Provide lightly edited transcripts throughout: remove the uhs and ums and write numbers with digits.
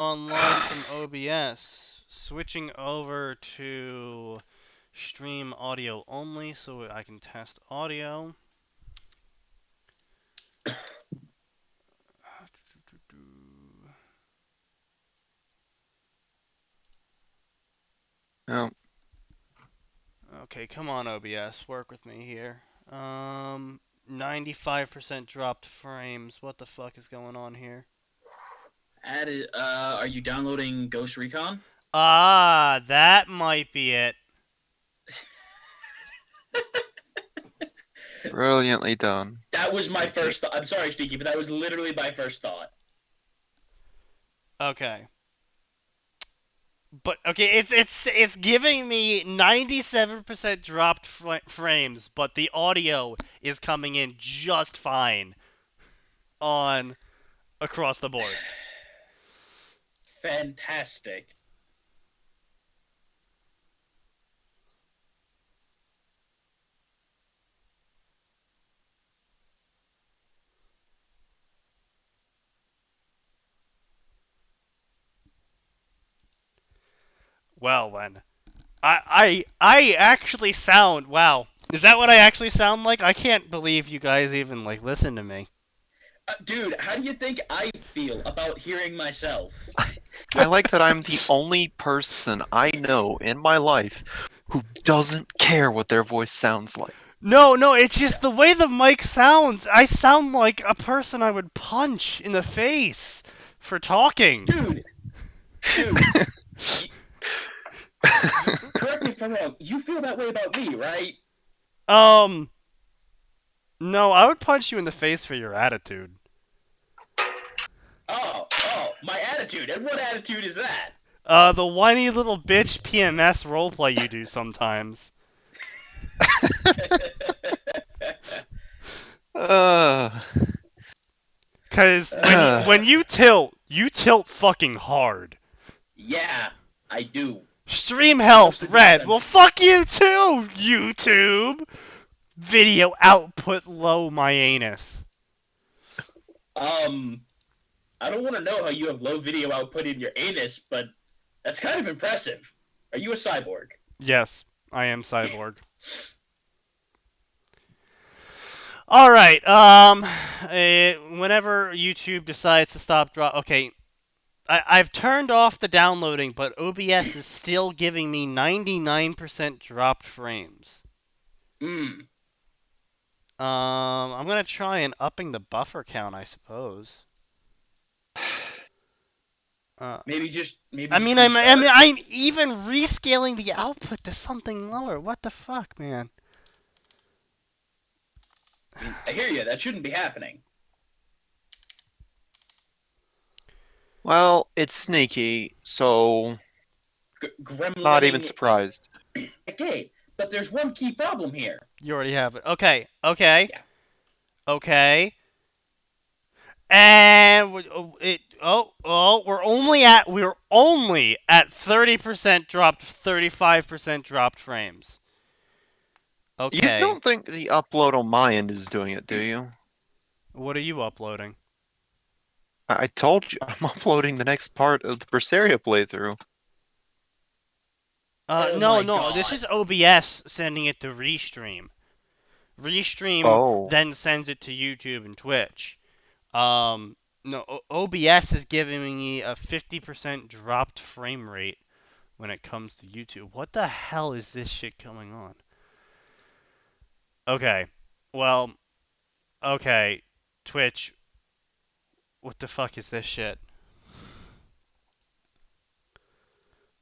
online from OBS. Switching over to stream audio only so I can test audio. Oh. Okay, come on OBS, work with me here. 95% dropped frames. What the fuck is going on here? Are you downloading Ghost Recon? Ah, that might be it. Brilliantly done. That was my Sneaky. first thought. I'm sorry, Sneaky, but that was literally my first thought. Okay. But okay, it's giving me 97% dropped frames, but the audio is coming in just fine on across the board. Fantastic. Well then, I actually sound wow. Is that what I actually sound like? I can't believe you guys even like listen to me. Dude, how do you think I feel about hearing myself? I like that I'm the only person I know in my life who doesn't care what their voice sounds like. No, it's just the way the mic sounds. I sound like a person I would punch in the face for talking. Dude, correct me if I'm wrong. You feel that way about me, right? No, I would punch you in the face for your attitude. Oh, my attitude. And what attitude is that? The whiny little bitch PMS roleplay you do sometimes. Cause when you tilt fucking hard. Yeah, I do. Stream health red. Well, fuck you too, YouTube. Video output low, my anus. I don't want to know how you have low video output in your anus, but that's kind of impressive. Are you a cyborg? Yes, I am cyborg. Alright, whenever YouTube decides to stop okay, I've turned off the downloading, but OBS is still giving me 99% dropped frames. I'm gonna try and upping the buffer count, I suppose. Maybe I'm even rescaling the output to something lower. What the fuck, man? I hear you. That shouldn't be happening. Well, it's sneaky, so not even surprised. Okay, but there's one key problem here. You already have it. Okay. Yeah. Okay. And we're only at 30% dropped, 35% dropped frames. Okay. You don't think the upload on my end is doing it, do you? What are you uploading? I told you I'm uploading the next part of the Berseria playthrough. No, this is OBS sending it to Restream. Restream then sends it to YouTube and Twitch. No, OBS is giving me a 50% dropped frame rate when it comes to YouTube. What the hell is this shit going on? Okay, well, okay, Twitch, what the fuck is this shit?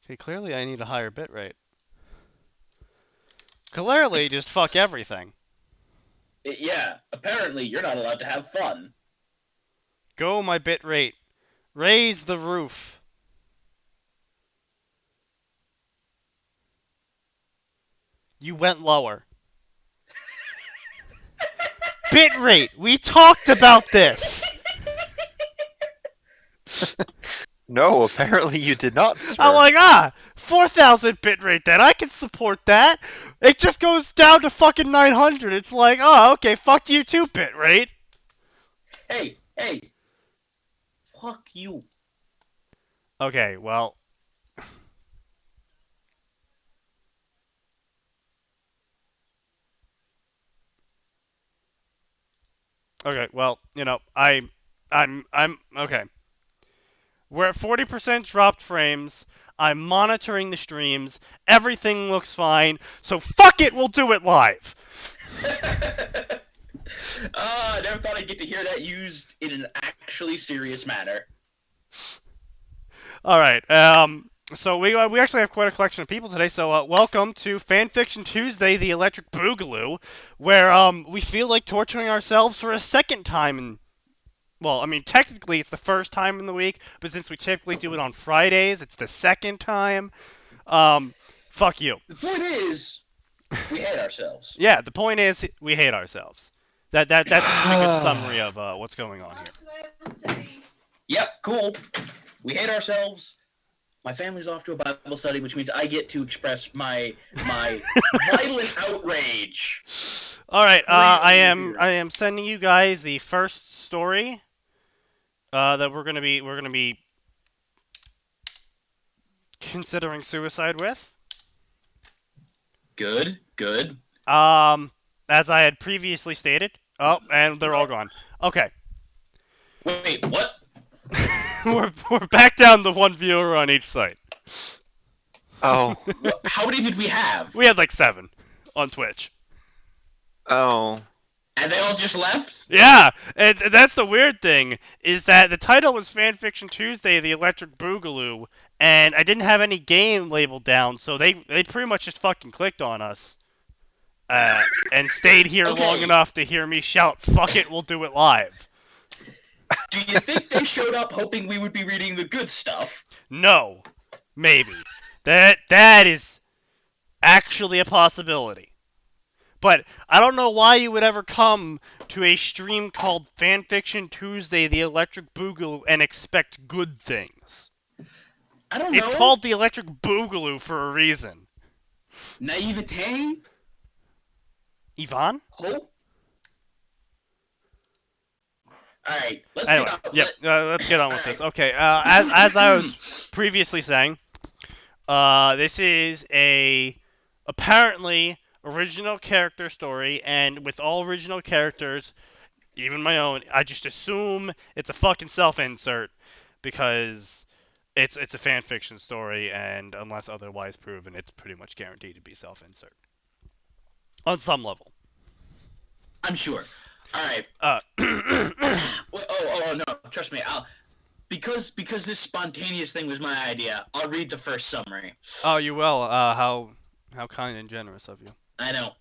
Okay, clearly I need a higher bitrate. Clearly, just fuck everything. Yeah, apparently you're not allowed to have fun. Go my bitrate. Raise the roof. You went lower. Bitrate! We talked about this! No, apparently you did not, sir. I'm like, 4,000 bitrate then, I can support that! It just goes down to fucking 900, it's like, okay, fuck you too, bitrate! Hey! Fuck you. Okay, well. Okay, well, I'm okay. We're at 40% dropped frames. I'm monitoring the streams. Everything looks fine. So fuck it, we'll do it live. I never thought I'd get to hear that used in an actually serious manner. All right. So we actually have quite a collection of people today. So welcome to Fanfiction Tuesday, the Electric Boogaloo, where we feel like torturing ourselves for a second time in. Well, I mean, technically it's the first time in the week, but since we typically do it on Fridays, it's the second time. Fuck you. The point is, we hate ourselves. Yeah, the point is we hate ourselves. That's a pretty good summary of what's going on here. Yep, cool. We hate ourselves. My family's off to a Bible study, which means I get to express my violent outrage. All right, I am sending you guys the first story that we're gonna be considering suicide with. Good. As I had previously stated. Oh, and they're all gone. Okay. Wait, what? we're back down to one viewer on each site. Oh. How many did we have? We had like 7 on Twitch. Oh. And they all just left? Yeah, and that's the weird thing, is that the title was Fanfiction Tuesday, the Electric Boogaloo, and I didn't have any game labeled down, so they pretty much just fucking clicked on us. And stayed here long enough to hear me shout, "Fuck it, we'll do it live." Do you think they showed up hoping we would be reading the good stuff? No. Maybe. That is actually a possibility. But I don't know why you would ever come to a stream called Fanfiction Tuesday, the Electric Boogaloo, and expect good things. I don't know. It's called the Electric Boogaloo for a reason. Naivete? Yvonne? Hope? Alright, let's get on with this. Okay, as I was previously saying, this is a apparently original character story, and with all original characters, even my own, I just assume it's a fucking self-insert because it's a fanfiction story, and unless otherwise proven, it's pretty much guaranteed to be self-insert on some level. I'm sure. All right. No! Trust me. Because this spontaneous thing was my idea. I'll read the first summary. Oh, you will. How kind and generous of you. I know.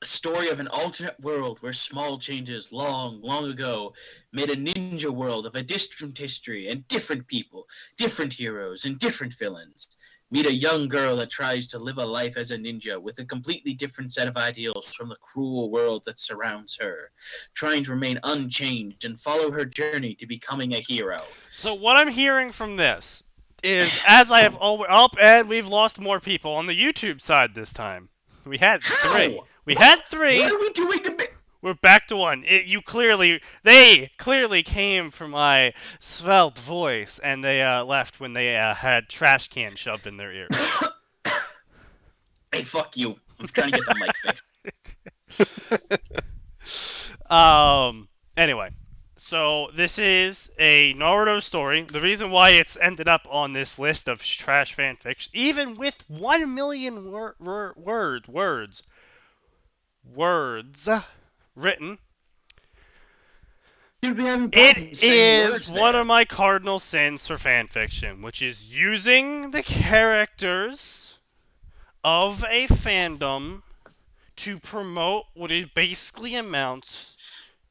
A story of an alternate world where small changes long ago made a ninja world of a distant history and different people, different heroes, and different villains. Meet a young girl that tries to live a life as a ninja with a completely different set of ideals from the cruel world that surrounds her, trying to remain unchanged and follow her journey to becoming a hero. So what I'm hearing from this is, as I have always and we've lost more people on the YouTube side this time. We had 3. Had 3. What are we doing to? We're back to 1. They clearly came from my svelte voice, and they left when they had trash cans shoved in their ears. Hey, fuck you! I'm trying to get the mic fixed. Anyway, so this is a Naruto story. The reason why it's ended up on this list of trash fanfiction, even with 1 million words written, it is one of my cardinal sins for fanfiction, which is using the characters of a fandom to promote what it basically amounts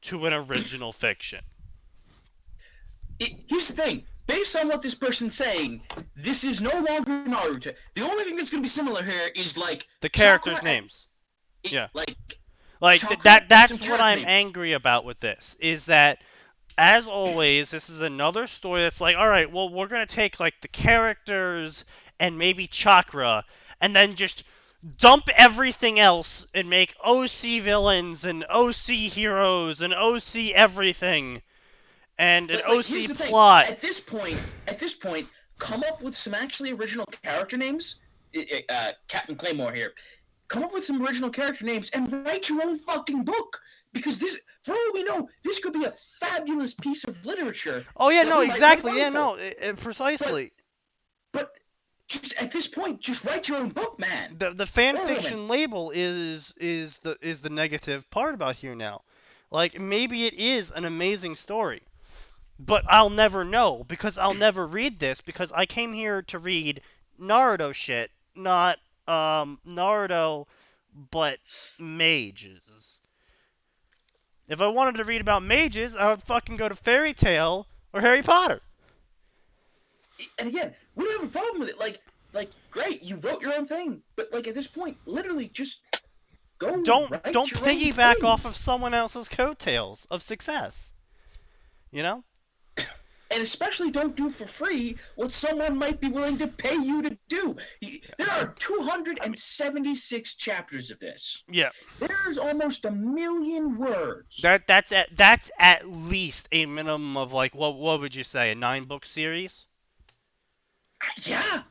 to an original fiction. Here's the thing. Based on what this person's saying, this is no longer Naruto. The only thing that's going to be similar here is, like, the characters' names. Yeah. That's what I'm angry about with this, is that, as always, this is another story that's like, alright, well, we're going to take, like, the characters and maybe Chakra, and then just dump everything else and make OC villains and OC heroes and OC everything. and an Like, OC here's the thing. plot. At this point, come up with some actually original character names. Captain Claymore here. Come up with some original character names and write your own fucking book. Because this, for all we know, this could be a fabulous piece of literature. Oh yeah, no, exactly. Yeah, no, precisely. But just at this point, just write your own book, man. The fan fiction label is the negative part about here now. Like, maybe it is an amazing story, but I'll never know because I'll never read this because I came here to read Naruto shit, not Naruto, but mages. If I wanted to read about mages, I would fucking go to Fairy Tail or Harry Potter. And again, we don't have a problem with it. Like, great, you wrote your own thing, but like at this point, literally just go. Don't piggyback off of someone else's coattails of success. You know? And especially don't do for free what someone might be willing to pay you to do. There are 276 chapters of this. Yeah. There's almost 1 million words. That's at least a minimum of like what would you say, a 9-book series? Yeah.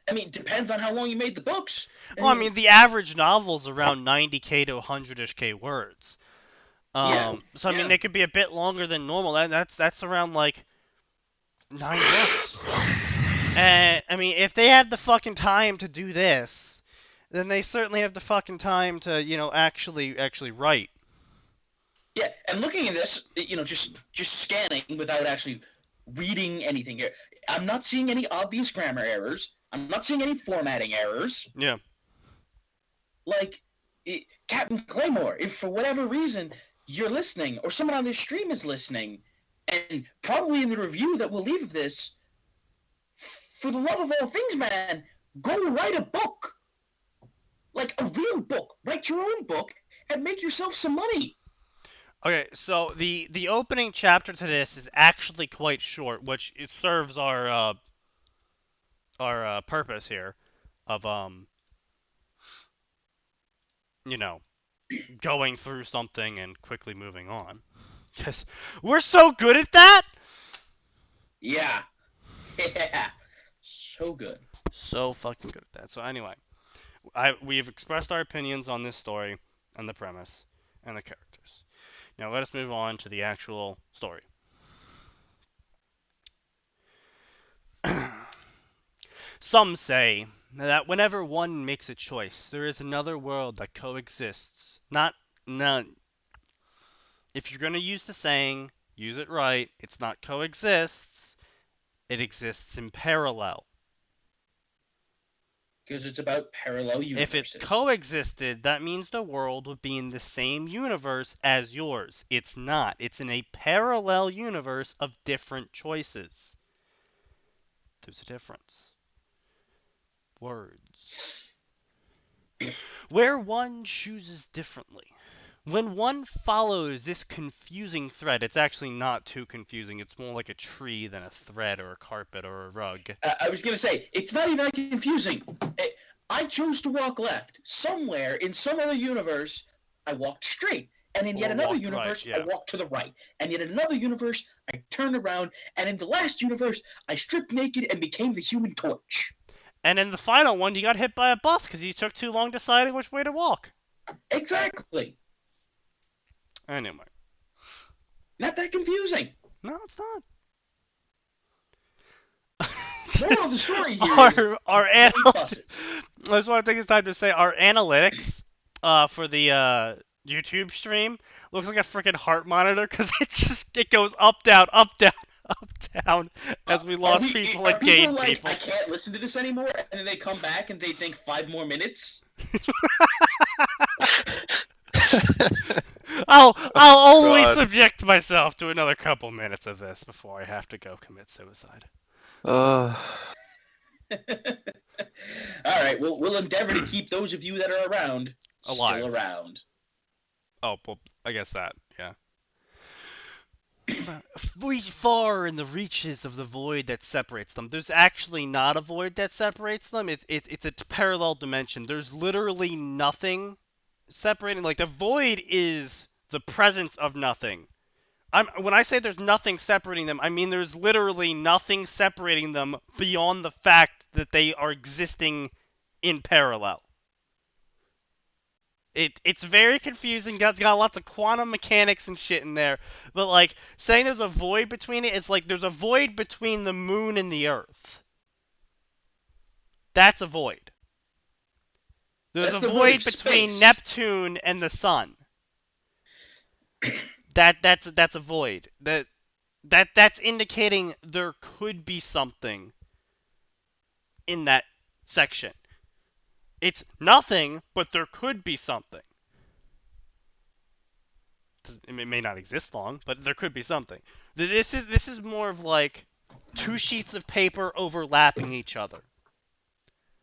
I mean, depends on how long you made the books. Well, I mean, the average novel's around 90k to 100-ish-k words. So I mean, they could be a bit longer than normal. That's around like 9 books. And I mean, if they had the fucking time to do this, then they certainly have the fucking time to, actually write. Yeah, and looking at this, just scanning without actually reading anything here, I'm not seeing any obvious grammar errors. I'm not seeing any formatting errors. Yeah. Like, Captain Claymore, if for whatever reason you're listening, or someone on this stream is listening, and probably in the review that we'll leave of this, for the love of all things, man, go write a book. Like, a real book. Write your own book, and make yourself some money. Okay, so the opening chapter to this is actually quite short, which it serves our purpose here of going through something and quickly moving on. Because we're so good at that. Yeah. Yeah. So good. So fucking good at that. So anyway, we've expressed our opinions on this story and the premise and the characters. Now let us move on to the actual story. Some say that whenever one makes a choice, there is another world that coexists. Not. If you're going to use the saying, use it right. It's not coexists. It exists in parallel. Because it's about parallel universes. If it's coexisted, that means the world would be in the same universe as yours. It's not. It's in a parallel universe of different choices. There's a difference. Words. Where one chooses differently. When one follows this confusing thread, it's actually not too confusing. It's more like a tree than a thread or a carpet or a rug. I was going to say, it's not even that confusing. I chose to walk left. Somewhere in some other universe, I walked straight. And in yet another universe, right, yeah. I walked to the right. And in another universe, I turned around. And in the last universe, I stripped naked and became the Human Torch. And in the final one, you got hit by a bus because you took too long deciding which way to walk. Exactly. Anyway. Not that confusing. No, it's not. Moral of the story here is our I just want to take this time to say our analytics for the YouTube stream looks like a freaking heart monitor because it goes up, down, up, down, up, down as we lost people and gained people. I can't listen to this anymore, and then they come back and they think 5 more minutes. I'll only subject myself to another couple minutes of this before I have to go commit suicide. All right, we'll endeavor to keep those of you that are around alive. Still around. Oh, well, I guess that, yeah. Far in the reaches of the void that separates them. There's actually not a void that separates them. It's a parallel dimension. There's literally nothing separating. Like, the void is the presence of nothing. When I say there's nothing separating them, I mean there's literally nothing separating them beyond the fact that they are existing in parallel. It's very confusing. It's got lots of quantum mechanics and shit in there. But like saying there's a void between it, it's like there's a void between the moon and the Earth. That's a void. There's That's a the void void of between space. Neptune and the sun. That's a void. That's indicating there could be something in that section. It's nothing, but there could be something. It may not exist long, but there could be something. This is more of like two sheets of paper overlapping each other.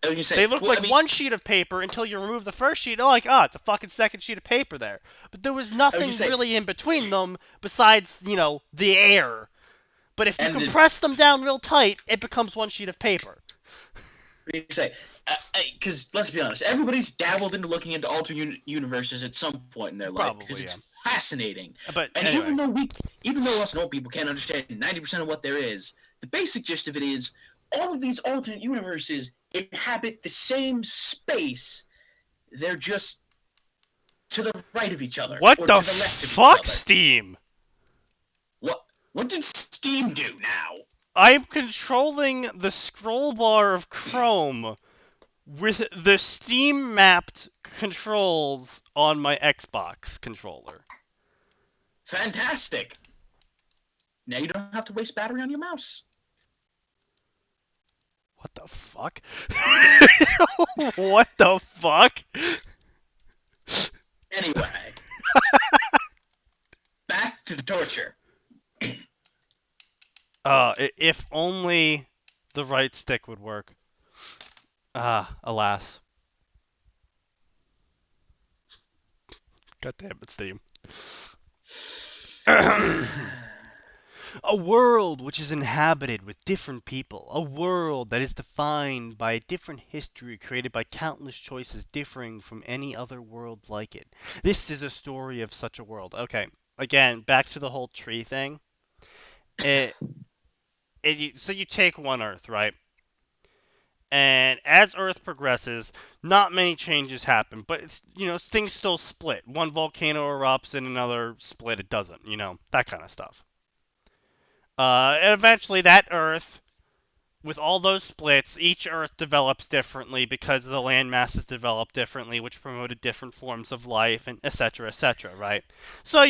They look like one sheet of paper until you remove the first sheet. Oh, like, it's a fucking second sheet of paper there. But there was nothing really in between them besides, the air. But if you compress them down real tight, it becomes one sheet of paper. What do you say? Because let's be honest, everybody's dabbled into looking into alternate universes at some point in their life because it's fascinating. But and anyway. even though us old people can't understand 90% of what there is, the basic gist of it is all of these alternate universes inhabit the same space. They're just to the right of each other. What or the to the left fuck, of each other. Steam? What did Steam do now? I'm controlling the scroll bar of Chrome with the Steam mapped controls on my Xbox controller. Fantastic. Now you don't have to waste battery on your mouse. What the fuck? What the fuck? Anyway. Back to the torture. If only the right stick would work. Alas. God damn it, Steam. A world which is inhabited with different people. A world that is defined by a different history created by countless choices differing from any other world like it. This is a story of such a world. Okay, again, back to the whole tree thing. So you take one Earth, right? And as Earth progresses, not many changes happen, but it's, things still split. One volcano erupts and another split it doesn't, that kind of stuff. And eventually that Earth, with all those splits, each Earth develops differently because the land masses develop differently, which promoted different forms of life, and etc., right? So,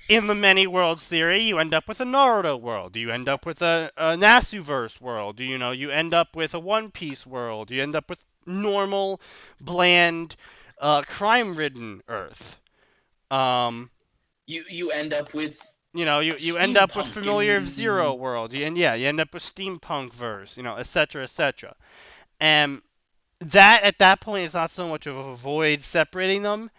in the many worlds theory, you end up with a Naruto world. You end up with a Nasuverse world. You end up with a One Piece world. You end up with normal, bland, crime-ridden Earth. You end up with you end up with Familiar Zero world. You end up with Steampunk verse. etc. And that at that point is not so much of a void separating them.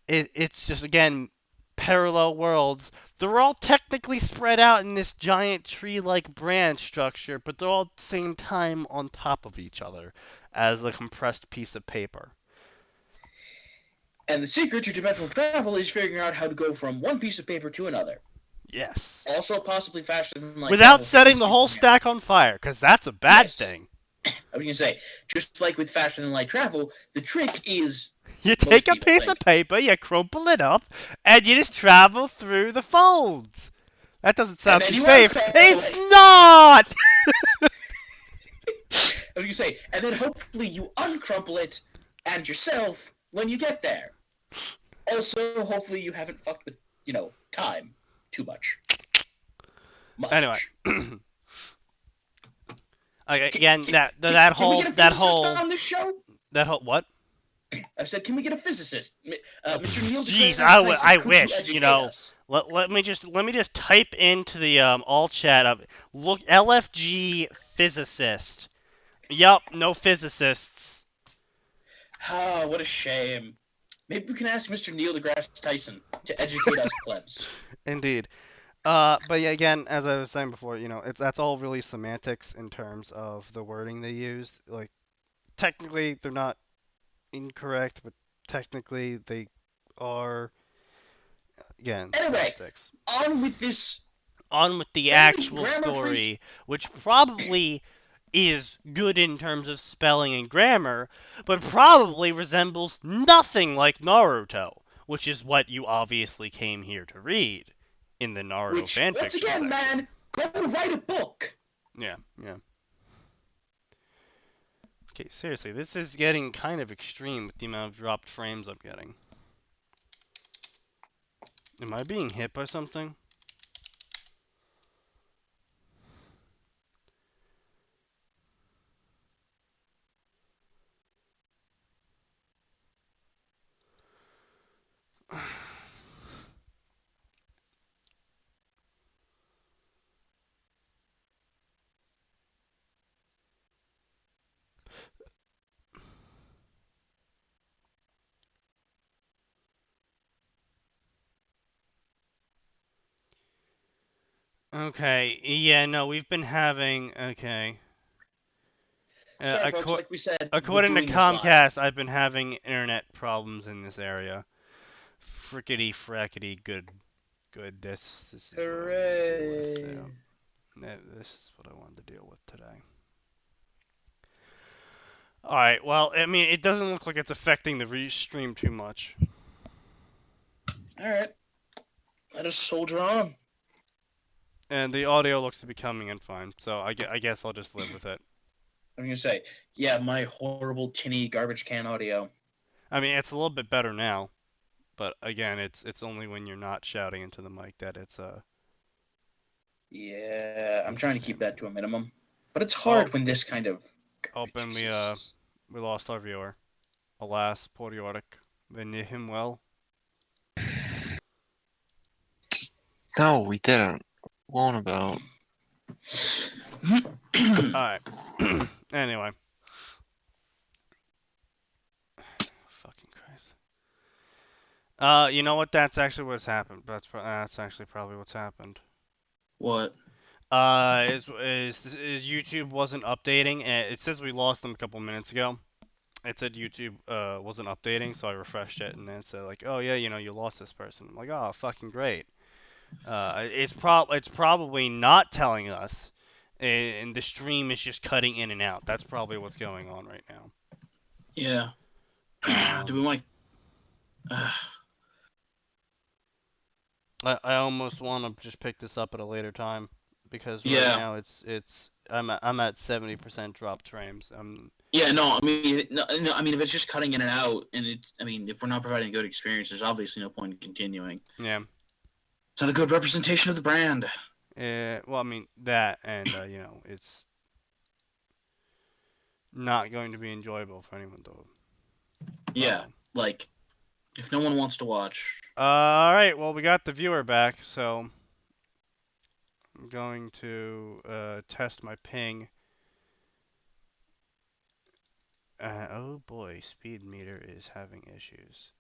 It's just, again, parallel worlds. They're all technically spread out in this giant tree-like branch structure, but they're all at the same time on top of each other as a compressed piece of paper. And the secret to dimensional travel is figuring out how to go from one piece of paper to another. Yes. Also possibly faster than light without setting the whole stack on fire, because that's a bad thing. I was going to say, just like with faster than light travel, the trick is... You take a piece of paper, you crumple it up, and you just travel through the folds. That doesn't sound too safe. It's not! I was going to say, and then hopefully you uncrumple it and yourself when you get there. Also, hopefully you haven't fucked with, time too much. Anyway. Again, that whole on this show? That whole what? I said, can we get a physicist, Mr. Neil? Jeez, I wish. Let me just type into the all chat of look LFG physicist. Yup, no physicists. Ah, what a shame. Maybe we can ask Mr. Neil deGrasse Tyson to educate us plebs. Indeed. But yeah, again, as I was saying before, that's all really semantics in terms of the wording they used. Like, technically, they're not incorrect, but technically they are. again, Anyway, semantics. on with this. On with the Finding actual grammar story, which probably is good in terms of spelling and grammar, but probably resembles nothing like Naruto, which is what you obviously came here to read in the Naruto Which, fanfiction once again, section. man, go write a book. Yeah. Okay, seriously, this is getting kind of extreme with the amount of dropped frames I'm getting. Am I being hit by something? Okay, yeah, no, we've been having, okay. Sorry, folks. Like we said, we're According to doing this live. Comcast, I've been having internet problems in this area. Frickety frackety good. This is what I wanted to deal with. Yeah. This is what I wanted to deal with today. Alright, well, I mean, it doesn't look like it's affecting the restream too much. Alright. Let us soldier on. And the audio looks to be coming in fine, so I guess I'll just live with it. I'm gonna say, yeah, my horrible tinny garbage can audio. I mean, it's a little bit better now, but again, it's only when you're not shouting into the mic that it's Yeah, I'm trying to keep that to a minimum, but it's hard when this kind of. Open, we lost our viewer. Alas, poor Yorick. They knew him well. No, we didn't. What about? Alright. Anyway. Fucking Christ. You know what? That's actually what's happened. That's actually probably what's happened. What? Is YouTube wasn't updating, and it says we lost them a couple minutes ago. It said YouTube wasn't updating, so I refreshed it, and then it said like, oh yeah, you lost this person. I'm like, oh, fucking great. It's probably not telling us, and the stream is just cutting in and out. That's probably what's going on right now. Yeah. Do we want? I almost want to just pick this up at a later time because right now I'm at 70% dropped frames. Yeah, no, I mean, I mean, if it's just cutting in and out, and if we're not providing a good experience, there's obviously no point in continuing. Yeah. It's not a good representation of the brand. Well, I mean that, and it's not going to be enjoyable for anyone to. Yeah, like if no one wants to watch. All right, well we got the viewer back, so I'm going to test my ping. Oh boy, speed meter is having issues.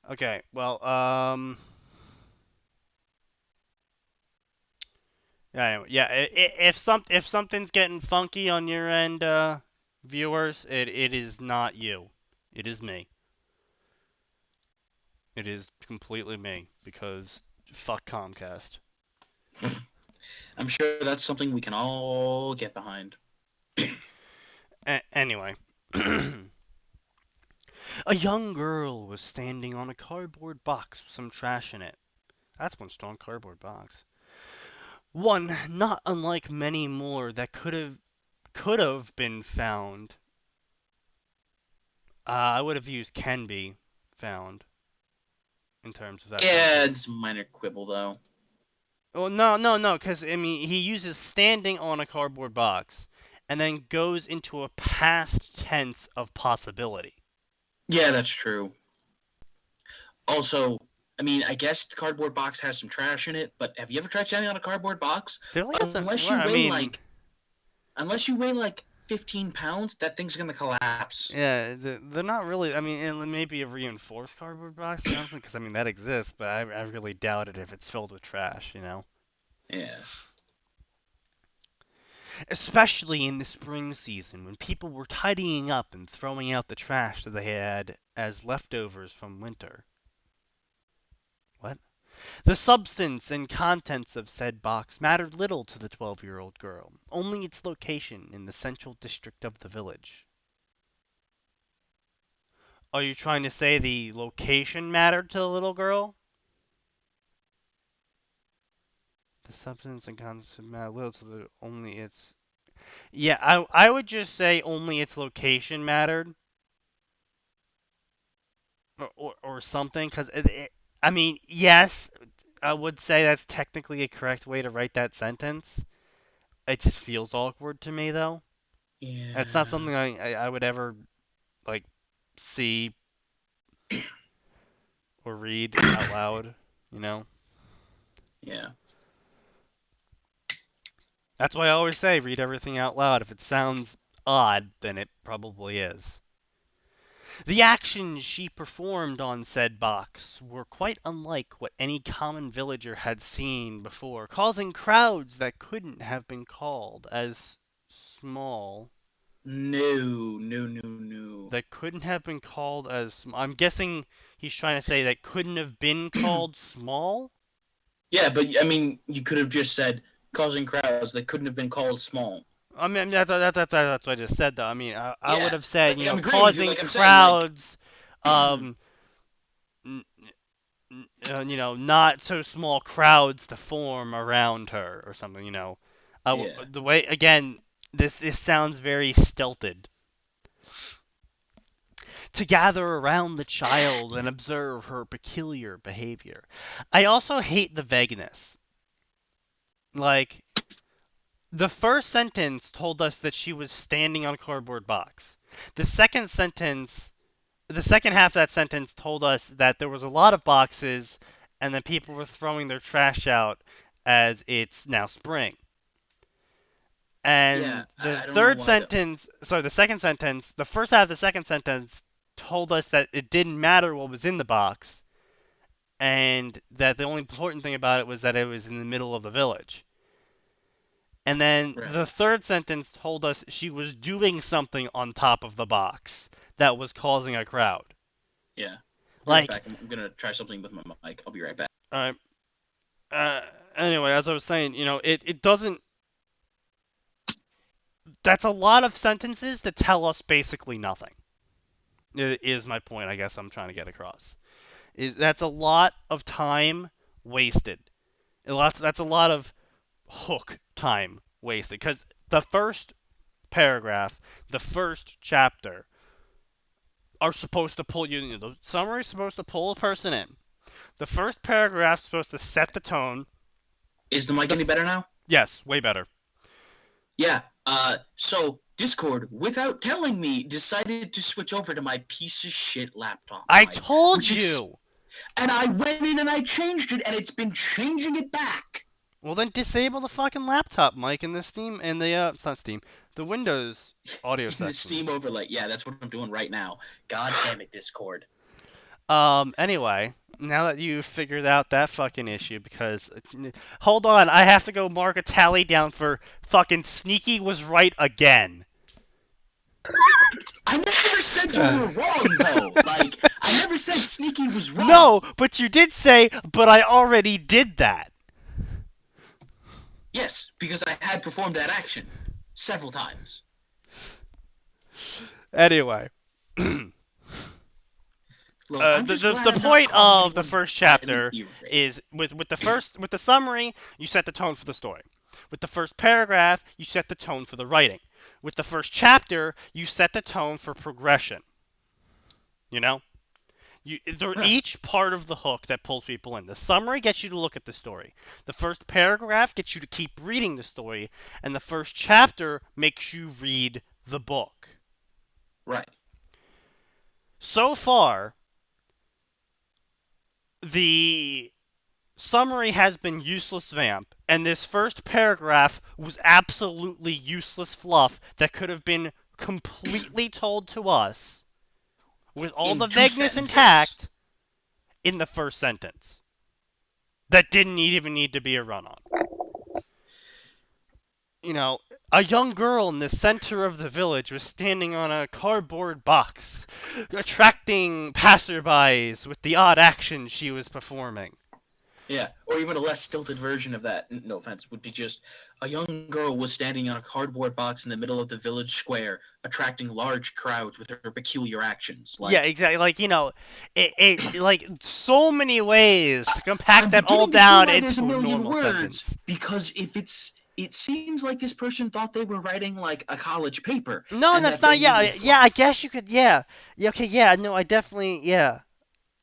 Okay, well, yeah, anyway, yeah, if something's getting funky on your end, viewers, it is not you. It is me. It is completely me, because fuck Comcast. I'm sure that's something we can all get behind. Anyway. A young girl was standing on a cardboard box with some trash in it. That's one strong cardboard box. One not unlike many more that could have been found. I would have used can be found in terms of that. Yeah, it's a minor quibble though. Well, no, because I mean he uses standing on a cardboard box and then goes into a past tense of possibility. Yeah, that's true. Also, I mean, I guess the cardboard box has some trash in it, but have you ever tried standing on a cardboard box? Unless you weigh like 15 pounds, that thing's gonna collapse. Yeah, they're not really. I mean, it may be a reinforced cardboard box, because I mean that exists, but I really doubt it if it's filled with trash, Yeah. Especially in the spring season when people were tidying up and throwing out the trash that they had as leftovers from winter. What? The substance and contents of said box mattered little to the 12-year-old girl, only its location in the central district of the village. Are you trying to say the location mattered to the little girl? The substance and contents mattered little to the only its... Yeah, I would just say only its location mattered. Or something, because I mean, yes, I would say that's technically a correct way to write that sentence. It just feels awkward to me, though. Yeah. It's not something I would ever, like, see or read out loud, you know? Yeah. That's why I always say read everything out loud. If it sounds odd, then it probably is. The actions she performed on said box were quite unlike what any common villager had seen before, causing crowds that couldn't have been called as small. No. That couldn't have been called as small. I'm guessing he's trying to say that couldn't have been called small? Yeah, but I mean, you could have just said causing crowds that couldn't have been called small. I mean, that's what I just said, though. I mean, I would have said, like, I'm agreeing with you, causing like, I'm crowds, saying, not so small crowds to form around her or something, Yeah. The way, again, this sounds very stilted. To gather around the child and observe her peculiar behavior. I also hate the vagueness. Like, the first sentence told us that she was standing on a cardboard box. The second half of that sentence told us that there was a lot of boxes and that people were throwing their trash out as it's now spring. And the second sentence, the first half of the second sentence told us that it didn't matter what was in the box and that the only important thing about it was that it was in the middle of the village. And then the third sentence told us she was doing something on top of the box that was causing a crowd. Yeah. Like, right back. I'm gonna try something with my mic. I'll be right back. Alright. Anyway, as I was saying, it doesn't... That's a lot of sentences that tell us basically nothing. It is my point, I guess I'm trying to get across. That's a lot of time wasted. That's a lot of hook time wasted. Because the first paragraph, the first chapter, are supposed to pull you... The summary is supposed to pull a person in. The first paragraph is supposed to set the tone. Is the mic any better now? Yes, way better. Yeah, so Discord, without telling me, decided to switch over to my piece of shit laptop. I told you! And I went in and I changed it, and it's been changing it back! Well then disable the fucking laptop mic in the Steam, and the, it's not Steam, the Windows audio section. The Steam overlay, yeah, that's what I'm doing right now. God damn it, Discord. Anyway, now that you've figured out that fucking issue, because... Hold on, I have to go mark a tally down for fucking Sneaky was right again. I never said you were wrong, though. Like, I never said Sneaky was wrong. No, but you did say, but I already did that. Yes, because I had performed that action several times. Anyway. Look, the point of the first chapter is with the summary, you set the tone for the story. With the first paragraph, you set the tone for the writing. With the first chapter, you set the tone for progression. They're each part of the hook that pulls people in. The summary gets you to look at the story. The first paragraph gets you to keep reading the story, and the first chapter makes you read the book. Right. So far, the summary has been useless vamp, and this first paragraph was absolutely useless fluff that could have been completely told to us with all the vagueness intact in the first sentence. That didn't even need to be a run-on. A young girl in the center of the village was standing on a cardboard box, attracting passerbys with the odd actions she was performing. Yeah, or even a less stilted version of that, no offense, would be just a young girl was standing on a cardboard box in the middle of the village square, attracting large crowds with her peculiar actions. Yeah, Like, exactly. Like, like so many ways to compact I'm that all beginning to see down why there's a into a million normal words, sentence. because it seems like this person thought they were writing like a college paper, No, and that's that not. they Yeah, needed yeah. I fluff. guess you could. Yeah. Yeah. Okay. Yeah. No, I definitely. Yeah.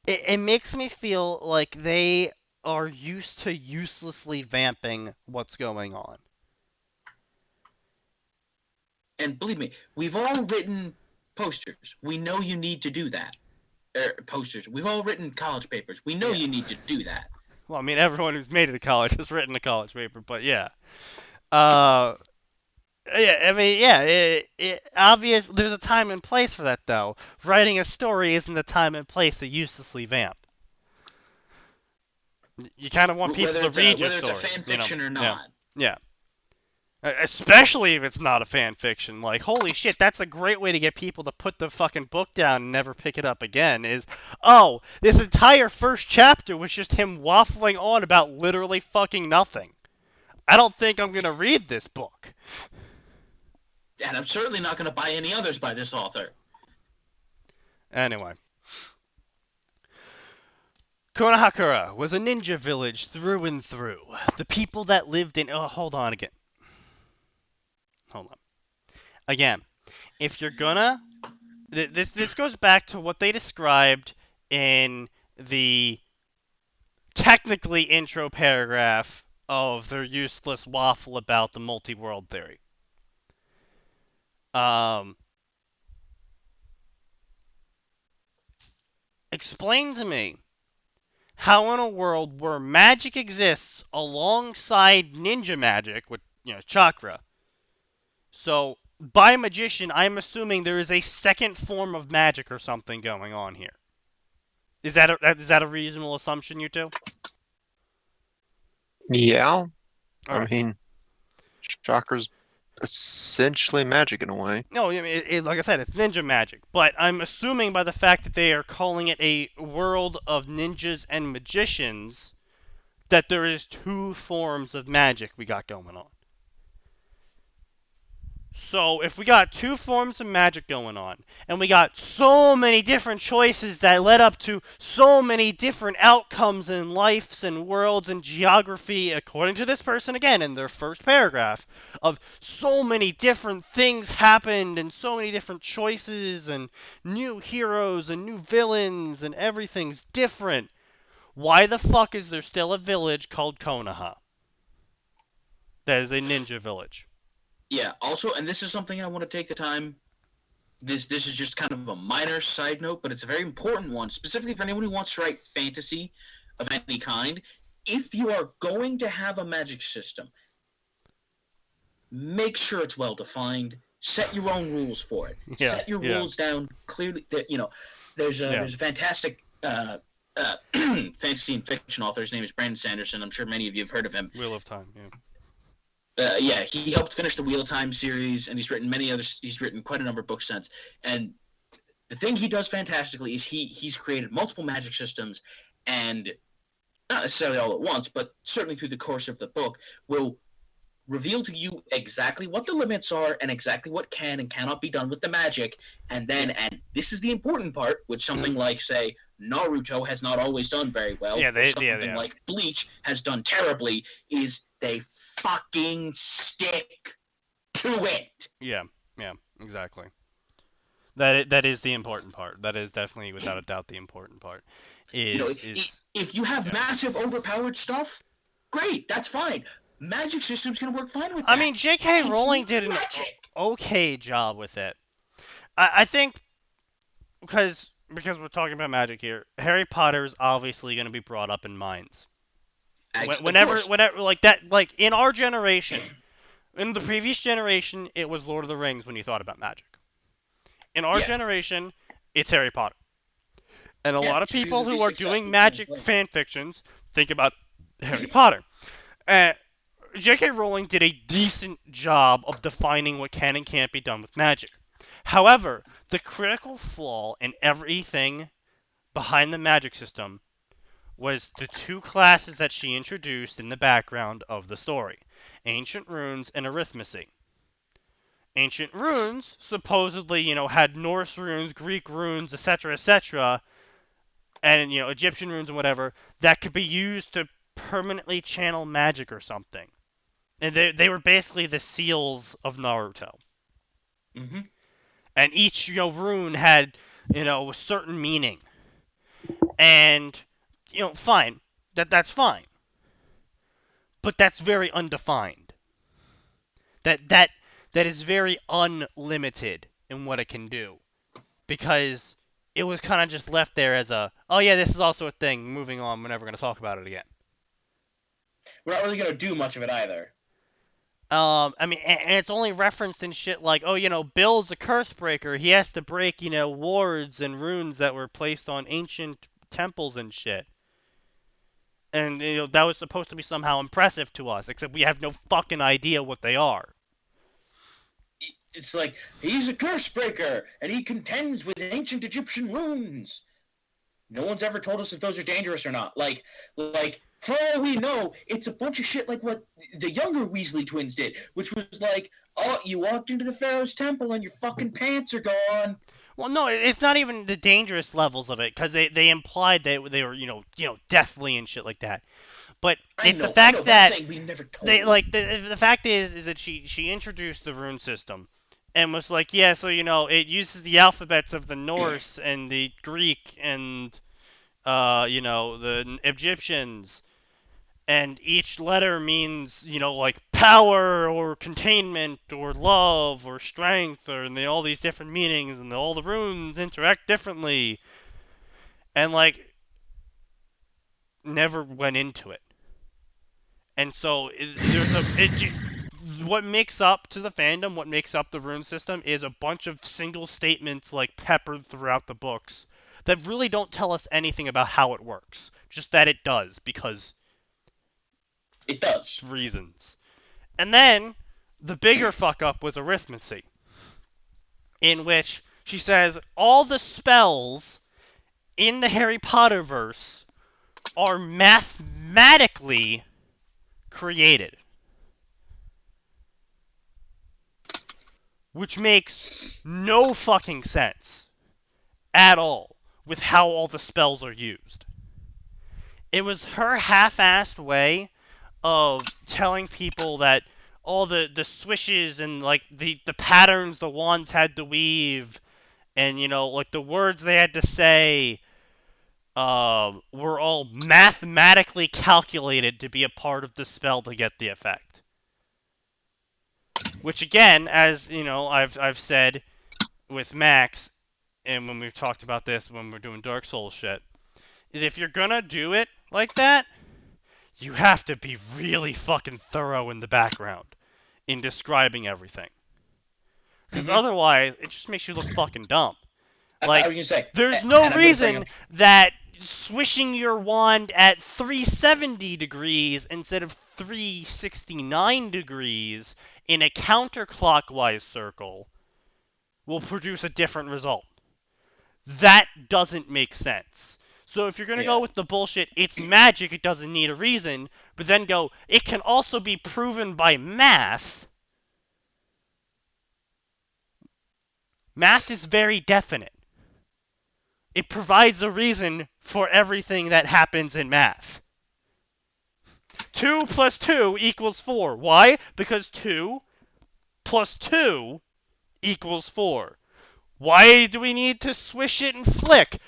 It makes me feel like they are used to uselessly vamping what's going on. And believe me, we've all written posters. We know you need to do that. Posters. We've all written college papers. We know Yeah. you need to do that. Well, I mean, everyone who's made it to college has written a college paper, but yeah. Uh, yeah, I mean, yeah, obvious. There's a time and place for that, though. Writing a story isn't the time and place to uselessly vamp. You kind of want people to read your Whether it's a story, fan you know? fiction or Yeah, not. yeah. Especially if it's not a fan fiction. Like, holy shit, that's a great way to get people to put the fucking book down and never pick it up again. Is, oh, this entire first chapter was just him waffling on about literally fucking nothing. I don't think I'm gonna read this book. And I'm certainly not going to buy any others by this author. Anyway. Konohakura was a ninja village through and through. The people that lived in... Oh, hold on again. Hold on. Again, if you're gonna... This goes back to what they described in the technically intro paragraph of their useless waffle about the multi-world theory. Explain to me how in a world where magic exists alongside ninja magic with, chakra. So, by magician, I'm assuming there is a second form of magic or something going on here. Is that a reasonable assumption, you two? Yeah. All I right. mean, chakra's essentially magic in a way. No, I mean, like I said, it's ninja magic. But I'm assuming by the fact that they are calling it a world of ninjas and magicians, that there is two forms of magic we got going on. So if we got two forms of magic going on, and we got so many different choices that led up to so many different outcomes in lives and worlds and geography, according to this person again in their first paragraph, of so many different things happened and so many different choices and new heroes and new villains and everything's different. Why the fuck is there still a village called Konoha? That is a ninja village. Yeah, also, and this is something I want to take the time. This is just kind of a minor side note, but it's a very important one, specifically for anyone who wants to write fantasy of any kind. If you are going to have a magic system, make sure it's well defined. Set your own rules for it. Yeah, Set your rules down clearly. There's a fantastic fantasy and fiction author. His name is Brandon Sanderson. I'm sure many of you have heard of him. Wheel of Time, yeah. He helped finish the Wheel of Time series, and he's written many others. He's written quite a number of books since. And the thing he does fantastically is he's created multiple magic systems, and not necessarily all at once, but certainly through the course of the book, will reveal to you exactly what the limits are and exactly what can and cannot be done with the magic. And then, and this is the important part, which something like, say, Naruto has not always done very well, something like Bleach has done terribly, is they fucking stick to it. Yeah, exactly. That is the important part. That is definitely, without a doubt, the important part. If you have massive, overpowered stuff, great, that's fine. Magic system's gonna work fine with that. I mean, J.K. Rowling did an okay job with it. I think because we're talking about magic here, Harry Potter is obviously going to be brought up in minds. Whenever, like that, like in our generation, in the previous generation, it was Lord of the Rings when you thought about magic. In our generation, it's Harry Potter. And a lot of people who are doing magic fan fictions think about Harry Potter. J.K. Rowling did a decent job of defining what can and can't be done with magic. However, the critical flaw in everything behind the magic system was the two classes that she introduced in the background of the story: Ancient Runes and Arithmancy. Ancient Runes supposedly, had Norse runes, Greek runes, etc., etc., and, Egyptian runes and whatever, that could be used to permanently channel magic or something. And they were basically the seals of Naruto. Mm-hmm. And each, rune had, a certain meaning. And, fine. That's fine. But that's very undefined. That is very unlimited in what it can do. Because it was kind of just left there as a, oh yeah, this is also a thing, moving on, we're never going to talk about it again. We're not really going to do much of it either. I mean, and it's only referenced in shit like, oh, Bill's a curse breaker. He has to break, wards and runes that were placed on ancient temples and shit. And, that was supposed to be somehow impressive to us, except we have no fucking idea what they are. It's like, he's a curse breaker, and he contends with ancient Egyptian runes. No one's ever told us if those are dangerous or not. Like, for all we know, it's a bunch of shit like what the younger Weasley twins did, which was like, oh, you walked into the Pharaoh's temple and your fucking pants are gone. Well, no, it's not even the dangerous levels of it, because they implied that they were, deathly and shit like that. But it's the fact that we never told they like the fact is that she introduced the rune system, and was like, yeah, so it uses the alphabets of the Norse and the Greek and the Egyptians, and each letter means, like power or containment or love or strength, or and all these different meanings, and all the runes interact differently, and like never went into it. And so what makes up to the fandom, what makes up the rune system, is a bunch of single statements like peppered throughout the books that really don't tell us anything about how it works. Just that it does, because it does. Reasons. And then the bigger fuck up was Arithmancy, in which she says all the spells in the Harry Potter verse are mathematically created. Which makes no fucking sense at all with how all the spells are used. It was her half-assed way of telling people that all the swishes and like the patterns the wands had to weave, and like the words they had to say were all mathematically calculated to be a part of the spell to get the effect. Which again, as I've said with Max, and when we've talked about this when we're doing Dark Souls shit, is if you're gonna do it like that, you have to be really fucking thorough in the background in describing everything. Because otherwise, it just makes you look fucking dumb. Like, there's no reason that swishing your wand at 370 degrees instead of 369 degrees in a counterclockwise circle will produce a different result. That doesn't make sense. So if you're going to go with the bullshit, it's magic, it doesn't need a reason, but then go, it can also be proven by math. Math is very definite. It provides a reason for everything that happens in math. 2 plus 2 equals 4. Why? Because 2 plus 2 equals 4. Why do we need to swish it and flick?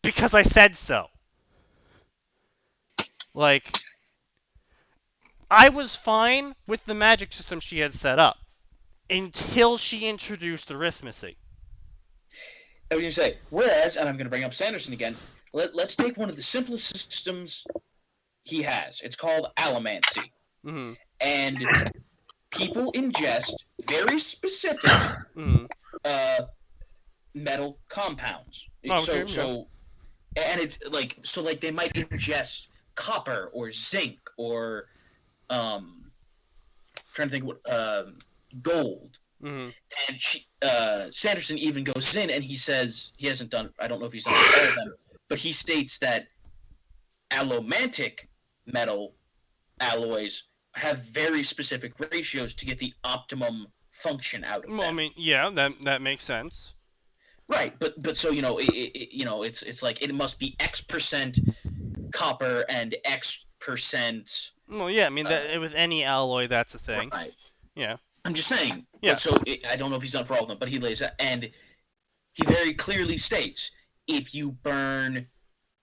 Because I said so. Like, I was fine with the magic system she had set up until she introduced arithmancy. I was going to say, whereas, and I'm going to bring up Sanderson again, let's take one of the simplest systems he has. It's called allomancy. Mm-hmm. And people ingest very specific metal compounds. And it's like, so like they might ingest copper or zinc or trying to think what gold. Mm-hmm. And Sanderson even goes in and he says he hasn't done. I don't know if he's done all of them, but he states that allomantic metal alloys have very specific ratios to get the optimum function out of them. Well, I mean, yeah, that makes sense. Right, but so it's like it must be X% copper and X%. Well, yeah, I mean with any alloy, that's a thing. Right. Yeah. I'm just saying. Yeah. So I don't know if he's done for all of them, but he lays out, and he very clearly states if you burn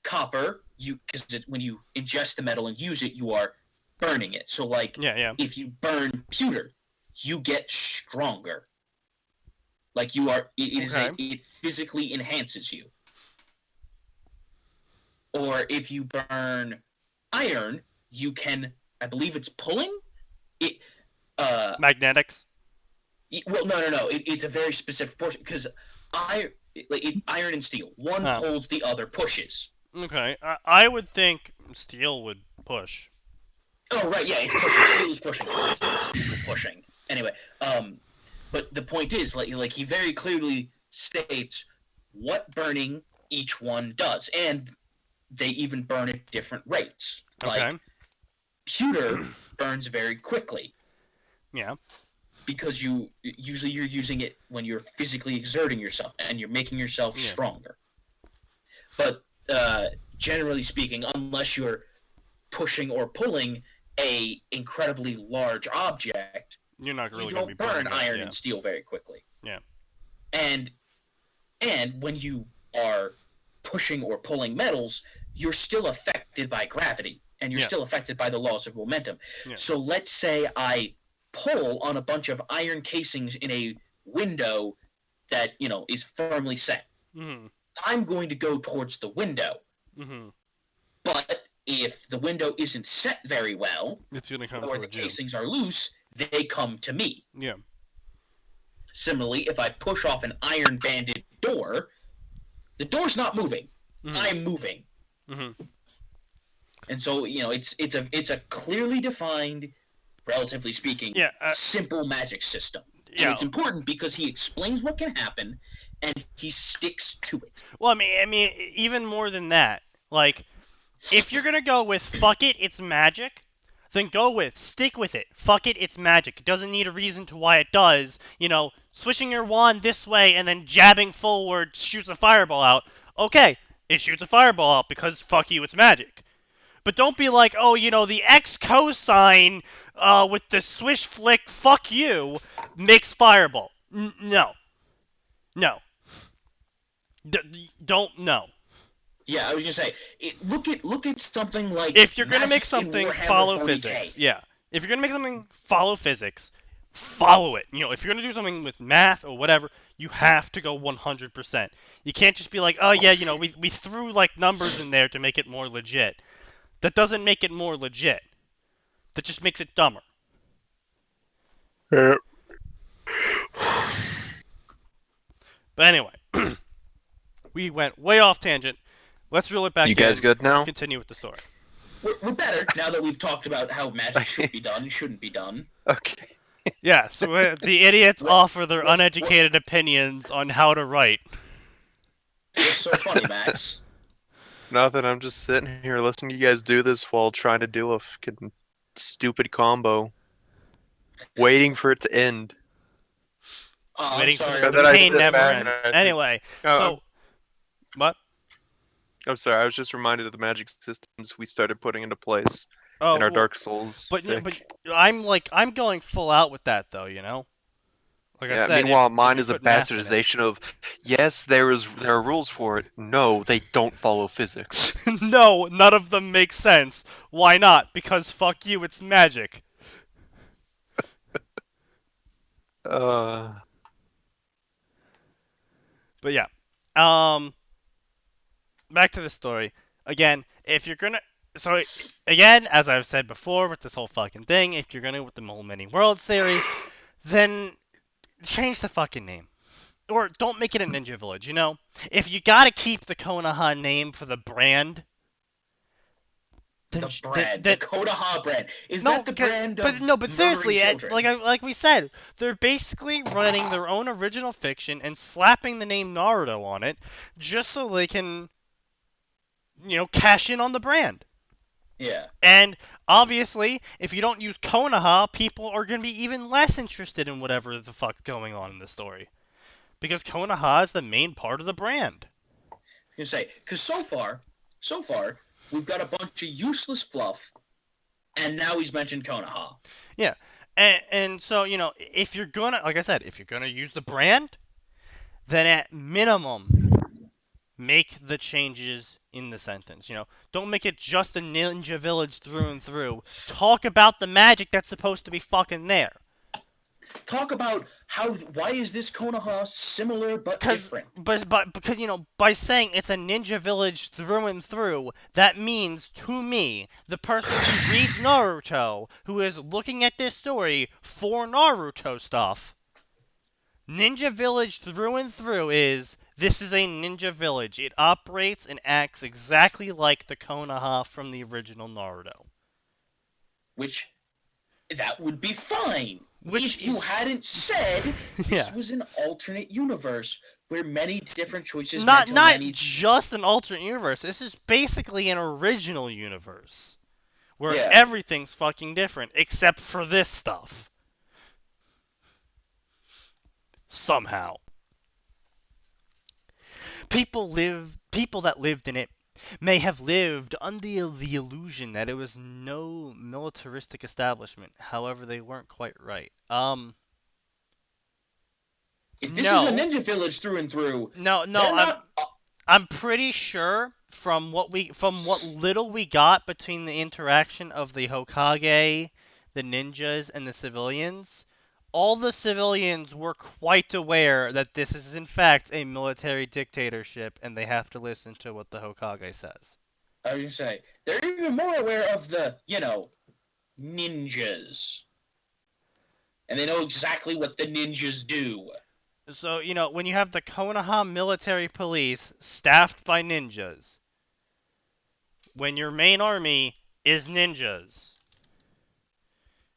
copper, because when you ingest the metal and use it, you are burning it. So like, if you burn pewter, you get stronger. Like you are, it physically enhances you. Or if you burn iron, you can, I believe it's pulling. Magnetics. Well, no. It's a very specific portion because iron and steel, one pulls, the other pushes. Okay, I would think steel would push. Oh right, yeah, it's pushing. Steel is pushing because it's steel pushing. Anyway, but the point is, like he very clearly states what burning each one does, and they even burn at different rates. Okay. Like pewter burns very quickly. Yeah. Because you're using it when you're physically exerting yourself and you're making yourself stronger. But generally speaking, unless you're pushing or pulling a incredibly large object, you're not really you don't burn iron and steel very quickly. Yeah. And when you are pushing or pulling metals, you're still affected by gravity and you're still affected by the laws of momentum. Yeah. So let's say I pull on a bunch of iron casings in a window that is firmly set. Mm-hmm. I'm going to go towards the window. Mm-hmm. But if the window isn't set very well, it's gonna come or the casings are loose, they come to me. Yeah. Similarly, if I push off an iron banded door, the door's not moving. Mm-hmm. I'm moving. Mm-hmm. And so it's a clearly defined, relatively speaking, simple magic system. And it's important because he explains what can happen, and he sticks to it. Well, I mean, even more than that, like, if you're gonna go with fuck it, it's magic, then stick with it. Fuck it, it's magic. It doesn't need a reason to why it does. Swishing your wand this way and then jabbing forward shoots a fireball out. Okay, it shoots a fireball out because fuck you, it's magic. But don't be like, the X cosine with the swish flick, fuck you, makes fireball. No. Don't know. Yeah, I was gonna say, look at something like. If you're gonna make something, follow 40K. Physics. Yeah. If you're gonna make something, follow physics. Follow it. If you're gonna do something with math or whatever, you have to go 100%. You can't just be like, oh yeah, we threw like numbers in there to make it more legit. That doesn't make it more legit. That just makes it dumber. But anyway, we went way off tangent. Let's reel it back in. You guys good now? Continue with the story. We're better now that we've talked about how magic should be done and shouldn't be done. Okay. Yeah, so the idiots offer their uneducated opinions on how to write. What's so funny, Max? Nothing, I'm just sitting here listening to you guys do this while trying to do a fucking stupid combo. Waiting for it to end. Oh, waiting I'm sorry. for the pain never ends. Anyway, what? I'm sorry, I was just reminded of the magic systems we started putting into place in our Dark Souls. But I'm going full out with that though, Like I said, meanwhile, mine is a bastardization of, yes, there are rules for it. No, they don't follow physics. No, none of them make sense. Why not? Because fuck you, it's magic. But yeah. Back to the story. Again, if you're gonna... So, again, as I've said before with this whole fucking thing, if you're gonna with the whole many worlds theory, then change the fucking name. Or don't make it a Ninja Village, If you gotta keep the Konoha name for the brand... The Konoha brand. Is that the brand of but seriously, like we said, they're basically running their own original fiction and slapping the name Naruto on it just so they can cash in on the brand. Yeah. And obviously, if you don't use Konoha, people are going to be even less interested in whatever the fuck's going on in the story. Because Konoha is the main part of the brand. You say, because so far, we've got a bunch of useless fluff, and now he's mentioned Konoha. Yeah. And so, if you're gonna, like I said, if you're gonna use the brand, then at minimum, make the changes in the sentence. Don't make it just a ninja village through and through. Talk about the magic that's supposed to be fucking there. Talk about why is this Konoha similar but different? Because by saying it's a ninja village through and through, that means to me, the person who reads Naruto, who is looking at this story for Naruto stuff, ninja village through and through this is a ninja village. It operates and acts exactly like the Konoha from the original Naruto. Which, that would be fine. If you hadn't said this was an alternate universe where many different choices not just an alternate universe. This is basically an original universe where everything's fucking different except for this stuff. Somehow. People that lived in it may have lived under the illusion that it was no militaristic establishment. However, they weren't quite right. If this is a ninja village through and through, I'm pretty sure from what little we got between the interaction of the Hokage, the ninjas, and the civilians, all the civilians were quite aware that this is in fact a military dictatorship and they have to listen to what the Hokage says. I was going to say, they're even more aware of the, ninjas. And they know exactly what the ninjas do. So, when you have the Konoha military police staffed by ninjas, when your main army is ninjas,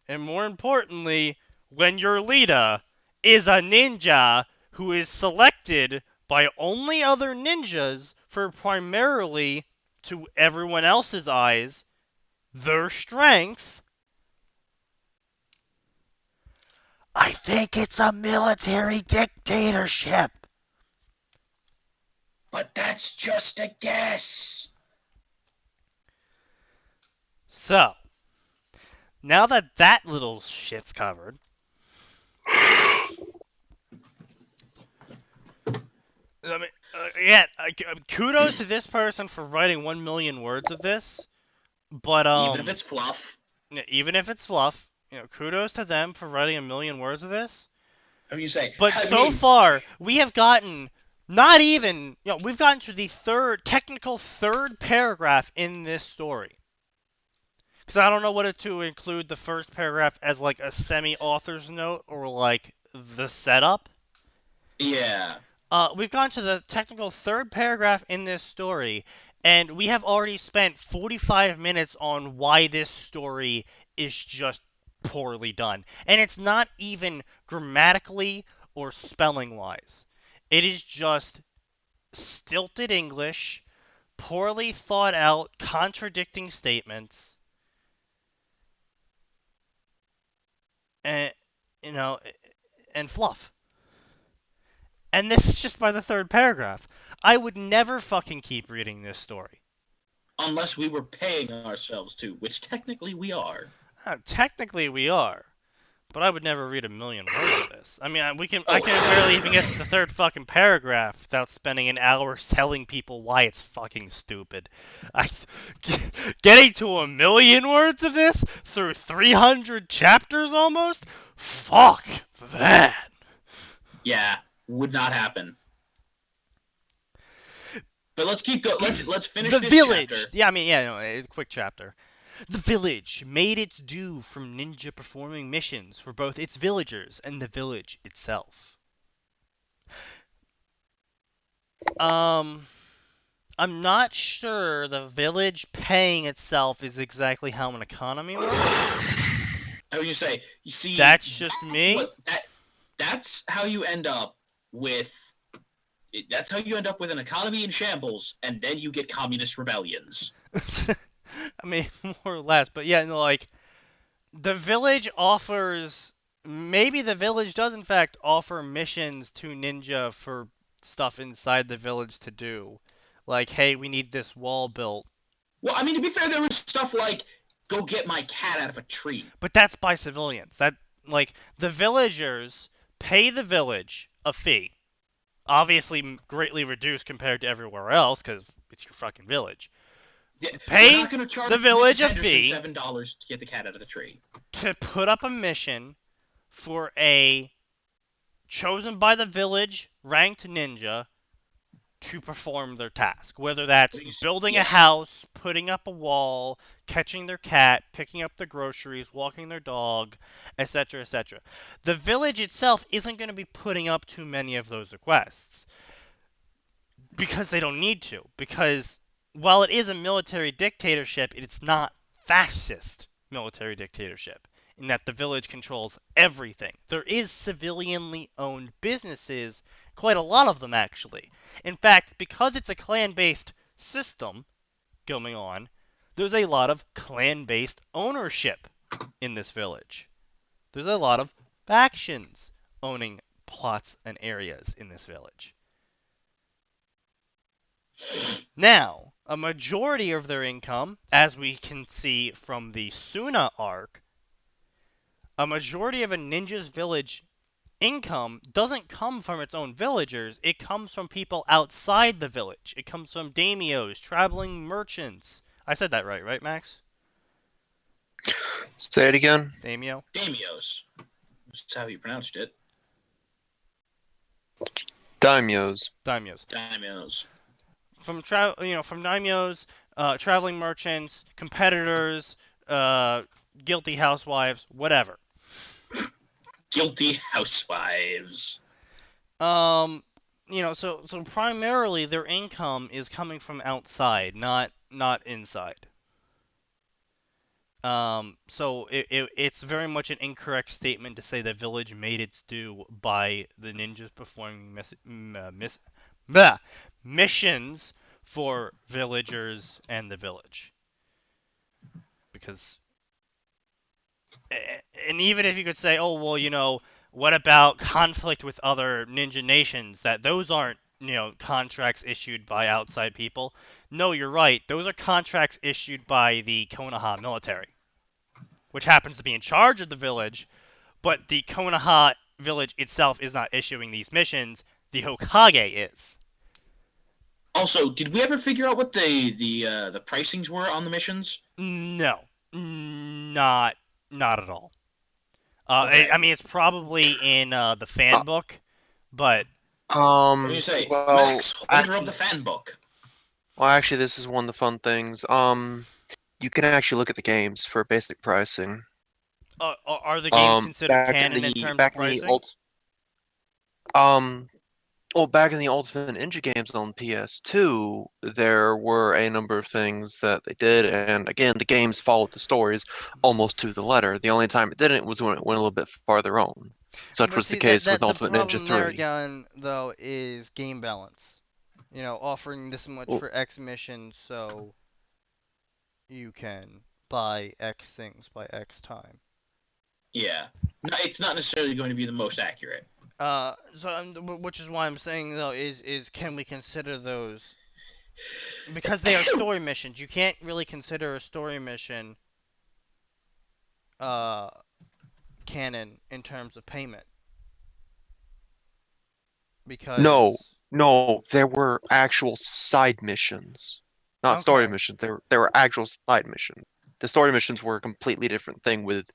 and more importantly, when your leader is a ninja who is selected by only other ninjas for primarily, to everyone else's eyes, their strength, I think it's a military dictatorship. But that's just a guess. So, now that little shit's covered, kudos to this person for writing 1 million words of this, but even if it's fluff, kudos to them for writing 1 million words of this. But so far we have gotten we've gotten to the technical third paragraph in this story. Because I don't know whether to include the first paragraph as like a semi-author's note or like the setup. Yeah. We've gone to the technical third paragraph in this story, and we have already spent 45 minutes on why this story is just poorly done. And it's not even grammatically or spelling-wise. It is just stilted English, poorly thought out, contradicting statements, and fluff. And this is just by the third paragraph. I would never fucking keep reading this story. Unless we were paying ourselves to, which technically we are. Technically we are. But I would never read 1 million words of this. I mean, I can barely even get to the third fucking paragraph without spending an hour telling people why it's fucking stupid. Getting to 1 million words of this through 300 chapters almost? Fuck that. Yeah. Would not happen. But let's keep going. Let's finish the this village. Chapter. Yeah, I mean, a quick chapter. The village made its due from ninja performing missions for both its villagers and the village itself. I'm not sure the village paying itself is exactly how an economy works. I was gonna say, you see, that's just me. That's how you end up with That's how you end up with an economy in shambles, and then you get communist rebellions. I mean, more or less, but yeah, no, like the village offers. Maybe the village does in fact offer missions to ninja for stuff inside the village to do, like, hey, we need this wall built. Well, I mean, to be fair, there was stuff like, go get my cat out of a tree. But that's by civilians. That, like, the villagers pay the village a fee, obviously greatly reduced compared to everywhere else because it's your fucking village. Yeah, Pay we're not going to charge the village Mrs. a Henderson fee $7 to get the cat out of the tree. to put up a mission for a chosen by the village ranked ninja to perform their task. Whether that's building a house, putting up a wall, catching their cat, picking up their groceries, walking their dog, etc., etc. The village itself isn't going to be putting up too many of those requests because they don't need to. Because while it is a military dictatorship, it's not fascist military dictatorship in that the village controls everything. There is civilianly owned businesses, quite a lot of them actually. In fact, because it's a clan-based system going on, there's a lot of clan-based ownership in this village. There's a lot of factions owning plots and areas in this village. Now, a majority of their income, as we can see from the Suna arc, a majority of a ninja's village income doesn't come from its own villagers. It comes from people outside the village. It comes from daimios, traveling merchants. I said that right, Max? Say it again. Daimyo? Daimios. That's how you pronounced it. Daimyos. Daimios. From daimios, traveling merchants, competitors, guilty housewives, whatever. Guilty housewives. So primarily their income is coming from outside, not inside. So it's very much an incorrect statement to say the village made its due by the ninjas performing missions for villagers and the village. Because, and even if you could say, oh, well, what about conflict with other ninja nations? That those aren't, contracts issued by outside people. No, you're right. Those are contracts issued by the Konoha military, which happens to be in charge of the village, but the Konoha village itself is not issuing these missions. The Hokage is. Also, did we ever figure out what the pricings were on the missions? No, not at all. Okay. I mean, it's probably in the fan book, but What do you say, well, Max, holder of the fan book? Well, actually, this is one of the fun things. You can actually look at the games for basic pricing. Are the games considered back canon in terms of pricing? Back in the Ultimate Ninja games on PS2, there were a number of things that they did, and again, the games followed the stories almost to the letter. The only time it didn't was when it went a little bit farther on. Such was the case with Ultimate Ninja 3. The problem there again, though, is game balance. Offering this much for X missions, so you can buy X things by X time. Yeah. No, it's not necessarily going to be the most accurate. Which is why I'm saying, though, is can we consider those? Because they are story missions. You can't really consider a story mission canon in terms of payment. Because No, there were actual side missions. Not story missions. There were actual side missions. The story missions were a completely different thing with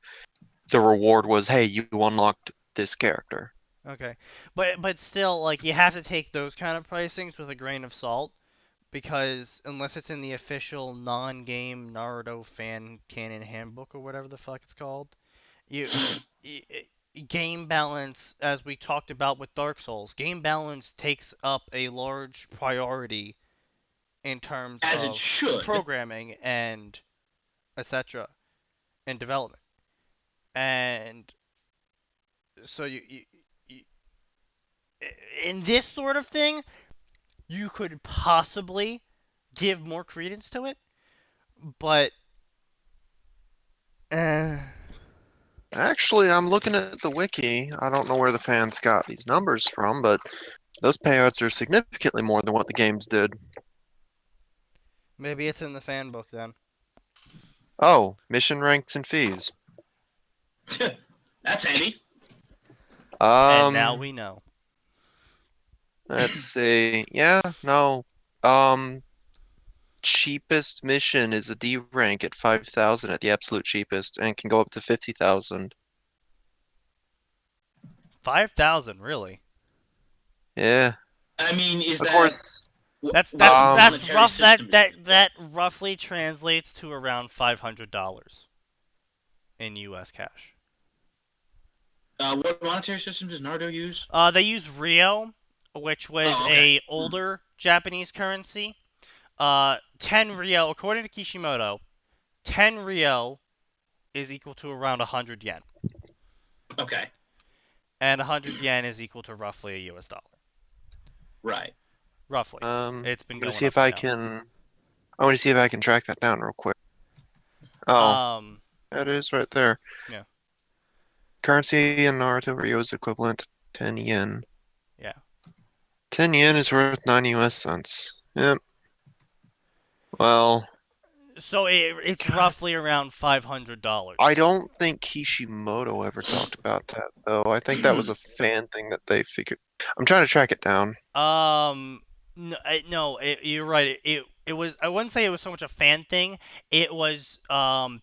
the reward was, hey, you unlocked this character. Okay. But still, like, you have to take those kind of pricings with a grain of salt, because unless it's in the official non-game Naruto fan canon handbook or whatever the fuck it's called, game balance, as we talked about with Dark Souls, game balance takes up a large priority in terms of programming and etc. and development. And so you in this sort of thing, you could possibly give more credence to it, but Actually, I'm looking at the wiki. I don't know where the fans got these numbers from, but those payouts are significantly more than what the games did. maybe it's in the fan book then. Oh, mission ranks and fees. That's handy. And now we know. Let's see. Yeah, no. Cheapest mission is a D rank at 5,000 at the absolute cheapest, and can go up to 50,000. 5,000, really? Yeah. I mean, is Of that course. That's monetary rough. system That roughly translates to around $500 in U.S. cash. What monetary system does Naruto use? They use Rio, which was a older Japanese currency. 10 Rio, according to Kishimoto, 10 Rio is equal to around 100 yen. Okay. And 100 yen is equal to roughly a US dollar. Right. Roughly. It's been going up. I want to see if I can track that down real quick. Oh, that is right there. Yeah. Currency in Naruto Rio is equivalent to 10 yen. Yeah. 10 yen is worth 9 US cents. Yep. Well. So it's roughly around $500. I don't think Kishimoto ever talked about that, though. I think that was a fan thing that they figured. I'm trying to track it down. No, you're right. It was. I wouldn't say it was so much a fan thing. It was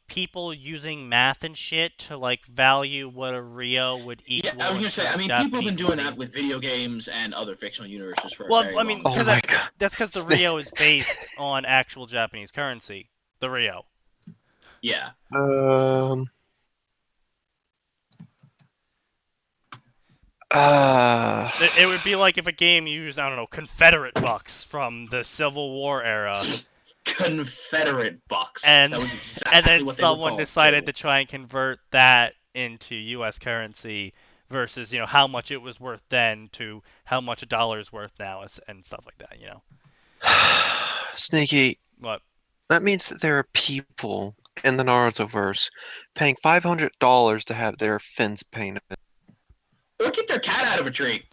people using math and shit to like value what a Rio would equal. Yeah, I was gonna say. I mean, Japanese people have been doing money. that with video games and other fictional universes for a Well, very I mean, long time. that's because the Rio is based on actual Japanese currency. The Rio. Yeah. It would be like if a game used, I don't know, Confederate bucks from the Civil War era. Confederate bucks. And that was exactly and then what someone decided to try and convert that into U.S. currency versus, how much it was worth then to how much a dollar is worth now and stuff like that, Sneaky. What? That means that there are people in the Naruto-verse paying $500 to have their fins painted. Or keep their cat out of a tree.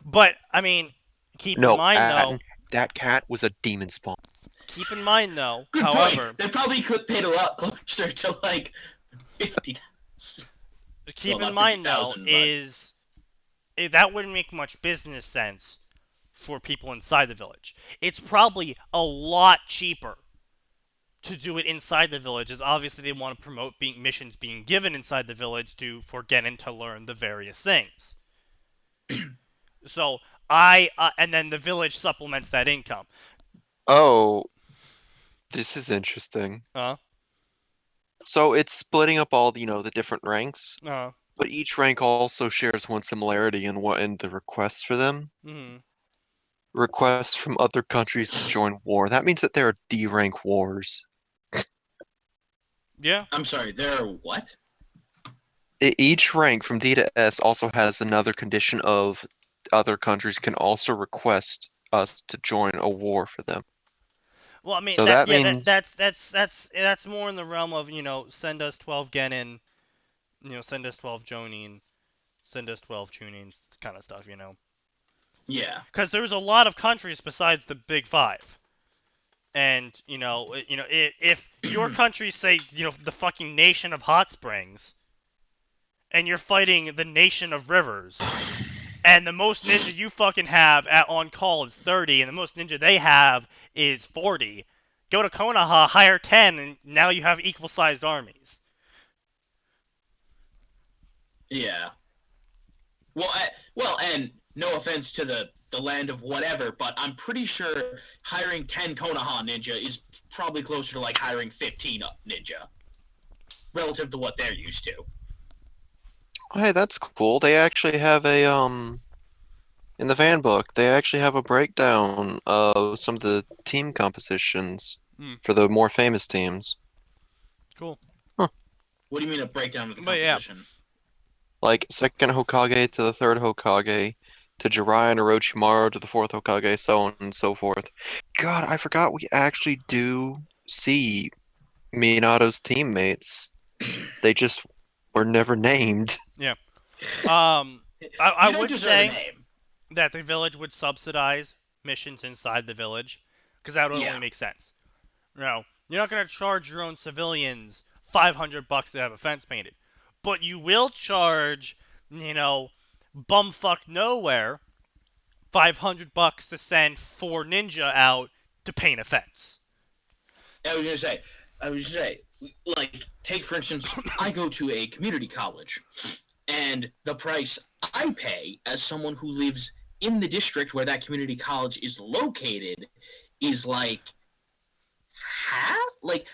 But, I mean, keep in mind, though... that cat was a demon spawn. Keep in mind, though, Good however... point. They probably could paid a lot closer to, like, 50. Keep in mind, though, that wouldn't make much business sense for people inside the village. It's probably a lot cheaper to do it inside the village, as obviously they want to promote missions being given inside the village for Genin to learn the various things. So and then the village supplements that income. Oh, this is interesting. So it's splitting up all the different ranks. But each rank also shares one similarity in the requests for them. Mm-hmm. Requests from other countries to join war. That means that there are D rank wars. Yeah. I'm sorry, there are what? Each rank from D to S also has another condition of other countries can also request us to join a war for them. Well, I mean, so that means that's more in the realm of send us 12 Genin, send us 12 Jonin, send us 12 Chunin, kind of stuff, Yeah. Because there's a lot of countries besides the Big Five. And, if your country, say, the fucking nation of hot springs, and you're fighting the nation of rivers, and the most ninja you fucking have on call is 30, and the most ninja they have is 40, go to Konoha, hire 10, and now you have equal-sized armies. Yeah. Well, and no offense to the land of whatever, but I'm pretty sure hiring 10 Konoha ninja is probably closer to like hiring 15 ninja, relative to what they're used to. Hey, that's cool. They actually have in the fan book, they actually have a breakdown of some of the team compositions for the more famous teams. Cool. Huh. What do you mean a breakdown of the composition? Like second Hokage to the third Hokage, to Jiraiya and Orochimaru to the fourth Hokage, so on and so forth. God, I forgot we actually do see Minato's teammates. They just were never named. Yeah. I You don't would deserve a say name. that the village would subsidize missions inside the village, because that would only Yeah. make sense. You're not gonna charge your own civilians $500 to have a fence painted, but you will charge, bumfuck nowhere $500 to send 4 ninja out to paint a fence. I was gonna say, like, take for instance, I go to a community college, and the price I pay as someone who lives in the district where that community college is located is like half. Like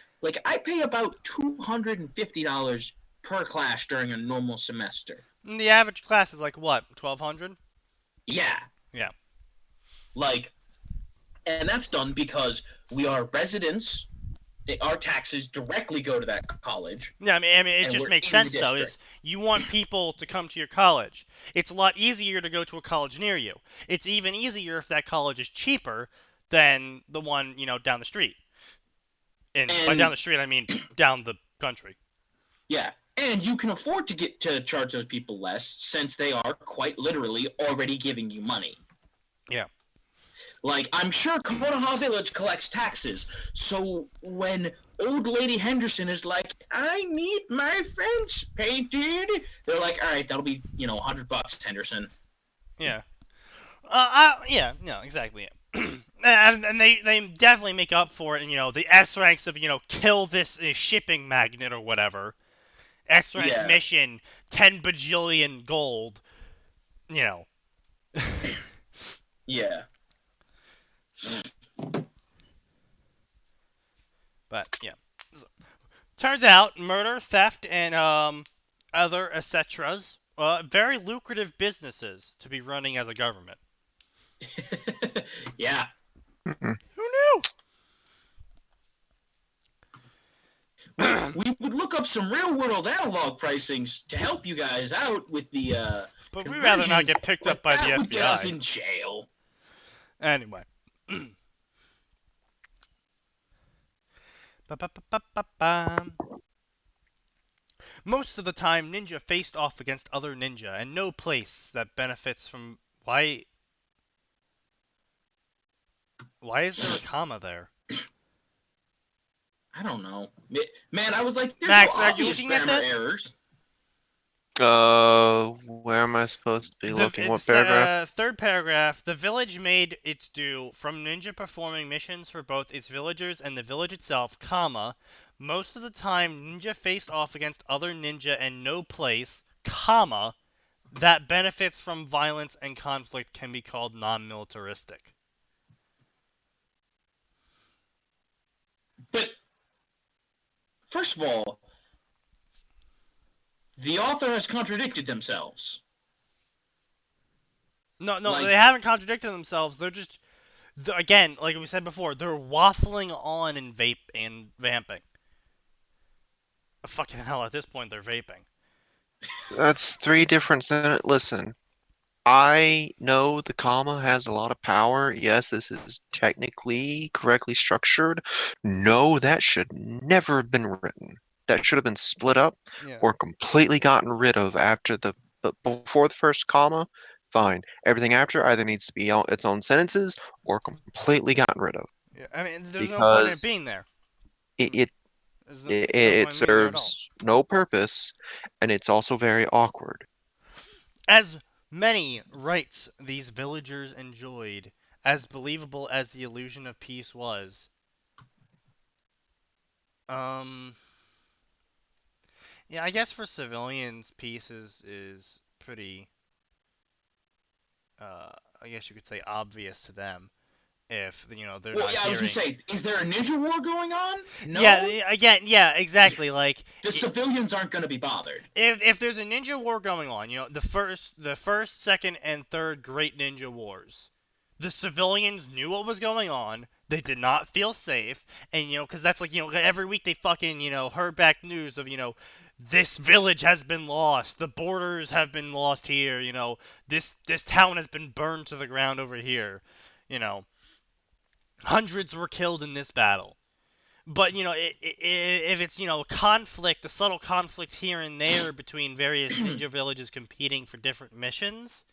I pay about $250 per class during a normal semester. And the average class is like what, 1,200? Yeah, Yeah. like, and that's done because we are residents. Our taxes directly go to that college. Yeah, I mean, it and just we're makes in the sense though. Is district. you want people to come to your college. It's a lot easier to go to a college near you. It's even easier if that college is cheaper than the one, down the street. And by down the street, I mean down the country. Yeah, and you can afford to charge those people less since they are quite literally already giving you money. Yeah. Like, I'm sure Konoha Village collects taxes, so when old lady Henderson is like, I need my fence painted, they're like, all right, that'll be, $100, Henderson. Yeah. Yeah, no, exactly. Yeah. and they definitely make up for it in, the S ranks of, kill this shipping magnet or whatever. S rank mission, 10 bajillion gold, Yeah. But, yeah. So, turns out, murder, theft, and other etceteras, very lucrative businesses to be running as a government. Yeah. Mm-mm. Who knew? We would look up some real-world analog pricings to help you guys out with the but we'd rather not get picked up by the that would get us FBI. in jail. Anyway. Most of the time, ninja faced off against other ninja, and no place that benefits from... Why is there a comma there? I don't know. Man, I was like, there's Max, no are you obvious looking at grammar this? errors. Where am I supposed to be looking? What paragraph? Third paragraph. The village made its due from ninja performing missions for both its villagers and the village itself, comma. Most of the time, ninja faced off against other ninja and no place, comma, that benefits from violence and conflict can be called non-militaristic. But, first of all, the author has contradicted themselves. No, they haven't contradicted themselves. They're just, again, like we said before, they're waffling on and vamping. Fucking hell, at this point, they're vaping. That's 3 different sentences. Listen, I know the comma has a lot of power. Yes, this is technically correctly structured. No, that should never have been written. That should have been split up or completely gotten rid of after but before the first comma. Fine. Everything after either needs to be its own sentences or completely gotten rid of. Yeah, I mean, there's no point in it being there. It no serves no purpose, and it's also very awkward. As many rights these villagers enjoyed, as believable as the illusion of peace was. Yeah, I guess for civilians, peace is pretty, I guess you could say obvious to them. If, they're not hearing... I was gonna say, is there a ninja war going on? No? Yeah, again, yeah, exactly, like... The civilians aren't gonna be bothered. If there's a ninja war going on, the first, second, and third great ninja wars, the civilians knew what was going on, they did not feel safe, and, because that's like, every week they fucking, heard back news of, this village has been lost, the borders have been lost here, you know, this town has been burned to the ground over here, you know, hundreds were killed in this battle. But, you know, if it's, you know, conflict, a subtle conflict here and there between various ninja villages competing for different missions,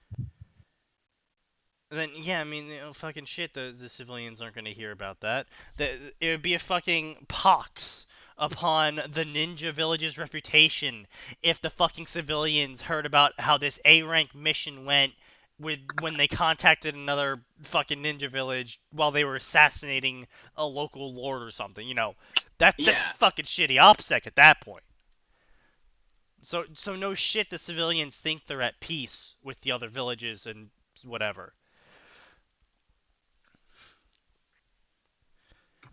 then, yeah, I mean, you know, fucking shit, the civilians aren't going to hear about that. It would be a fucking pox upon the ninja village's reputation if the fucking civilians heard about how this A-rank mission went when they contacted another fucking ninja village while they were assassinating a local lord or something, you know. That's fucking shitty OPSEC at that point. So no shit the civilians think they're at peace with the other villages and whatever.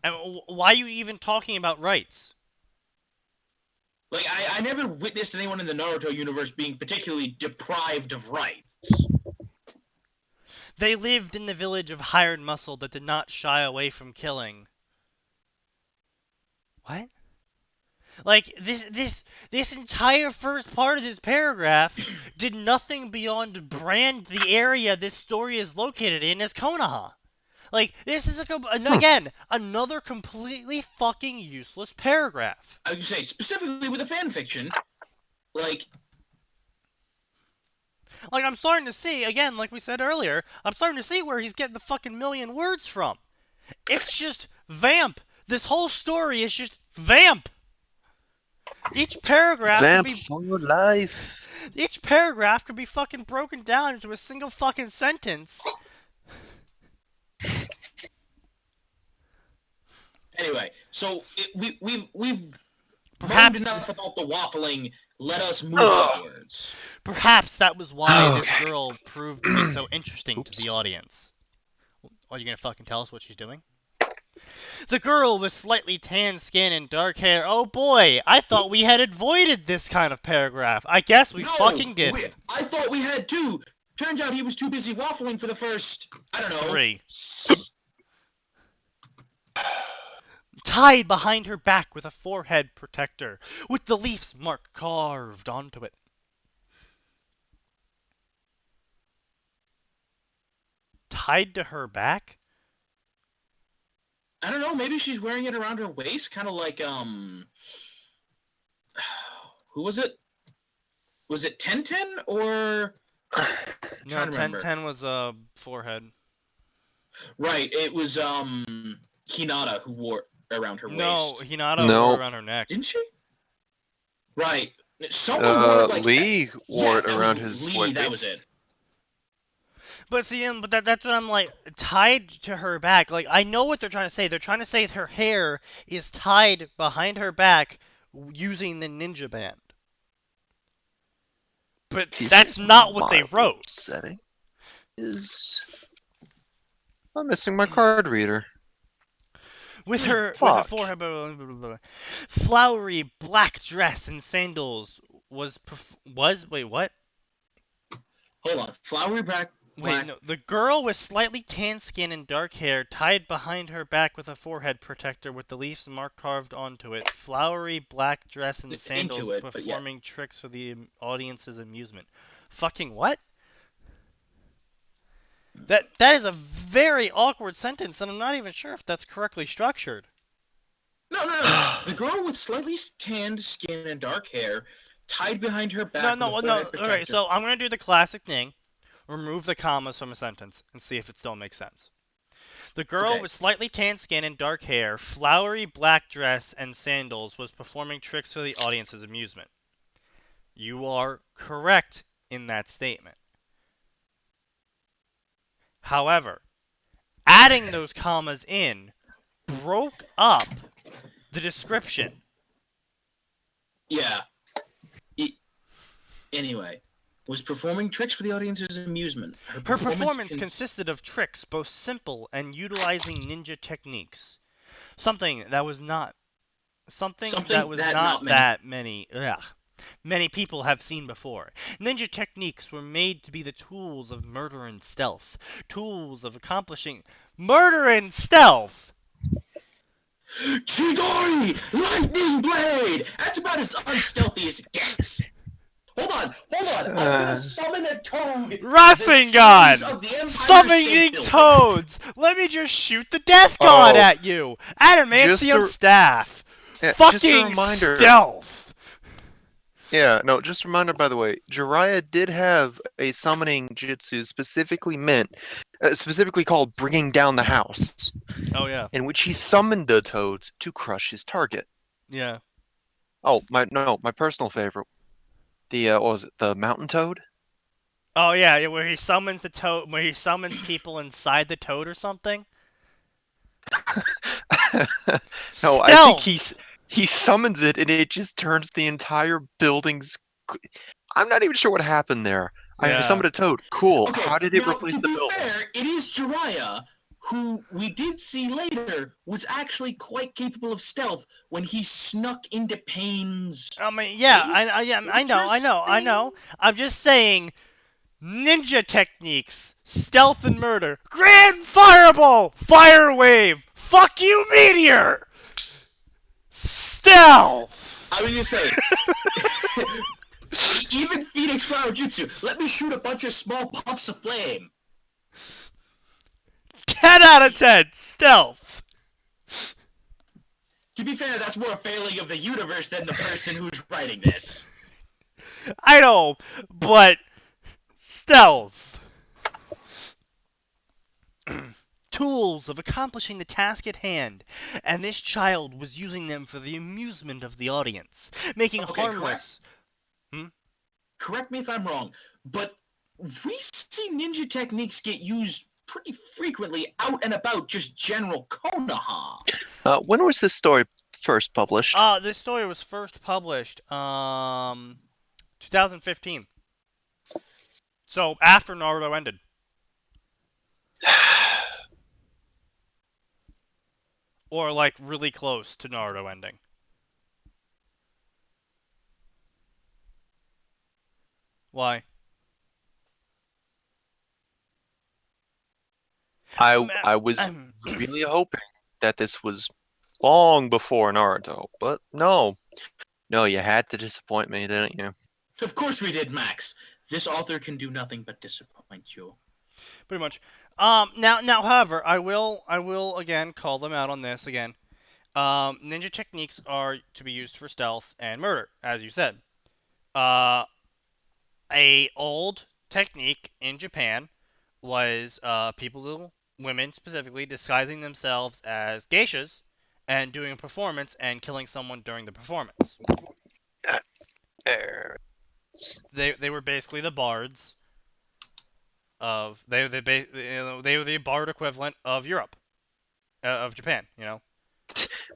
And why are you even talking about rights? Like, I never witnessed anyone in the Naruto universe being particularly deprived of rights. They lived in the village of hired muscle that did not shy away from killing. What? Like, this entire first part of this paragraph did nothing beyond brand the area this story is located in as Konoha. Like, this is, again, another completely fucking useless paragraph. I would say, specifically with a fanfiction, like, I'm starting to see, again, like we said earlier, I'm starting to see where he's getting the fucking million words from. It's just vamp. This whole story is just vamp. Each paragraph Vamp could be, for life. Each paragraph could be fucking broken down into a single fucking sentence. Anyway, so we've Perhaps enough about the waffling. Let us move onwards. Perhaps that was why this girl proved to be so interesting to the audience. Are you gonna fucking tell us what she's doing? The girl with slightly tan skin and dark hair. Oh boy, I thought we had avoided this kind of paragraph. I guess we fucking did. I thought we had too. Turns out he was too busy waffling for the first, I don't know, 3. Tied behind her back with a forehead protector, with the Leafs mark carved onto it. Tied to her back? I don't know, maybe she's wearing it around her waist, kind of like, who was it? Was it Tenten or... No, Tenten was a forehead. Right, it was, Hinata who wore it around her waist. No, Hinata wore it around her neck. Didn't she? Right. Someone wore it like... Lee wore it around his waist. That was it. But see, that's what I'm like, tied to her back. Like, I know what they're trying to say. They're trying to say her hair is tied behind her back using the ninja band. But that's not what they wrote. Setting I'm missing my card reader. With her forehead, flowery black dress and sandals was wait, what? Hold on, flowery black. Wait, no. The girl with slightly tan skin and dark hair, tied behind her back with a forehead protector with the Leafs mark carved onto it, flowery black dress and sandals, performing tricks for the audience's amusement. Fucking what? That is a very awkward sentence, and I'm not even sure if that's correctly structured. No. The girl with slightly tanned skin and dark hair, tied behind her back. No. Alright, so I'm gonna do the classic thing. Remove the commas from a sentence and see if it still makes sense. The girl with slightly tan skin and dark hair, flowery black dress, and sandals was performing tricks for the audience's amusement. You are correct in that statement. However, adding those commas in broke up the description. Yeah. Anyway. Was performing tricks for the audience's amusement. Her performance consisted of tricks, both simple and utilizing ninja techniques. Something that was not many people have seen before. Ninja techniques were made to be the tools of murder and stealth. Tools of accomplishing murder and stealth! Chidori! Lightning Blade! That's about as unstealthy as it gets. Hold on. I'm gonna summon a toad. Wrestling God! Of the Empire Summoning State Building. toads! Let me just shoot the Death God at you! Adamantium staff! Yeah, just a Fucking reminder. stealth! Yeah, no, just a reminder, by the way, Jiraiya did have a summoning jutsu specifically called Bringing Down the House, Oh, yeah. in which he summoned the toads to crush his target. Yeah. Oh, my personal favorite. What was it, the mountain toad? Oh, yeah, where he summons the toad, where he summons people inside the toad or something? No, I think he summons it and it just turns the entire building's... I'm not even sure what happened there. Yeah. I summoned a toad. Cool. Okay, How did it now, replace to the be building? fair, it is Jiraiya, who we did see later was actually quite capable of stealth when he snuck into Pain's. I mean, yeah, I know. I'm just saying, ninja techniques, stealth and murder, grand fireball, fire wave, fuck you meteor, stealth. I was gonna say, even Phoenix Flower Jutsu. Let me shoot a bunch of small puffs of flame. 10 out of 10, stealth. To be fair, that's more a failing of the universe than the person who's writing this. I know, but stealth. Tools of accomplishing the task at hand, and this child was using them for the amusement of the audience, making harmless... Correct me if I'm wrong, but we see ninja techniques get used pretty frequently out and about just general Konoha. When was this story first published? This story was first published, 2015. So, after Naruto ended. Or, like, really close to Naruto ending. Why? I was really hoping that this was long before Naruto, but no. No, you had to disappoint me, didn't you? Of course we did, Max. This author can do nothing but disappoint you. Pretty much. Now, however, I will again call them out on this again. Ninja techniques are to be used for stealth and murder, as you said. A old technique in Japan was women specifically, disguising themselves as geishas and doing a performance and killing someone during the performance. They were basically the bards of they were the bard equivalent of Europe, of Japan, you know.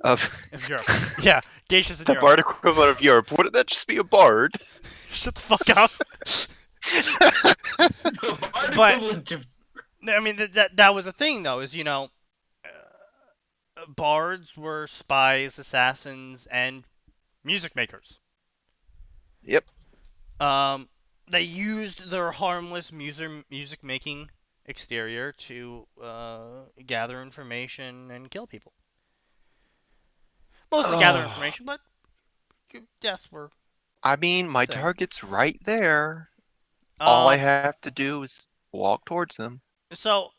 Of Europe. Yeah, geishas in the Europe. bard equivalent of Europe. Wouldn't that just be a bard? Shut the fuck up. The bard equivalent of... I mean, that was a thing, though, is, you know, bards were spies, assassins, and music makers. Yep. They used their harmless music-making exterior to gather information and kill people. Mostly gather information, but deaths were... I mean, my target's right there. All I have to do is walk towards them. So,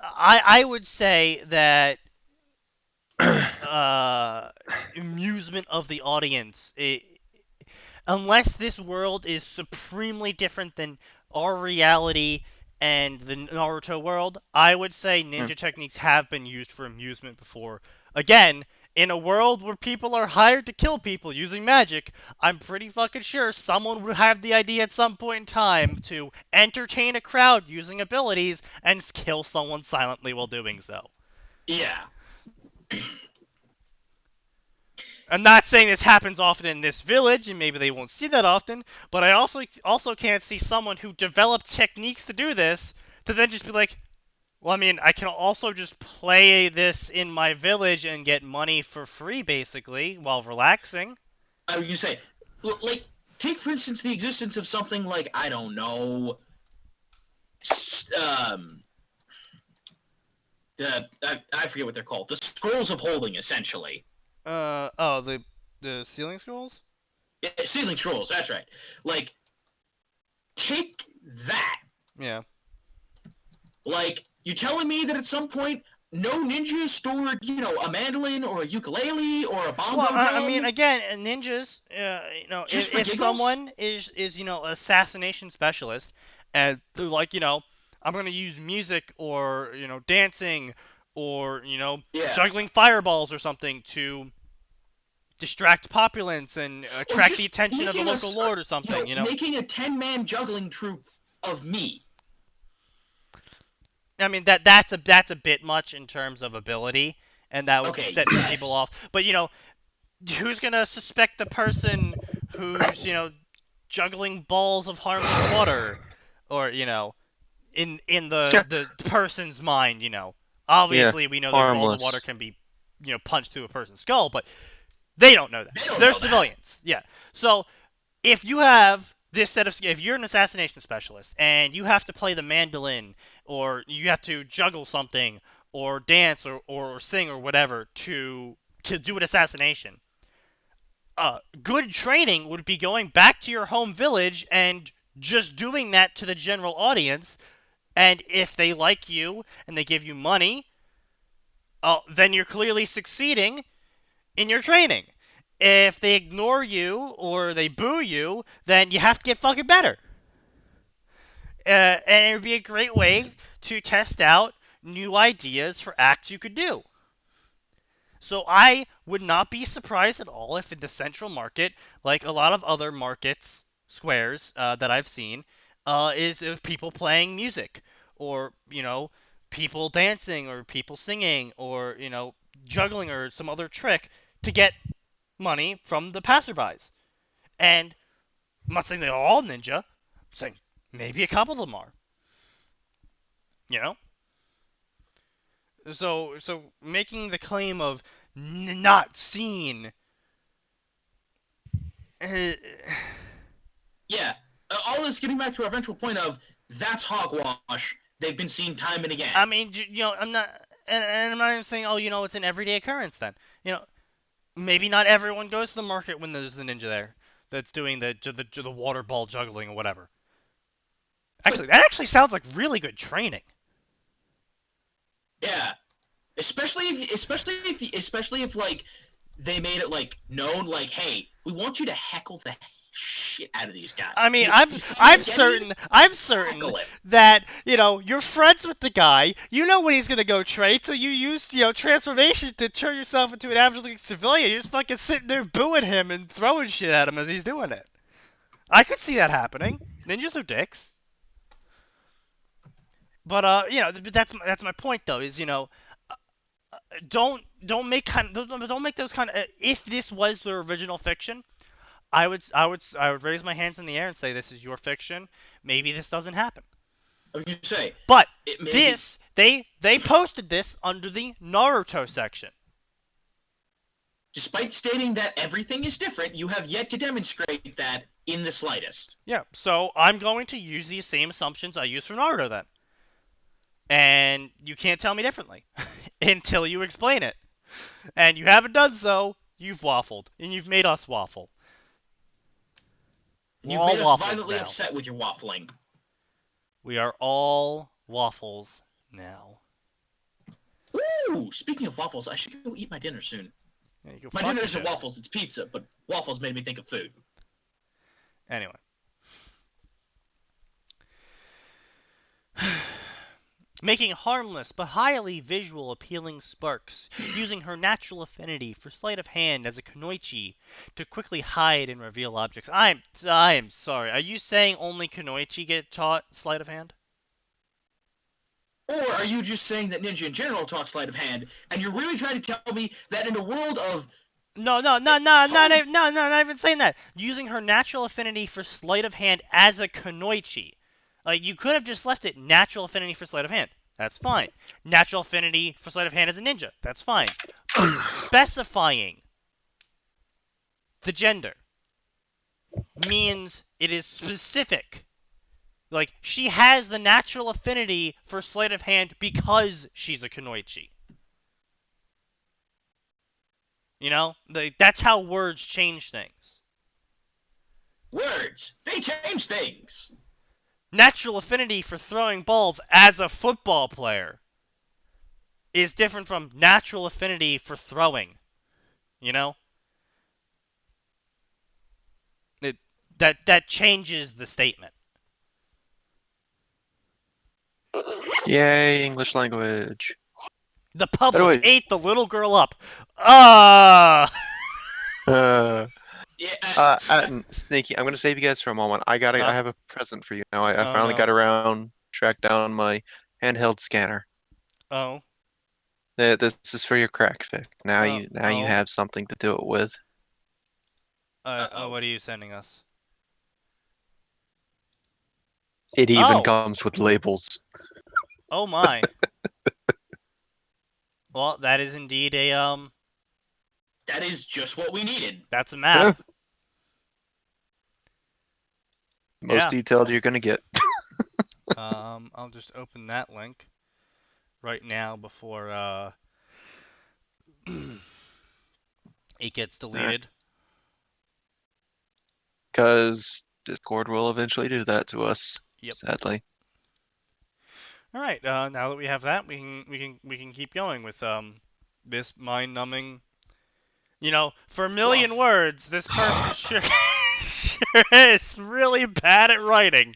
I would say that amusement of the audience, unless this world is supremely different than our reality and the Naruto world, I would say ninja techniques have been used for amusement before. Again, in a world where people are hired to kill people using magic, I'm pretty fucking sure someone would have the idea at some point in time to entertain a crowd using abilities and kill someone silently while doing so. Yeah. I'm not saying this happens often in this village, and maybe they won't see that often, but I also can't see someone who developed techniques to do this to then just be like, well, I mean, I can also just play this in my village and get money for free, basically, while relaxing. I was gonna say, like, take for instance the existence of something like, I don't know, I forget what they're called. The scrolls of holding, essentially. The sealing scrolls? Yeah, sealing scrolls, that's right. Like, take that. Yeah. Like, you telling me that at some point no ninjas stored, a mandolin or a ukulele or a bongo drum? I mean, again, ninjas, if someone is assassination specialist, and they're like, I'm gonna use music or dancing or juggling fireballs or something to distract populace and attract the attention of the local lord or something, making a 10-man juggling troupe of me. I mean, that's a bit much in terms of ability, and that would set people off. But who's gonna suspect the person who's juggling balls of harmless water, or in the person's mind, obviously we know that balls of water can be punched through a person's skull, but they don't know that. They're civilians. Yeah. So if you have this set of, if you're an assassination specialist and you have to play the mandolin or you have to juggle something or dance or sing or whatever to do an assassination, good training would be going back to your home village and just doing that to the general audience. And if they like you and they give you money, then you're clearly succeeding in your training. If they ignore you or they boo you, then you have to get fucking better. And it would be a great way to test out new ideas for acts you could do. So I would not be surprised at all if in the central market, like a lot of other markets, squares that I've seen, is people playing music or, people dancing or people singing or, juggling or some other trick to get money from the passerbys. And I'm not saying they're all ninja. I'm saying maybe a couple of them are. So making the claim of not seen. Yeah. All this getting back to our eventual point of that's hogwash. They've been seen time and again. I mean, I'm not, and I'm not even saying, it's an everyday occurrence then. Maybe not everyone goes to the market when there's a ninja there that's doing the water ball juggling or whatever. Actually, that actually sounds like really good training. Yeah, especially if like they made it like known, like, hey, we want you to heckle the shit out of these guys. I mean, I'm certain that you're friends with the guy. You know when he's gonna go trade, so you use transformation to turn yourself into an average civilian. You're just fucking sitting there booing him and throwing shit at him as he's doing it. I could see that happening. Ninjas are dicks. But that's my point though. Is don't make those kind of. If this was the original fiction, I would raise my hands in the air and say this is your fiction. Maybe this doesn't happen. I was gonna say, but they posted this under the Naruto section. Despite stating that everything is different, you have yet to demonstrate that in the slightest. Yeah, so I'm going to use these same assumptions I used for Naruto then. And you can't tell me differently until you explain it. And you haven't done so, you've waffled. And you've made us waffle. You've made us violently upset with your waffling. We are all waffles now. Ooh, speaking of waffles, I should go eat my dinner soon. Yeah, my dinner isn't waffles, it's pizza, but waffles made me think of food. Anyway. Making harmless but highly visual appealing sparks, using her natural affinity for sleight of hand as a kunoichi to quickly hide and reveal objects. I am sorry. Are you saying only kunoichi get taught sleight of hand? Or are you just saying that ninja in general taught sleight of hand, and you're really trying to tell me that in a world of... not even saying that. Using her natural affinity for sleight of hand as a kunoichi. Like, you could have just left it natural affinity for sleight of hand. That's fine. Natural affinity for sleight of hand as a ninja. That's fine. Specifying the gender means it is specific Like, she has the natural affinity for sleight of hand because she's a kunoichi. You know? That's how words change things. Words! They change things! Natural affinity for throwing balls as a football player is different from natural affinity for throwing. You know? That changes the statement. Yay, English language. The public Anyways, ate the little girl up. Ah! Yeah, Sneaky, I'm gonna save you guys for a moment. I Huh? have a present for you now. I Oh finally no. got around, tracked down my handheld scanner. Oh. This is for your crack fix. Now you Oh. have something to do it with. uh-oh. What are you sending us? It even Oh! comes with labels. Oh my. Well, that is indeed That is just what we needed. that's a Yeah, map. most Yeah. detailed you're gonna get. I'll just open that link right now before it gets deleted. Because Discord will eventually do that to us, Yep. sadly. All right. Now that we have that, we can keep going with this mind-numbing. You know, for a million Fluff. words, this person sure sure is really bad at writing.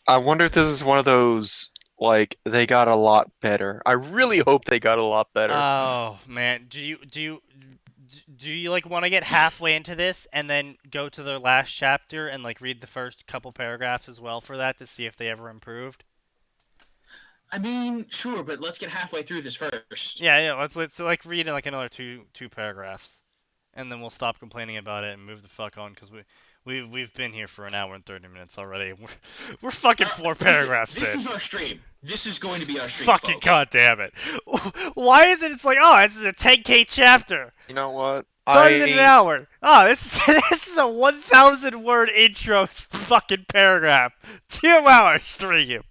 I wonder if this is one of those, like, they got a lot better. I really hope they got a lot better. Oh man, do you like want to get halfway into this and then go to the last chapter and like read the first couple paragraphs as well for that to see if they ever improved? I mean, sure, but let's get halfway through this first. Yeah, let's like read in like another two paragraphs, and then we'll stop complaining about it and move the fuck on because we've been here for an hour and 30 minutes already. We're fucking four paragraphs This in. is our stream. This is going to be our stream, Fucking folks. goddamn it! Why is it? It's like, oh, this is a 10K chapter. You know what? Done in an hour. Oh, this is a 1,000 word intro fucking paragraph. 2 hours, 3 you.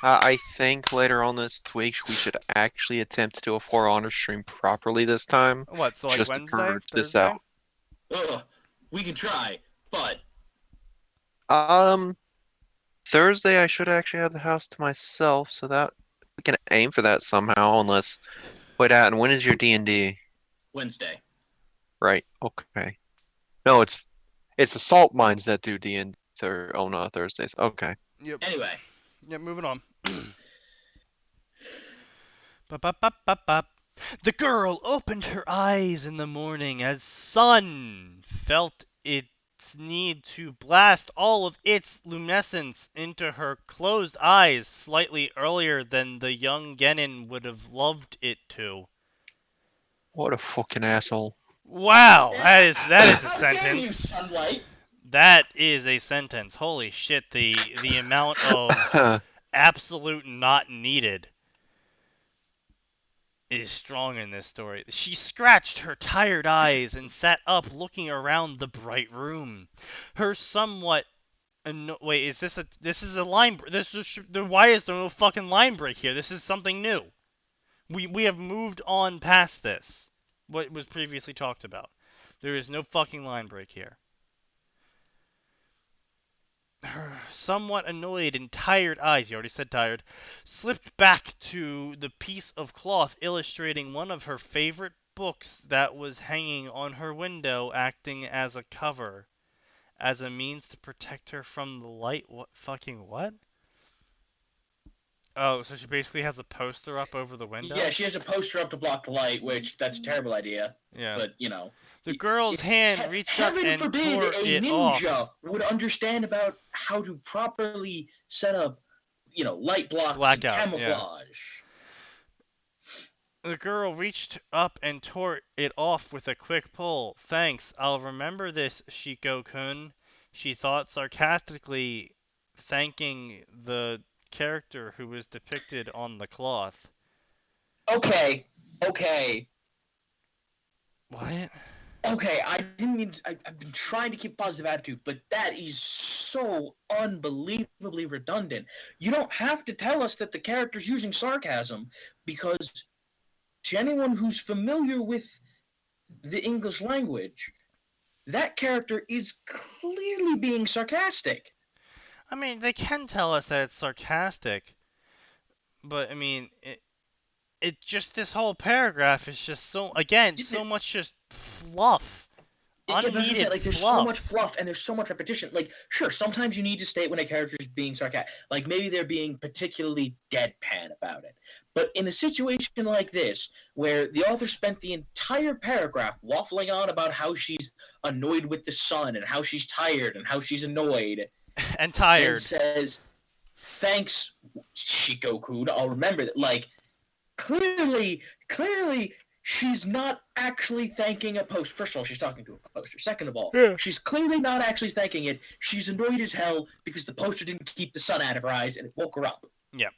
I think later on this week we should actually attempt to do a For Honor stream properly this time, What? So like just to Wednesday, purge this Thursday? out. Ugh, we can try, but Um, Thursday I should actually have the house to myself, so that we can aim for that somehow. Unless, wait, out. And when is your D&D? Wednesday. Right. Okay. No, it's the salt mines that do D&D on Thursdays. Okay. Yep. Anyway. Yep. Moving on. Ba-ba-ba-ba-ba. The girl opened her eyes in the morning as sun felt its need to blast all of its luminescence into her closed eyes slightly earlier than the young Genin would have loved it to. What a fucking asshole. Wow, that is a How dare you, sentence. sunlight? That is a sentence. Holy shit, the amount of absolute not needed is strong in this story. She scratched her tired eyes and sat up looking around the bright room. Her somewhat wait, is this is a line this is why is there no fucking line break here? This is something new. We have moved on past this. What was previously talked about. There is no fucking line break here. Her somewhat annoyed and tired eyes, you already said tired, slipped back to the piece of cloth illustrating one of her favorite books that was hanging on her window, acting as a cover, as a means to protect her from the light. What fucking what? Oh, so she basically has a poster up over the window? Yeah, she has a poster up to block the light, which that's a terrible idea. Yeah. But, you know. The girl's hand reached up Heaven and forbid tore a it ninja off. would understand about how to properly set up, light blocks Blackout, and yeah. camouflage. The girl reached up and tore it off with a quick pull. Thanks, I'll remember this, Shiko-kun. She thought sarcastically, thanking the character who was depicted on the cloth. Okay. What? Okay, I didn't mean to, I've been trying to keep a positive attitude, but that is so unbelievably redundant. You don't have to tell us that the character's using sarcasm, because to anyone who's familiar with the English language, that character is clearly being sarcastic. I mean, they can tell us that it's sarcastic, but I mean, it just this whole paragraph is just so much just fluff. Yeah, that's what I'm saying. Unneeded Like, there's fluff. so much fluff and there's so much repetition. Like, sure, sometimes you need to state when a character is being sarcastic. Like, maybe they're being particularly deadpan about it. But in a situation like this, where the author spent the entire paragraph waffling on about how she's annoyed with the sun and how she's tired and how she's annoyed, and tired, and says, "Thanks, Shikoku, I'll remember that." Like, clearly, she's not actually thanking a poster. First of all, she's talking to a poster. Second of all, she's clearly not actually thanking it. She's annoyed as hell because the poster didn't keep the sun out of her eyes and it woke her up. Yep.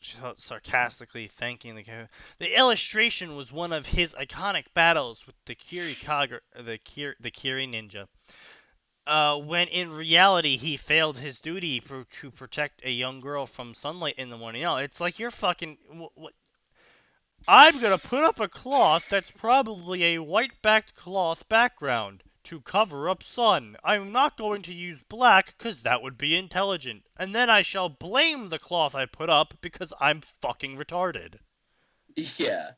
She's sarcastically thanking the character. The illustration was one of his iconic battles with the Kiri ninja. When in reality he failed his duty to protect a young girl from sunlight in the morning. No, it's like you're fucking. What? I'm gonna put up a cloth that's probably a white-backed cloth background to cover up sun. I'm not going to use black because that would be intelligent. And then I shall blame the cloth I put up because I'm fucking retarded. Yeah.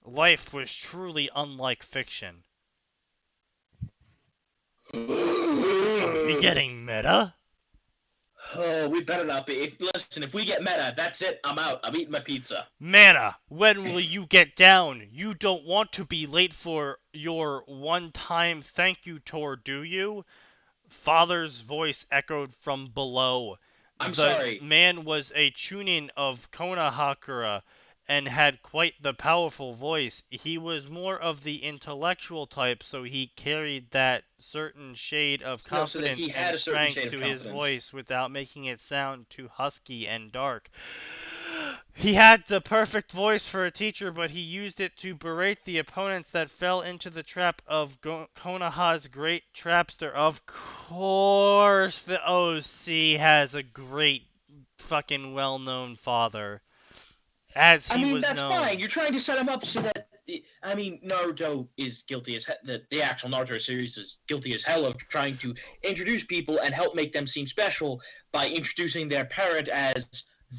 Life was truly unlike fiction. Are we getting meta? Oh, we better not be. Listen, if we get meta, that's it. I'm out. I'm eating my pizza. Mana, when will you get down? You don't want to be late for your one-time thank you tour, do you? Father's voice echoed from below. I'm the sorry. Man was a chunin of Konohakura and had quite the powerful voice. He was more of the intellectual type, so he carried that certain shade of confidence and strength to his voice without making it sound too husky and dark. He had the perfect voice for a teacher, but he used it to berate the opponents that fell into the trap of Konoha's great trapster. Of course, the OC has a great fucking well-known father. As he was that's known. Fine. You're trying to set him up so that Naruto is guilty as the actual Naruto series is guilty as hell of trying to introduce people and help make them seem special by introducing their parent as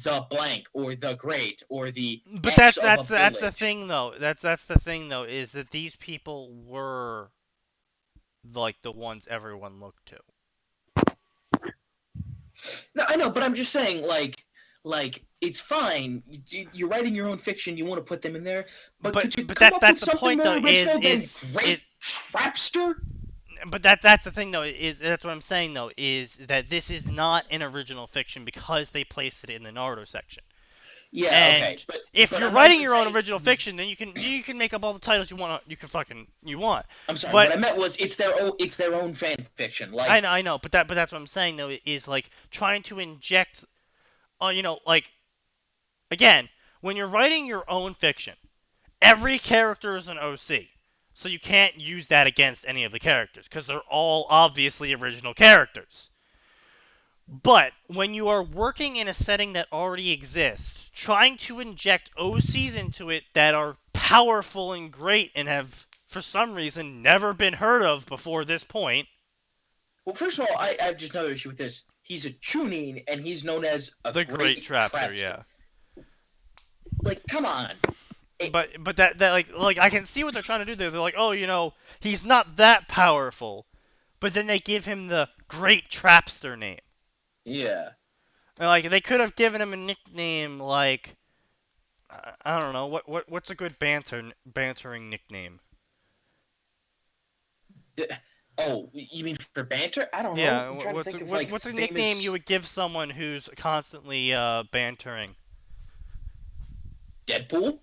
the blank or the great or the. But that's the thing though. That's the thing though, is that these people were like the ones everyone looked to. No, I know, but I'm just saying, like it's fine. You're writing your own fiction. You want to put them in there, but could you come up with something more original than Great Trapster? But that's the thing though. That's what I'm saying though, is that this is not an original fiction because they placed it in the Naruto section. Yeah, and okay. But if you're writing your own original fiction, then you can make up all the titles you want. You want. I'm sorry. What I meant was it's their own fan fiction. Like I know, but that's what I'm saying though, is like trying to inject. Like, again, when you're writing your own fiction, every character is an OC. So you can't use that against any of the characters, because they're all obviously original characters. But when you are working in a setting that already exists, trying to inject OCs into it that are powerful and great and have, for some reason, never been heard of before this point. Well, first of all, I have just another issue with this. He's a chunin, and he's known as the Great Trapster. Yeah. Like, come on. But that like I can see what they're trying to do there. They're like, oh, he's not that powerful, but then they give him the Great Trapster name. Yeah. Like they could have given him a nickname like, I don't know, what's a good bantering nickname? Oh, you mean for banter? I don't know. Yeah, what's a nickname you would give someone who's constantly bantering? Deadpool?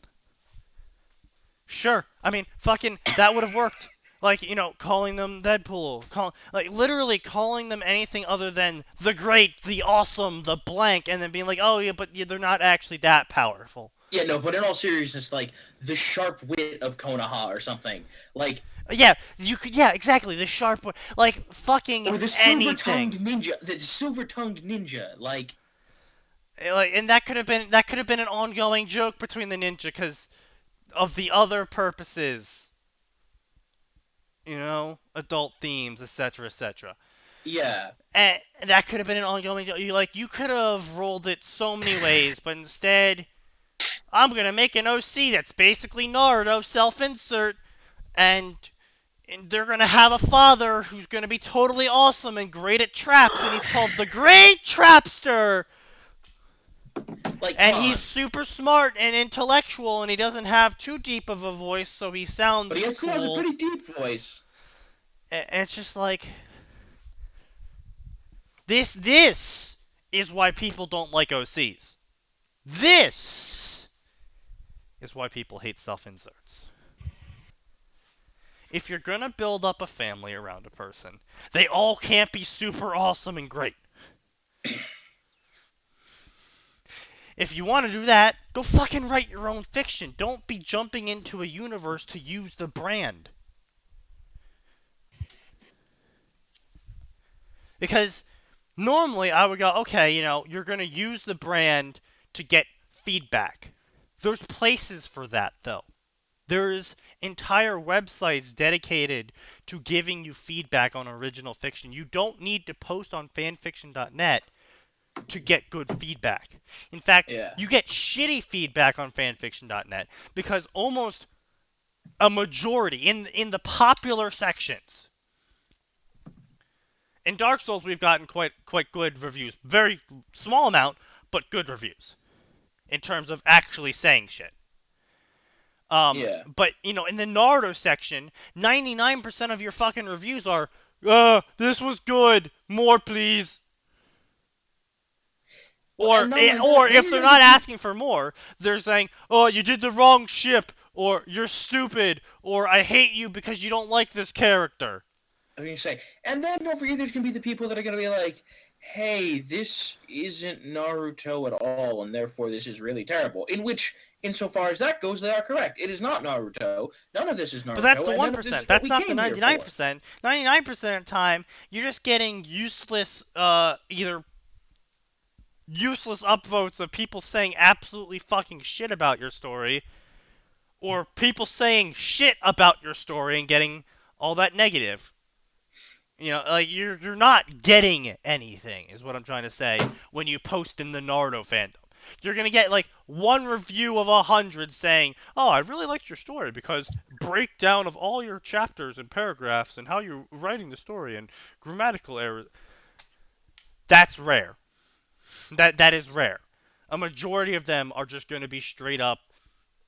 Sure. I mean, fucking, that would have worked. Like, calling them Deadpool, literally calling them anything other than the great, the awesome, the blank, and then being like, oh yeah, but they're not actually that powerful. Yeah, no, but in all seriousness, like, the sharp wit of Konoha or something. Like, yeah, exactly, the sharp, like, fucking or the anything. silver-tongued ninja, like, and that could have been an ongoing joke between the ninja because of the other purposes, adult themes, etc., etc. yeah. And that could have been an ongoing joke. You could have rolled it so many ways, but instead, I'm gonna make an OC that's basically Naruto self-insert, and they're gonna have a father who's gonna be totally awesome and great at traps, and he's called the Great Trapster. Like, and he's super smart and intellectual, and he doesn't have too deep of a voice, so he sounds but he cool. has a pretty deep voice. And it's just like, this is why people don't like OCs. This is why people hate self-inserts. If you're gonna build up a family around a person, they all can't be super awesome and great. If you want to do that, go fucking write your own fiction. Don't be jumping into a universe to use the brand. Because normally I would go, okay, you're going to use the brand to get feedback. There's places for that, though. There's entire websites dedicated to giving you feedback on original fiction. You don't need to post on fanfiction.net to get good feedback. In fact, you get shitty feedback on fanfiction.net because almost a majority in the popular sections. In Dark Souls, we've gotten quite good reviews. Very small amount, but good reviews in terms of actually saying shit. But in the Naruto section, 99% of your fucking reviews are, this was good, more please. Or if they're not asking for more, they're saying, oh, you did the wrong ship, or you're stupid, or I hate you because you don't like this character. I mean, say, and then don't forget there's gonna be the people that are gonna be like, hey, this isn't Naruto at all, and therefore this is really terrible. In which, insofar as that goes, they are correct. It is not Naruto. None of this is Naruto. But that's the 1%. That's not the 99%. 99% of the time, you're just getting useless, either useless upvotes of people saying absolutely fucking shit about your story, or people saying shit about your story and getting all that negative. You're not getting anything, is what I'm trying to say, when you post in the Naruto fandom. You're gonna get like one review of 100 saying, oh, I really liked your story because breakdown of all your chapters and paragraphs and how you're writing the story and grammatical errors. That's rare. That is rare. A majority of them are just gonna be straight up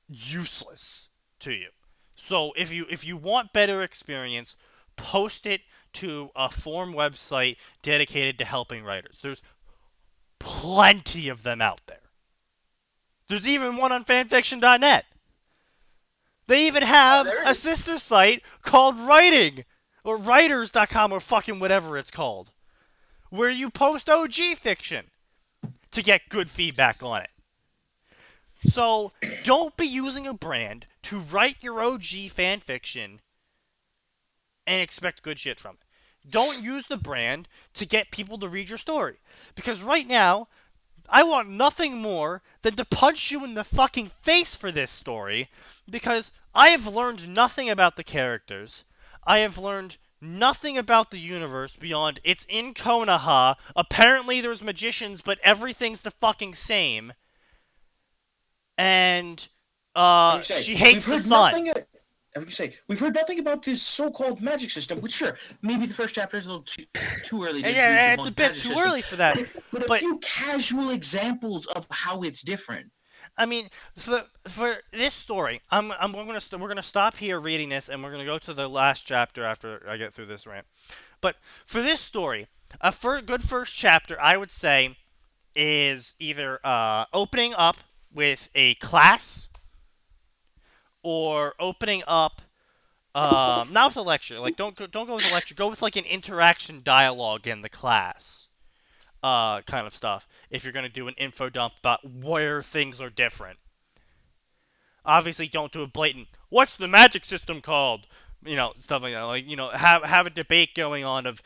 useless to you. So if you want better experience, post it to a forum website dedicated to helping writers. There's plenty of them out there. There's even one on fanfiction.net. They even have a sister site called Writing, or Writers.com, or fucking whatever it's called, where you post OG fiction to get good feedback on it. So, don't be using a brand to write your OG fanfiction and expect good shit from it. Don't use the brand to get people to read your story. Because right now, I want nothing more than to punch you in the fucking face for this story, because I have learned nothing about the characters. I have learned nothing about the universe beyond it's in Konoha. Apparently there's magicians, but everything's the fucking same. And she hates the sun. I would say, we've heard nothing about this so-called magic system, which, sure, maybe the first chapter is a little too early to introduce it's a bit too early for that. But a few casual examples of how it's different. I mean, for this story, we're gonna stop here reading this, and we're gonna go to the last chapter after I get through this rant. But for this story, a good first chapter, I would say, is either opening up with a class, or opening up Not with a lecture. Like, don't go with a lecture. Go with like an interaction dialogue in the class, kind of stuff. If you're gonna do an info dump about where things are different. Obviously, don't do a blatant, what's the magic system called? Stuff like that. Like, have a debate going on of,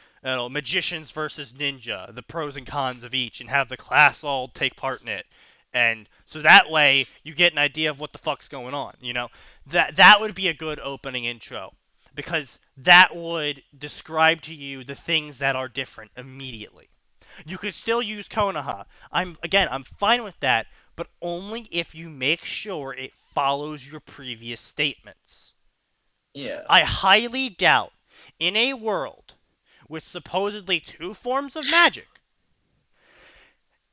magicians versus ninja, the pros and cons of each, and have the class all take part in it. And so that way, you get an idea of what the fuck's going on, That would be a good opening intro. Because that would describe to you the things that are different immediately. You could still use Konoha. I'm fine with that, but only if you make sure it follows your previous statements. Yeah. I highly doubt, in a world with supposedly 2 forms of magic,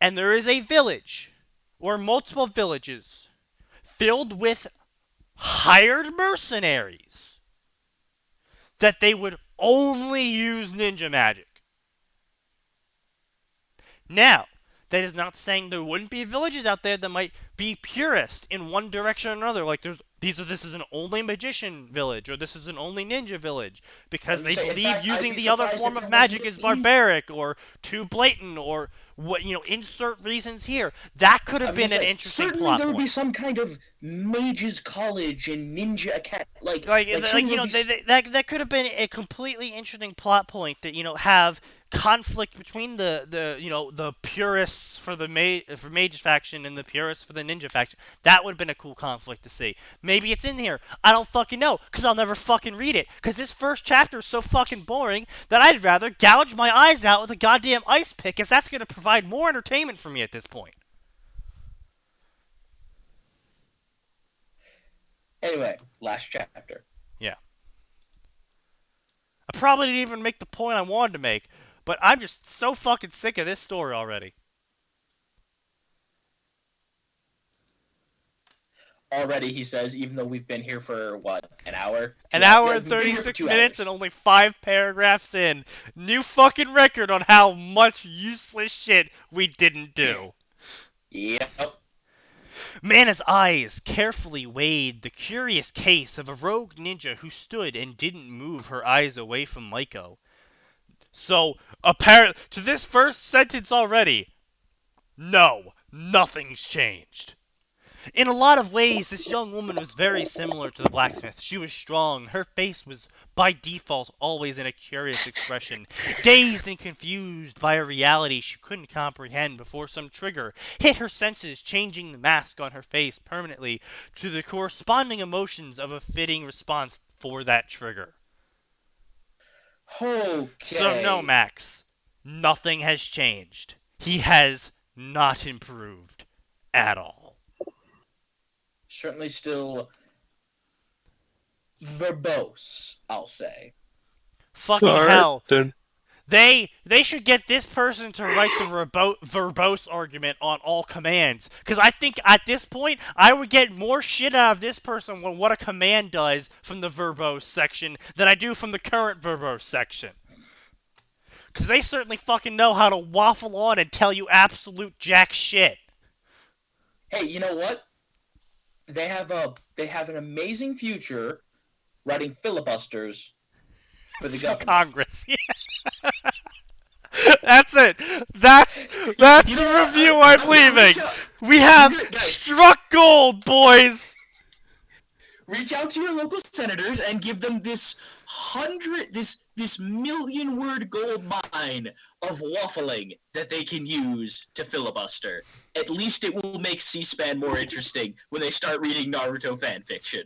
and there is a village, or multiple villages, filled with hired mercenaries, that they would only use ninja magic. Now, that is not saying there wouldn't be villages out there that might be purist in one direction or another. Like, this is an only magician village, or this is an only ninja village, because they believe using the other form of magic is barbaric, or too blatant, or what, insert reasons here. That could have been an interesting plot point. Certainly there would be some kind of mages college and ninja academy. That could have been a completely interesting plot point that, have conflict between the purists for the mage faction and the purists for the ninja faction. That would have been a cool conflict to see. Maybe it's in here. I don't fucking know, because I'll never fucking read it. Because this first chapter is so fucking boring that I'd rather gouge my eyes out with a goddamn ice pick, as that's going to provide more entertainment for me at this point. Anyway, last chapter. Yeah. I probably didn't even make the point I wanted to make, but I'm just so fucking sick of this story already. Already, he says, even though we've been here for, what, an hour? An hour and 36 minutes and only 5 paragraphs in. New fucking record on how much useless shit we didn't do. Yep. Mana's eyes carefully weighed the curious case of a rogue ninja who stood and didn't move her eyes away from Maiko. So, apparently, to this first sentence already, no, nothing's changed. In a lot of ways, this young woman was very similar to the blacksmith. She was strong. Her face was, by default, always in a curious expression, dazed and confused by a reality she couldn't comprehend before some trigger hit her senses, changing the mask on her face permanently to the corresponding emotions of a fitting response for that trigger. Okay. So no, Max, nothing has changed. He has not improved at all. Certainly still verbose, I'll say. Fucking hell. They should get this person to write the verbose argument on all commands. Because I think at this point, I would get more shit out of this person when what a command does from the verbose section than I do from the current verbose section. Because they certainly fucking know how to waffle on and tell you absolute jack shit. Hey, you know what? They have an amazing future writing filibusters for the government. Congress. Yeah. That's it. That's the review I'm leaving. We have struck gold, boys. Reach out to your local senators and give them this million-word gold mine of waffling that they can use to filibuster. At least it will make C-SPAN more interesting when they start reading Naruto fanfiction.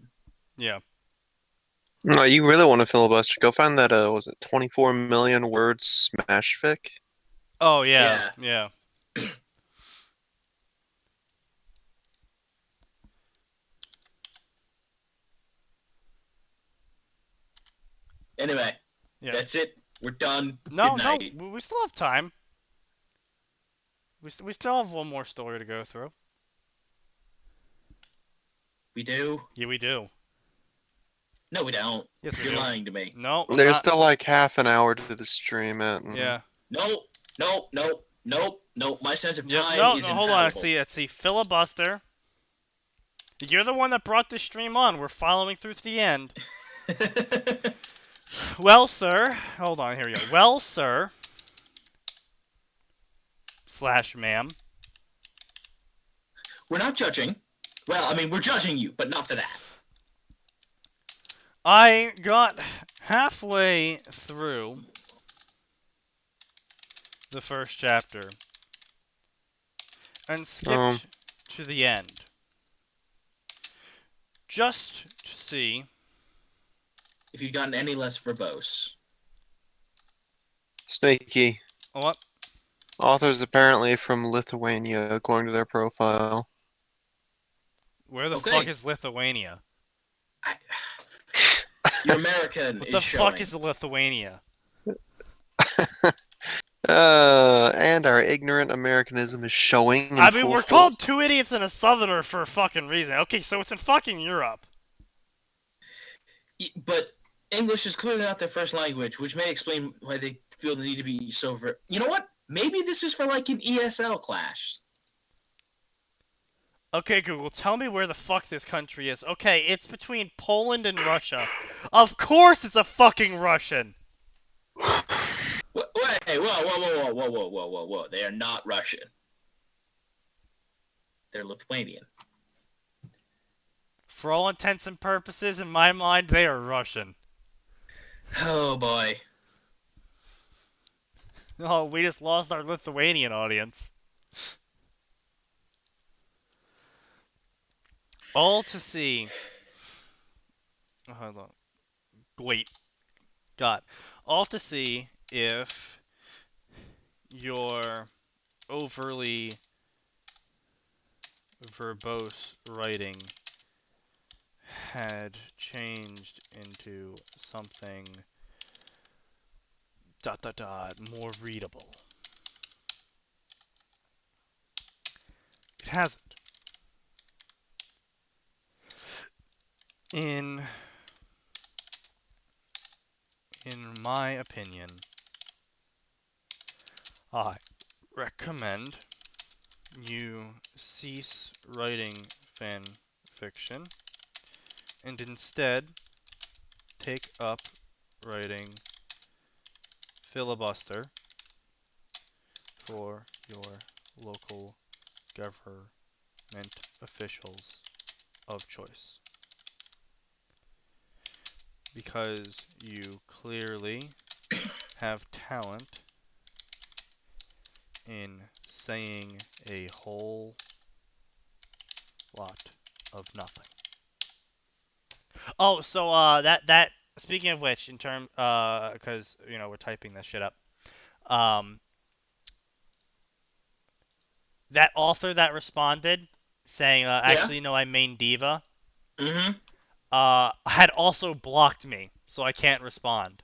Yeah. No, you really want to filibuster? Go find that, was it 24 million word smash fic? Oh, yeah. Anyway, that's it. We're done. No, Good night. we still have time. We still have one more story to go through. We do? Yeah, we do. No, we don't. Yes, we You're do. lying to me. No. There's still like half an hour to the stream it. Yeah. Nope. My sense of time is infallible. Hold on. Let's see. Filibuster. You're the one that brought this stream on. We're following through to the end. Well, sir. Hold on, here we go. Well, sir. / ma'am. We're not judging. Well, I mean, we're judging you, but not for that. I got halfway through the first chapter and skipped to the end just to see if you'd gotten any less verbose. Snaky. What? Authors apparently from Lithuania, according to their profile. Where the fuck is Lithuania? Your American what is the showing. fuck is Lithuania? And our ignorant Americanism is showing. I mean, we're called two idiots and a southerner for a fucking reason. Okay, so it's in fucking Europe. But English is clearly not their first language, which may explain why they feel the need to be so... You know what? Maybe this is for like an ESL clash. Okay, Google, tell me where the fuck this country is. Okay, it's between Poland and Russia. Of course it's a fucking Russian! Wait, whoa. They are not Russian. They're Lithuanian. For all intents and purposes, in my mind, they are Russian. Oh, boy. Oh, we just lost our Lithuanian audience. All to see... Oh, hold on. Wait. God. All to see if your overly verbose writing had changed into something more readable. It hasn't. In my opinion, I recommend you cease writing fan fiction and instead take up writing filibuster for your local government officials of choice. Because you clearly have talent in saying a whole lot of nothing. Oh, so that speaking of which, in term because you know we're typing this shit up. That author that responded saying actually no, I main diva. Mm-hmm. Had also blocked me, so I can't respond.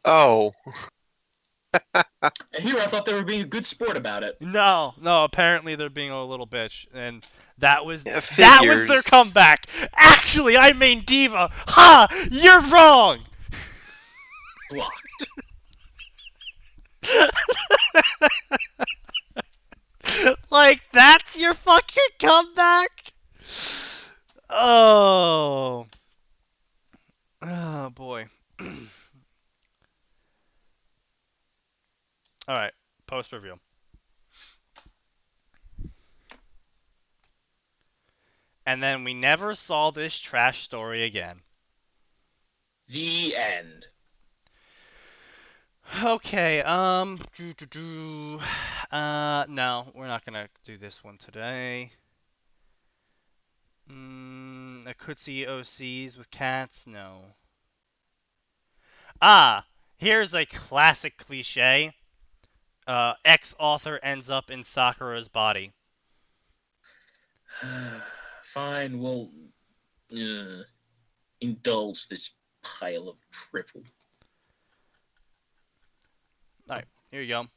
Oh. And here I thought they were being a good sport about it. No, apparently they're being a little bitch, and that was their comeback. Actually, I main diva. Ha! You're wrong. Blocked. Like that's your fucking comeback? Oh. Oh boy. Alright, post review. And then we never saw this trash story again. The end. Okay, no, we're not gonna do this one today. I could see OCs with cats, no. Here's a classic cliche. Ex-author ends up in Sakura's body. Fine, we'll indulge this pile of drivel. Alright, here you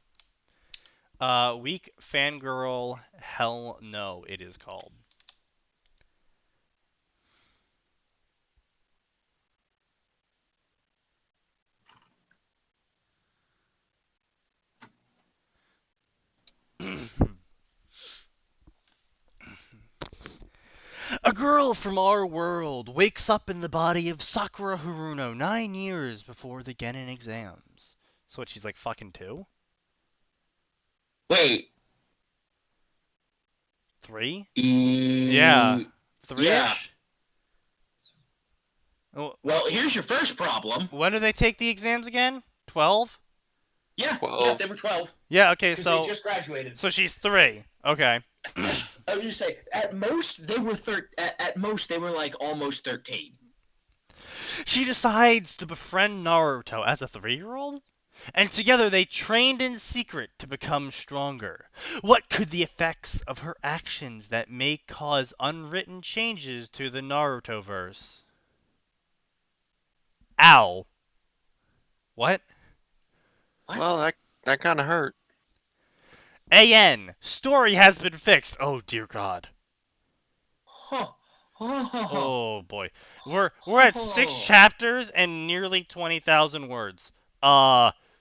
go. Weak Fangirl Hell No, it is called. A girl from our world wakes up in the body of Sakura Haruno 9 years before the Genin exams. So what, she's like fucking 2? Wait. 3? Yeah. 3-ish? Yeah. Oh, Well, here's your first problem. when do they take the exams again? 12? Yeah, 12. they were 12. Yeah, okay, Because so... they just graduated. So she's 3. Okay. I would just say, at most, they were at most, they were, like, almost 13. She decides to befriend Naruto as a 3-year-old? And together they trained in secret to become stronger. What could the effects of her actions that may cause unwritten changes to the Naruto-verse? Ow. What? Well, that kind of hurt. AN. Story has been fixed. Oh, dear God. Huh. Oh, boy. We're at 6 chapters and nearly 20,000 words.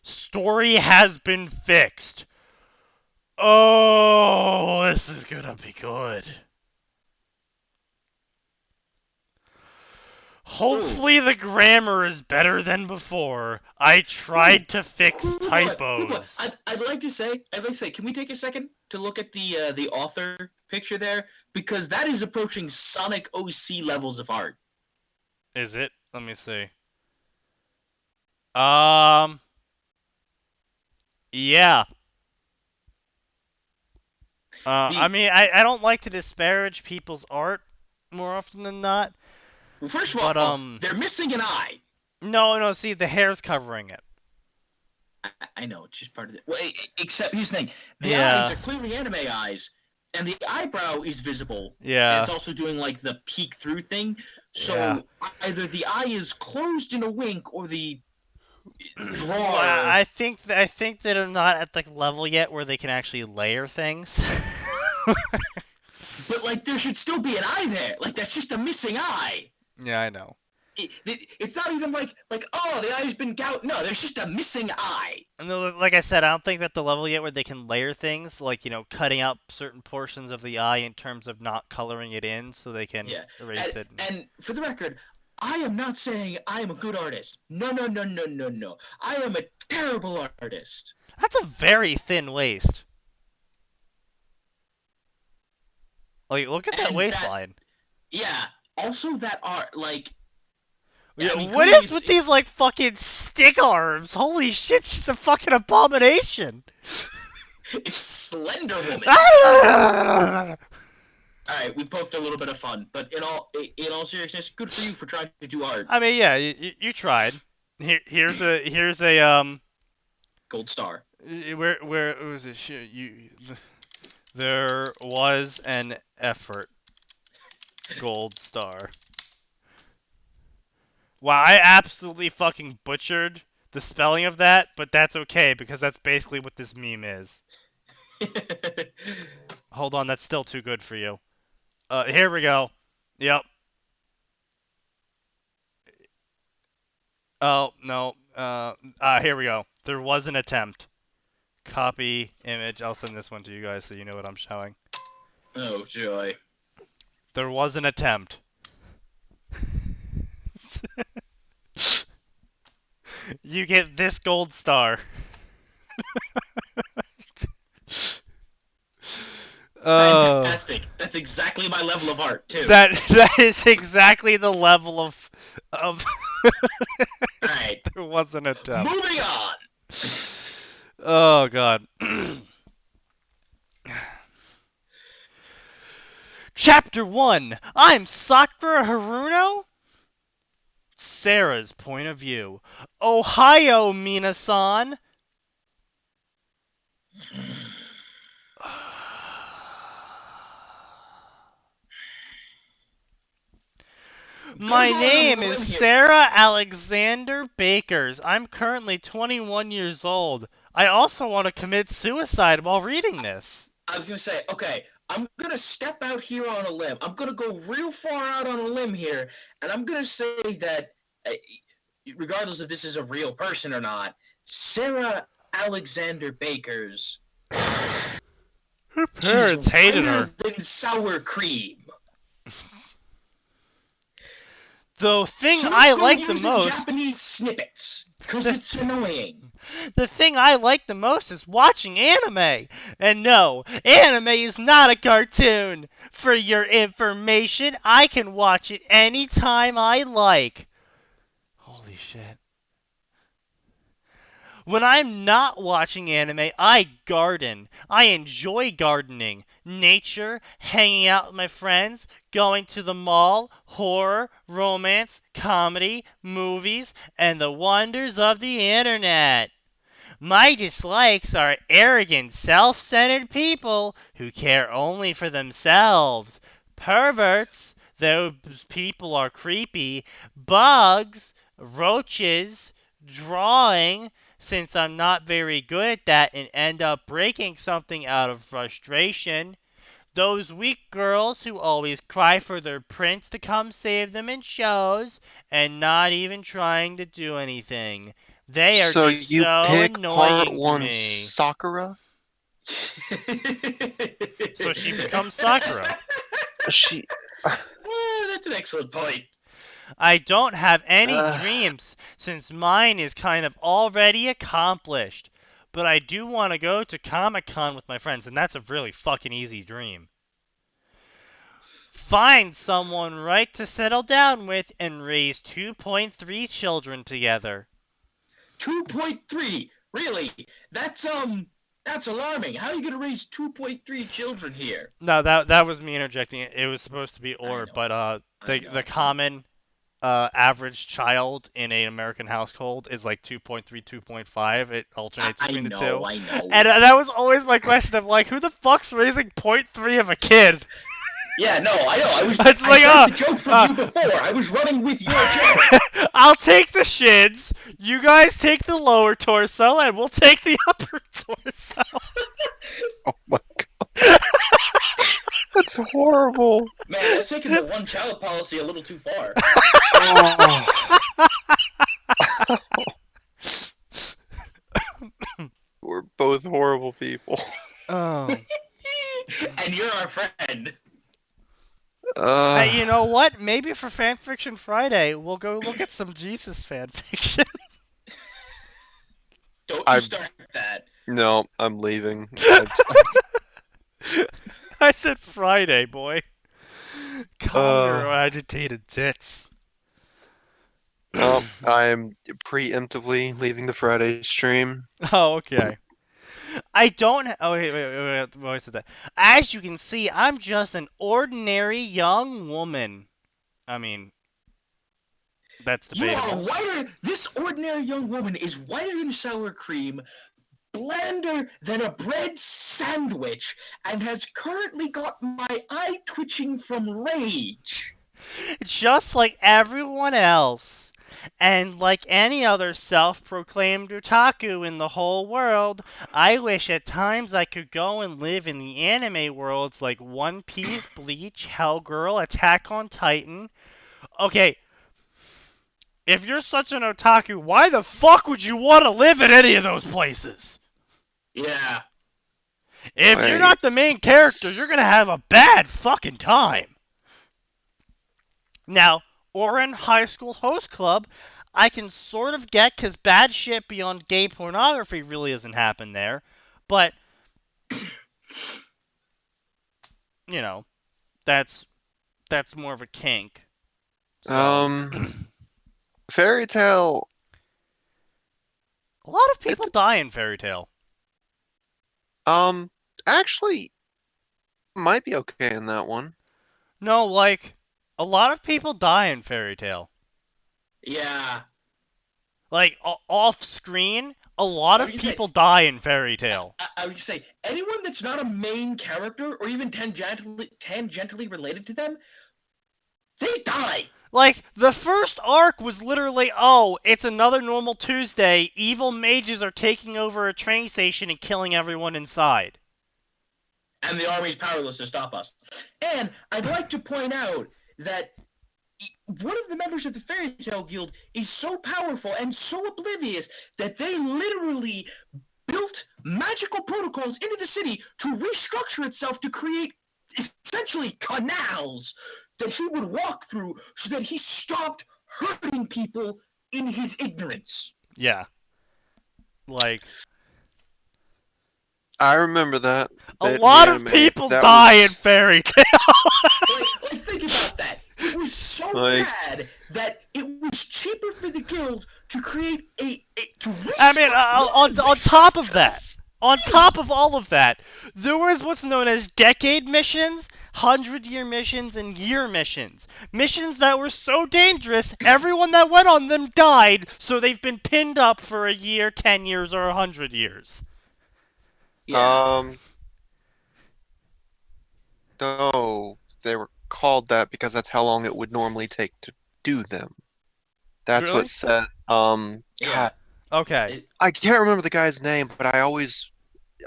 Story has been fixed. Oh, this is gonna be good. Hopefully the grammar is better than before. I tried to fix typos. I'd like to say, can we take a second to look at the author picture there? Because that is approaching Sonic OC levels of art. Is it? Let me see. Yeah. I mean, I don't like to disparage people's art more often than not. Well, first of all, they're missing an eye. No, see, the hair's covering it. I know, it's just part of it. Well, except, here's the thing. The eyes are clearly anime eyes, and the eyebrow is visible. Yeah. And it's also doing, like, the peek-through thing. So, either the eye is closed in a wink, or the drawer... I think that they're not at the level yet where they can actually layer things. But, like, there should still be an eye there. Like, that's just a missing eye. Yeah, I know. It's not even like, oh, the eye's been gouged. No, there's just a missing eye. No, like I said, I don't think they're at the level yet where they can layer things, like, cutting out certain portions of the eye in terms of not coloring it in so they can erase it. And for the record, I am not saying I am a good artist. No. I am a terrible artist. That's a very thin waist. Like, look at that waistline. Yeah. Also, that art, like... Yeah, I mean, what is with these, like, fucking stick arms? Holy shit, she's a fucking abomination! It's Slender Woman! Alright, we poked a little bit of fun, but in all seriousness, good for you for trying to do art. I mean, yeah, you tried. Here's a gold star. Where was it? There was an effort. Gold star. Wow, I absolutely fucking butchered the spelling of that, but that's okay because that's basically what this meme is. Hold on, that's still too good for you. Here we go. Yep. Oh, no. Here we go. There was an attempt. Copy image. I'll send this one to you guys so you know what I'm showing. Oh, joy. There was an attempt. You get this gold star. Fantastic. That's exactly my level of art, too. That is exactly the level of Alright. There was an attempt. Moving on! Oh, God. Chapter 1. I'm Sakura Haruno? Sarah's point of view. Ohio, Mina-san. My name is Sarah Alexander Bakers. I'm currently 21 years old. I also want to commit suicide while reading this. I was going to say, okay, I'm going to step out here on a limb. I'm going to go real far out on a limb here, and I'm going to say that, regardless if this is a real person or not, Sarah Alexander Bakers... Her parents hated her. Than sour cream. The thing So I don't go like the using most... Japanese snippets, because it's annoying. The thing I like the most is watching anime. And no, anime is not a cartoon. For your information, I can watch it anytime I like. Holy shit. When I'm not watching anime, I garden. I enjoy gardening. Nature, hanging out with my friends, going to the mall, horror, romance, comedy, movies, and the wonders of the internet. My dislikes are arrogant, self-centered people who care only for themselves. Perverts, those people are creepy. Bugs, roaches, drawing, since I'm not very good at that and end up breaking something out of frustration. Those weak girls who always cry for their prince to come save them in shows and not even trying to do anything. They are So just you so pick part annoying to one me. Sakura? So she becomes Sakura. She... That's an excellent point. I don't have any dreams since mine is kind of already accomplished. But I do want to go to Comic-Con with my friends, and that's a really fucking easy dream. Find someone right to settle down with and raise 2.3 children together. 2.3? Really? That's alarming. How are you gonna raise 2.3 children here? No, that was me interjecting. It was supposed to be or, but the common average child in an American household is like 2.3, 2.5. It alternates between the two. I know. And that was always my question of like, who the fuck's raising 0.3 of a kid? Yeah, no, I know. I It's like, got the joke from you before. I was running with your joke. I'll take the shins. You guys take the lower torso, and we'll take the upper torso. Oh my god. That's horrible. Man, that's taking the one-child policy a little too far. Oh. We're both horrible people. Oh. And you're our friend. Hey, you know what? Maybe for Fanfiction Friday, we'll go look at some Jesus fanfiction. Don't you start that. No, I'm leaving. I said Friday, boy. Calm your agitated tits. No, I'm preemptively leaving the Friday stream. Oh, okay. I don't. Oh, wait. I said that. As you can see, I'm just an ordinary young woman. I mean, that's debatable. You are whiter. This ordinary young woman is whiter than sour cream, blander than a bread sandwich, and has currently got my eye twitching from rage. Just like everyone else. And like any other self-proclaimed otaku in the whole world, I wish at times I could go and live in the anime worlds like One Piece, Bleach, Hellgirl, Attack on Titan. Okay, if you're such an otaku, why the fuck would you want to live in any of those places? Yeah. If you're not the main character, you're gonna have a bad fucking time. Now, Orin High School Host Club, I can sort of get because bad shit beyond gay pornography really doesn't happen there. But, you know, that's more of a kink. So. Fairy Tail. A lot of people die in Fairy Tail. Actually, might be okay in that one. No, like, a lot of people die in Fairy Tail. Yeah. Like, off screen, a lot of people die in Fairy Tail. I would say, anyone that's not a main character, or even tangentially related to them, they die! Like, the first arc was literally, oh, it's another normal Tuesday, evil mages are taking over a train station and killing everyone inside. And the army's powerless to stop us. And I'd like to point out that one of the members of the Fairy Tail Guild is so powerful and so oblivious that they literally built magical protocols into the city to restructure itself to create essentially canals that he would walk through so that he stopped hurting people in his ignorance. Yeah. Like, I remember that. a lot of people die in Fairy Tail. like, think about that. It was so bad that it was cheaper for the guild to create I mean, on top of that, on top of all of that, there was what's known as decade missions, 100-year missions, and year missions. Missions that were so dangerous, everyone that went on them died, so they've been pinned up for a year, 10 years, or 100 years. Yeah. No, they were called that because that's how long it would normally take to do them. That's Really? what said. Yeah. Okay. I can't remember the guy's name, but I always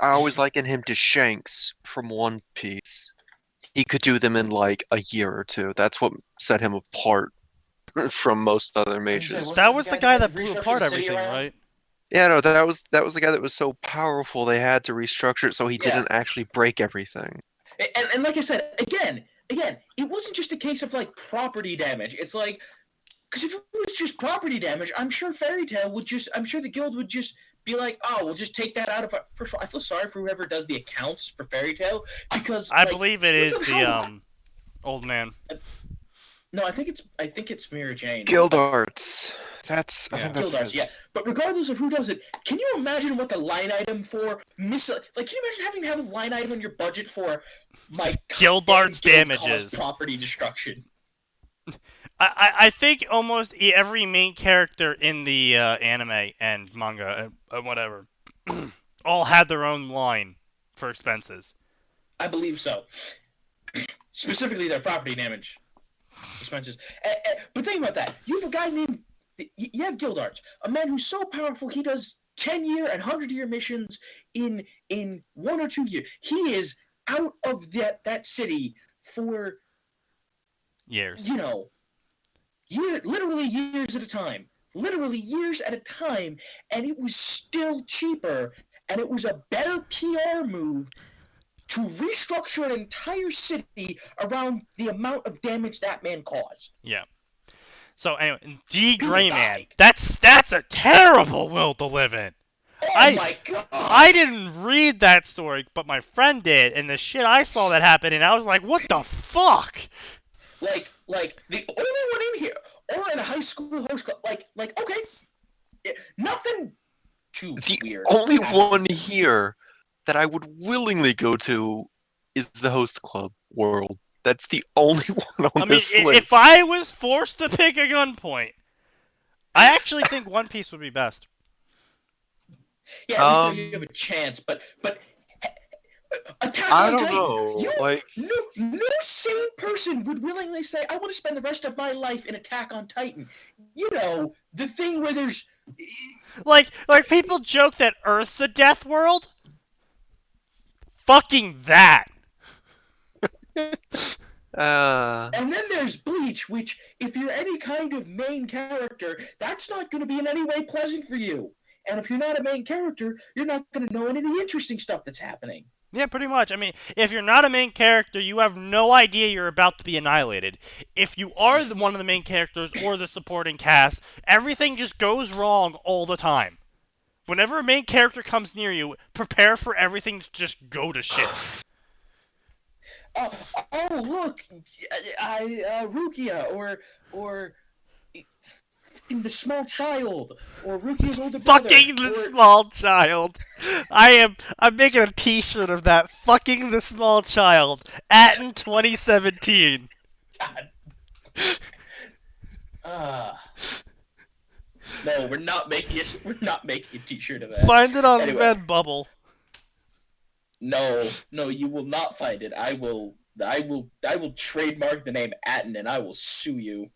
liken him to Shanks from One Piece. He could do them in like a year or two. That's what set him apart from most other mages. That was the guy that blew apart everything, right? Yeah, no, that was the guy that was so powerful they had to restructure it so he didn't actually break everything. And like I said, again, it wasn't just a case of like property damage. It's like, because if it was just property damage, I'm sure the guild would just be like, oh, we'll just take that out of our. First of all, I feel sorry for whoever does the accounts for Fairy Tail because I believe it is the old man. No, I think it's Mira Jane. Guild Arts. I think that's Guild Arts, yeah. But regardless of who does it, can you imagine what the line item for can you imagine having to have a line item on your budget for my Guild Arts damages, property destruction? I think almost every main character in the anime and manga and whatever all had their own line for expenses. I believe so. Specifically, their property damage expenses. But think about that. You have a guy named. You have Guild Arts, a man who's so powerful he does 10-year and 100-year missions in 1 or 2 years. He is out of that city for years. Literally years at a time. Literally years at a time, and it was still cheaper, and it was a better PR move to restructure an entire city around the amount of damage that man caused. Yeah. So anyway, D. Greyman. That's a terrible world to live in. Oh my god! I didn't read that story, but my friend did, and the shit I saw that happen, and I was like, what the fuck? Like the only one in here, or in a high school host club, okay, nothing too weird. The only one here that I would willingly go to is the host club world. That's the only one on this list. If I was forced to pick a gunpoint, I actually think One Piece would be best. Yeah, at least you have a chance, but Attack on Titan. No sane person would willingly say, I want to spend the rest of my life in Attack on Titan. The thing where there's... Like people joke that Earth's a death world? Fucking that! And then there's Bleach, which, if you're any kind of main character, that's not going to be in any way pleasant for you. And if you're not a main character, you're not going to know any of the interesting stuff that's happening. Yeah, pretty much. I mean, if you're not a main character, you have no idea you're about to be annihilated. If you are one of the main characters or the supporting cast, everything just goes wrong all the time. Whenever a main character comes near you, prepare for everything to just go to shit. Oh, look, Rukia, or in The Small Child, or Rukia's older brother. Fucking The Small Child. I'm making a t-shirt of that. Fucking The Small Child. Atin 2017. God. No, we're not making a t-shirt of that. Find it on Redbubble. No, you will not find it. I will trademark the name Atin and I will sue you.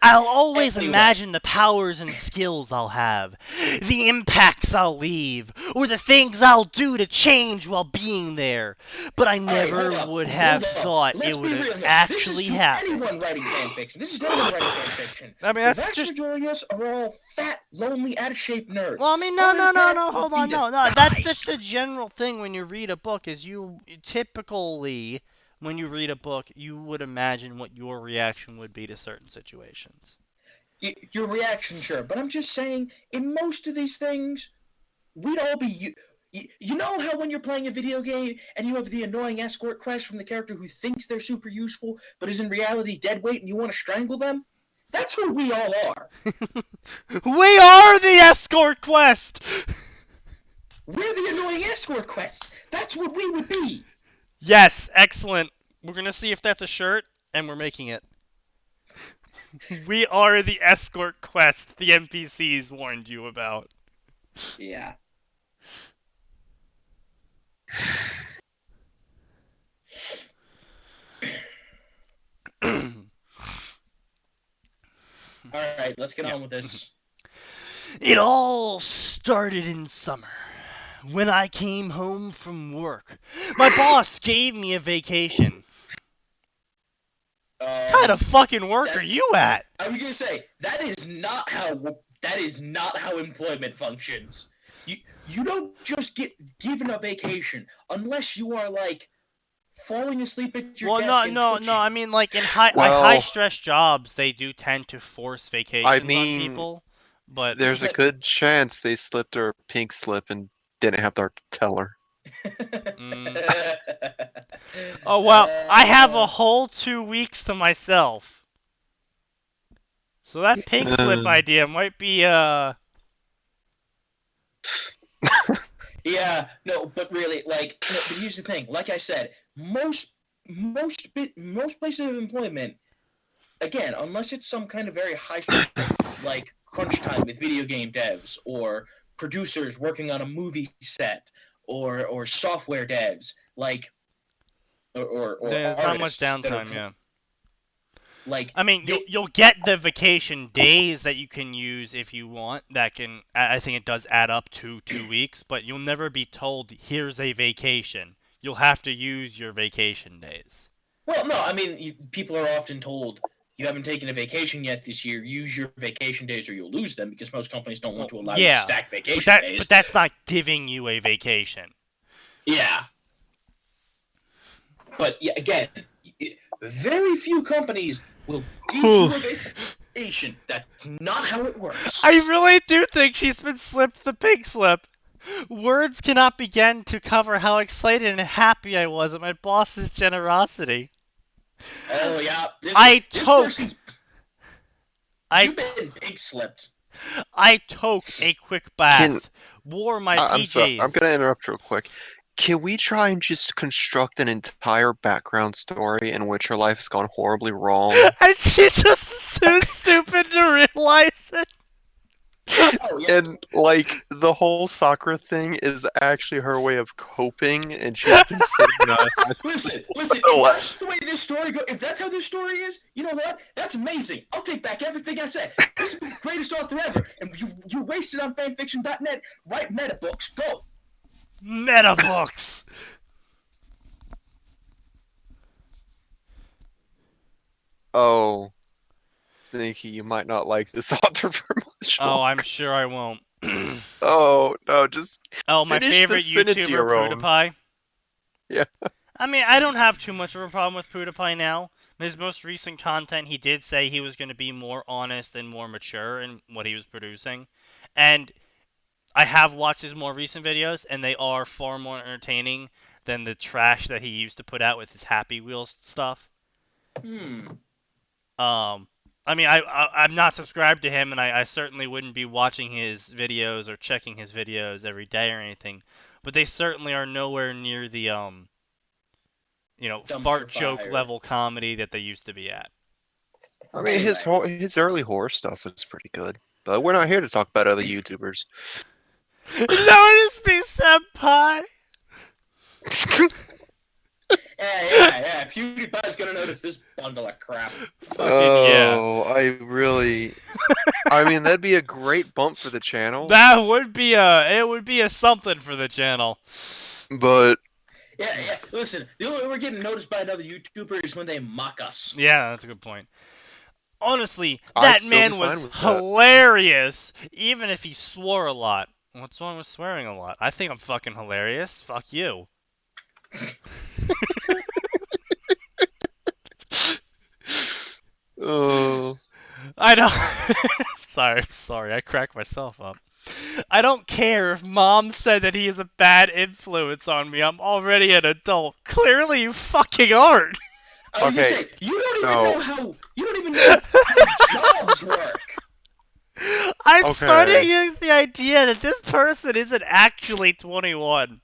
I'll always Anyway. imagine the powers and skills I'll have, the impacts I'll leave, or the things I'll do to change while being there. But I never would have thought it would have actually happened. Anyone writing fanfiction. This is anyone writing fanfiction. I mean, The that's vast just... majority of us are all fat, lonely, out-of-shape nerds. Well, I mean, no, hold on, no. That's just the general thing when you read a book, is you typically, when you read a book, you would imagine what your reaction would be to certain situations. Your reaction, sure, but I'm just saying, in most of these things, we'd all be... You know how when you're playing a video game and you have the annoying escort quest from the character who thinks they're super useful, but is in reality deadweight and you want to strangle them? That's who we all are. We are the escort quest! We're the annoying escort quests. That's what we would be. Yes, excellent. We're gonna see if that's a shirt, and we're making it. We are the escort quest the NPCs warned you about. Yeah. Alright, let's get on with this. It all started in summer, when I came home from work. My boss gave me a vacation. What kind of fucking work are you at? I was gonna say, that is not how employment functions. You don't just get given a vacation unless you are like falling asleep at your desk. Well, no. I mean, like in high stress jobs, they do tend to force vacations on people. But there's a good chance they slipped her a pink slip and didn't have to tell her. Oh well, I have a whole 2 weeks to myself. So that pink slip idea might be Yeah, no, but really, like, no, but here's the thing. Like I said, most places of employment, again, unless it's some kind of very high stress thing, like crunch time with video game devs, or producers working on a movie set, or software devs, like, or there's not much downtime, yeah. Like, I mean, you'll get the vacation days that you can use if you want. That can, I think it does add up to 2 weeks, but you'll never be told, here's a vacation. You'll have to use your vacation days. Well, no, I mean, people are often told, you haven't taken a vacation yet this year, use your vacation days or you'll lose them, because most companies don't want to allow you to stack vacation days. But that's not giving you a vacation. Yeah. But, yeah, again, very few companies will give you a vacation. That's not how it works. I really do think she's been slipped the pink slip. Words cannot begin to cover how excited and happy I was at my boss's generosity. Oh, yeah. You've been pink slipped. I took a quick bath, wore my PJs. I'm sorry, I'm going to interrupt real quick. Can we try and just construct an entire background story in which her life has gone horribly wrong? And she's just too stupid to realize it. Oh, yeah. And, like, the whole soccer thing is actually her way of coping, and she's been sitting Listen, if that's the way this story goes, if that's how this story is, you know what? That's amazing. I'll take back everything I said. This is the greatest author ever, and you wasted on fanfiction.net. Write meta books. Go. Meta books. Oh, Sneaky, you might not like this author very much. Oh, I'm sure I won't. Oh, no, just my favorite YouTuber, PewDiePie? Yeah. I mean, I don't have too much of a problem with PewDiePie now. His most recent content, he did say he was going to be more honest and more mature in what he was producing. And I have watched his more recent videos, and they are far more entertaining than the trash that he used to put out with his Happy Wheels stuff. I mean, I'm not subscribed to him, and I certainly wouldn't be watching his videos or checking his videos every day or anything. But they certainly are nowhere near the fart joke level comedy that they used to be at. I mean, his early horror stuff is pretty good, but we're not here to talk about other YouTubers. Notice me, senpai. Yeah. PewDiePie's gonna notice this bundle of crap. Fucking yeah. Oh, I mean, that'd be a great bump for the channel, That would be a something for the channel. but Yeah. Listen, the only way we're getting noticed by another YouTuber is when they mock us. Yeah, that's a good point. Honestly, I'd that still be man fine was with that. hilarious, even if he swore a lot. What's wrong with swearing a lot? I think I'm fucking hilarious. Fuck you. Oh, I don't. sorry, I cracked myself up. I don't care if mom said that he is a bad influence on me. I'm already an adult. Clearly, you fucking aren't. I was gonna Okay, say, you don't even no. know how jobs work. I'm Okay. starting to get the idea that this person isn't actually 21.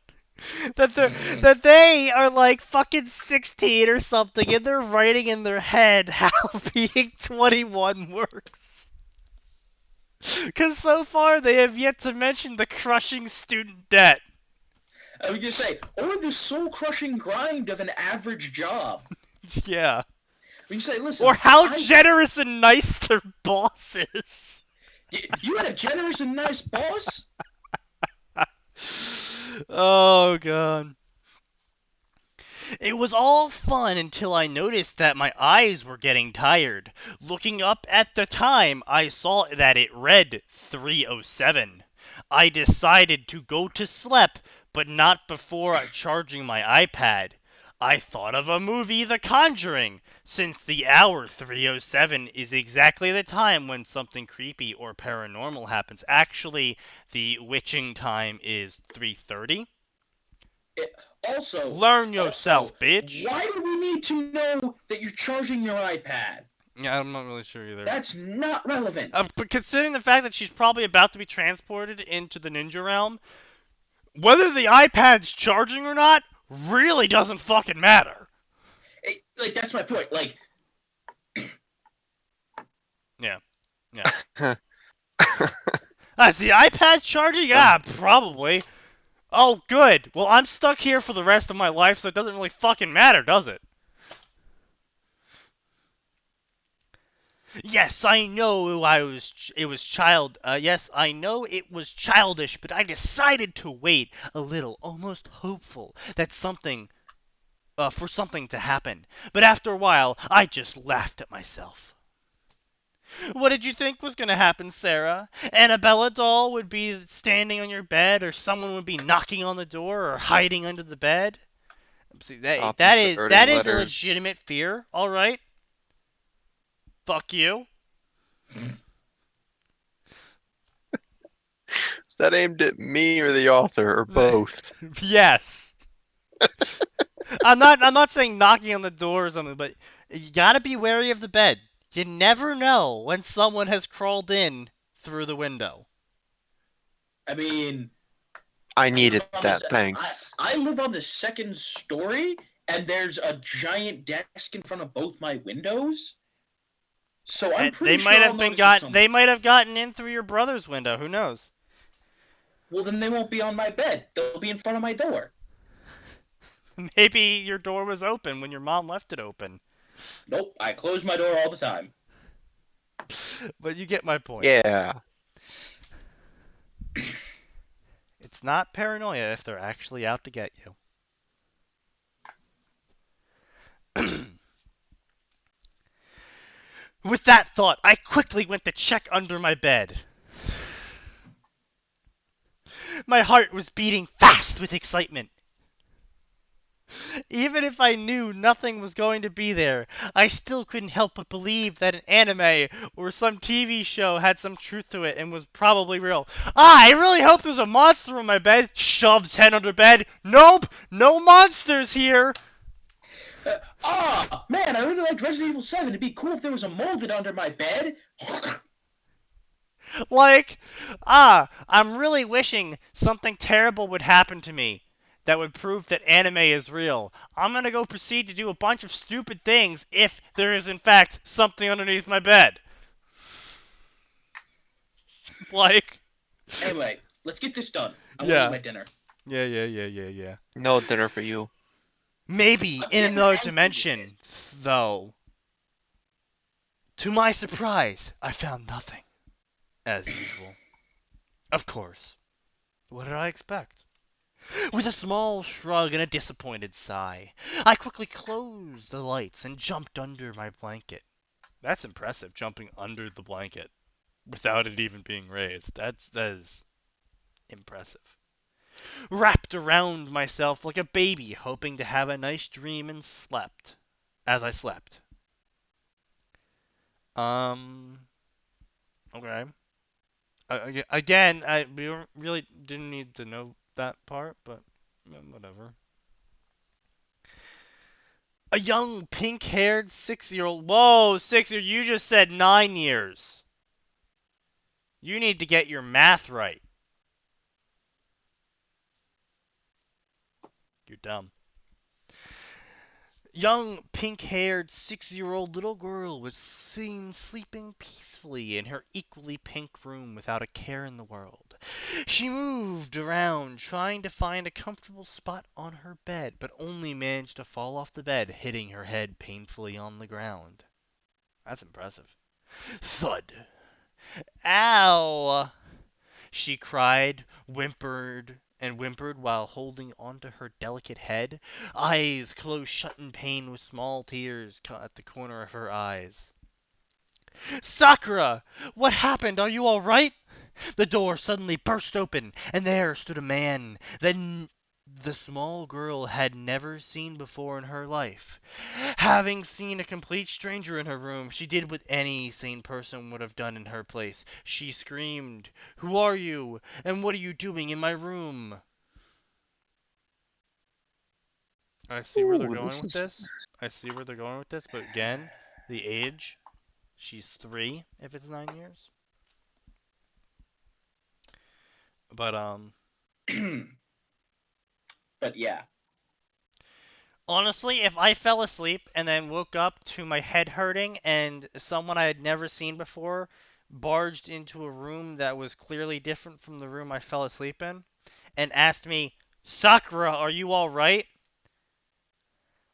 That they are like fucking 16 or something, and they're writing in their head how being 21 works. Because so far they have yet to mention the crushing student debt. I was gonna say, or the soul-crushing grind of an average job. Yeah. We can say, listen, Or how generous and nice their boss is. You had a generous and nice boss? Oh, God. It was all fun until I noticed that my eyes were getting tired. Looking up at the time, I saw that it read 3:07. I decided to go to sleep, but not before charging my iPad. I thought of a movie, The Conjuring, since the hour 3:07 is exactly the time when something creepy or paranormal happens. Actually, the witching time is 3:30. Also, Learn yourself, bitch. Why do we need to know that you're charging your iPad? Yeah, I'm not really sure either. That's not relevant. But considering the fact that she's probably about to be transported into the ninja realm, whether the iPad's charging or not really doesn't fucking matter. Like, that's my point. Like, yeah. Is the iPad charging? Yeah, probably. Oh, good. Well, I'm stuck here for the rest of my life, so it doesn't really fucking matter, does it? Yes, I know Yes, I know it was childish, but I decided to wait a little, almost hopeful that for something to happen. But after a while, I just laughed at myself. What did you think was going to happen, Sarah? Annabella doll would be standing on your bed, or someone would be knocking on the door, or hiding under the bed? See, that is a legitimate fear, all right? Fuck you. Is that aimed at me or the author, or both? Yes. I'm not saying knocking on the door or something, but you gotta be wary of the bed. You never know when someone has crawled in through the window. I mean, I needed that, thanks. I live on the second story, and there's a giant desk in front of both my windows. So I'm pretty sure they might have gotten in through your brother's window. Who knows? Well, then they won't be on my bed. They'll be in front of my door. Maybe your door was open when your mom left it open. Nope, I close my door all the time. But you get my point. Yeah. It's not paranoia if they're actually out to get you. With that thought, I quickly went to check under my bed. My heart was beating fast with excitement. Even if I knew nothing was going to be there, I still couldn't help but believe that an anime or some TV show had some truth to it and was probably real. I really hope there's a monster in my bed. Shoves head under bed. Nope, no monsters here. Man, I really liked Resident Evil 7. It'd be cool if there was a molded under my bed. I'm really wishing something terrible would happen to me that would prove that anime is real. I'm gonna go proceed to do a bunch of stupid things if there is in fact something underneath my bed. Anyway, let's get this done. I want to eat my dinner. Yeah. No dinner for you. Maybe in another dimension, though. To my surprise, I found nothing. As usual. Of course. What did I expect? With a small shrug and a disappointed sigh, I quickly closed the lights and jumped under my blanket. That's impressive, jumping under the blanket without it even being raised. That is impressive. Wrapped around myself like a baby, hoping to have a nice dream, and slept. As I slept. Okay. Again, we really didn't need to know that part, but whatever. A young, pink-haired 6-year-old. Whoa, 6-year, you just said 9 years. You need to get your math right. You're dumb. Young, pink-haired 6-year-old little girl was seen sleeping peacefully in her equally pink room without a care in the world. She moved around trying to find a comfortable spot on her bed, but only managed to fall off the bed, hitting her head painfully on the ground. That's impressive. Thud. Ow! She cried, whimpered while holding onto her delicate head, eyes closed shut in pain with small tears at the corner of her eyes. Sakura! What happened? Are you all right? The door suddenly burst open, and there stood a man that the small girl had never seen before in her life. Having seen a complete stranger in her room, she did what any sane person would have done in her place. She screamed, "Who are you? And what are you doing in my room?" I see where they're going with this. But again, the age. She's 3 if it's 9 years. But, But yeah. honestly, if I fell asleep and then woke up to my head hurting and someone I had never seen before barged into a room that was clearly different from the room I fell asleep in and asked me, "Sakura, are you all right?"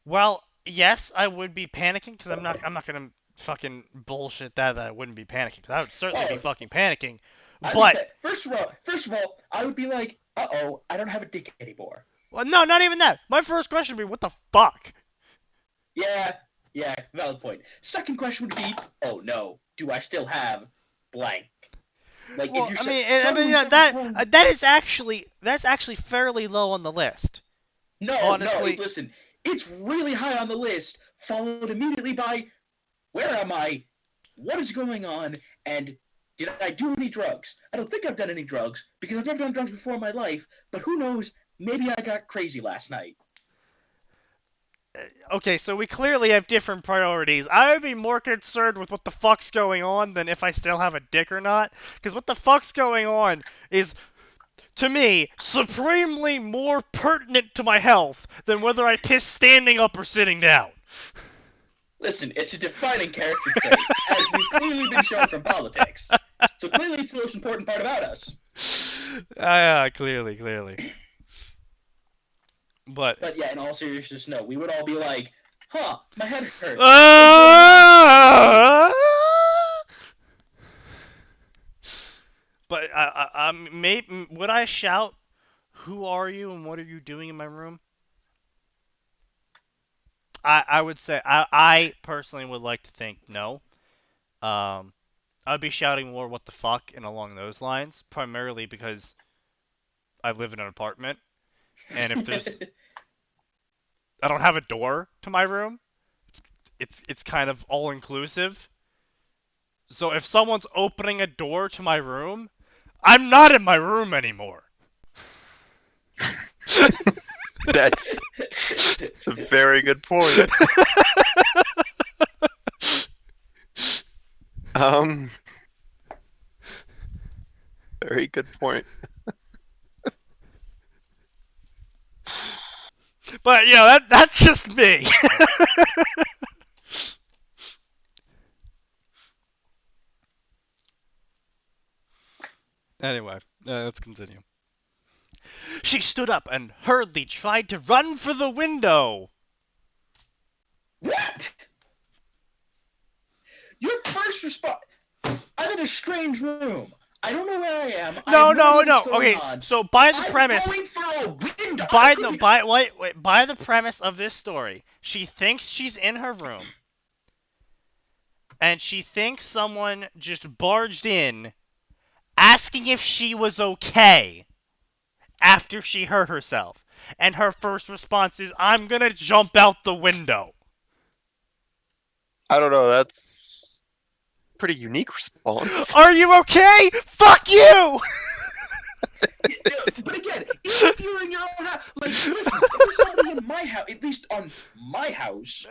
Well, yes, I would be panicking because I'm not gonna fucking bullshit that I wouldn't be panicking, because I would certainly be fucking panicking. But first of all, I would be like, "Uh-oh, I don't have a dick anymore." Well, no, not even that. My first question would be, what the fuck? Yeah, valid point. Second question would be, oh no, do I still have blank? Like, well, if I you mean, that's actually fairly low on the list. No, honestly. No, listen, it's really high on the list, followed immediately by, where am I? What is going on? And did I do any drugs? I don't think I've done any drugs, because I've never done drugs before in my life, but who knows, maybe I got crazy last night. Okay, so we clearly have different priorities. I would be more concerned with what the fuck's going on than if I still have a dick or not. Because what the fuck's going on is, to me, supremely more pertinent to my health than whether I piss standing up or sitting down. Listen, it's a defining character trait, as we've clearly been shown from politics. So clearly it's the most important part about us. Yeah, clearly. But yeah, in all seriousness, no. We would all be like, huh, my head hurts. But would I shout, "Who are you and what are you doing in my room?" I would say, I personally would like to think no. I'd be shouting more "what the fuck" and along those lines, primarily because I live in an apartment, and if there's I don't have a door to my room. It's kind of all inclusive. So if someone's opening a door to my room, I'm not in my room anymore. That's a very good point. Very good point. But that's just me. Anyway, let's continue. She stood up and hurriedly tried to run for the window. first response, I'm in a strange room. I don't know where I am. No. Okay, so by the premise, I'm going for a window. By the premise of this story, she thinks she's in her room, and she thinks someone just barged in, asking if she was okay after she hurt herself, and her first response is, "I'm gonna jump out the window." I don't know. That's a pretty unique response. Are you okay? Fuck you! But again, even if you're in your own house, like, listen, if there's somebody in my house, at least on my house,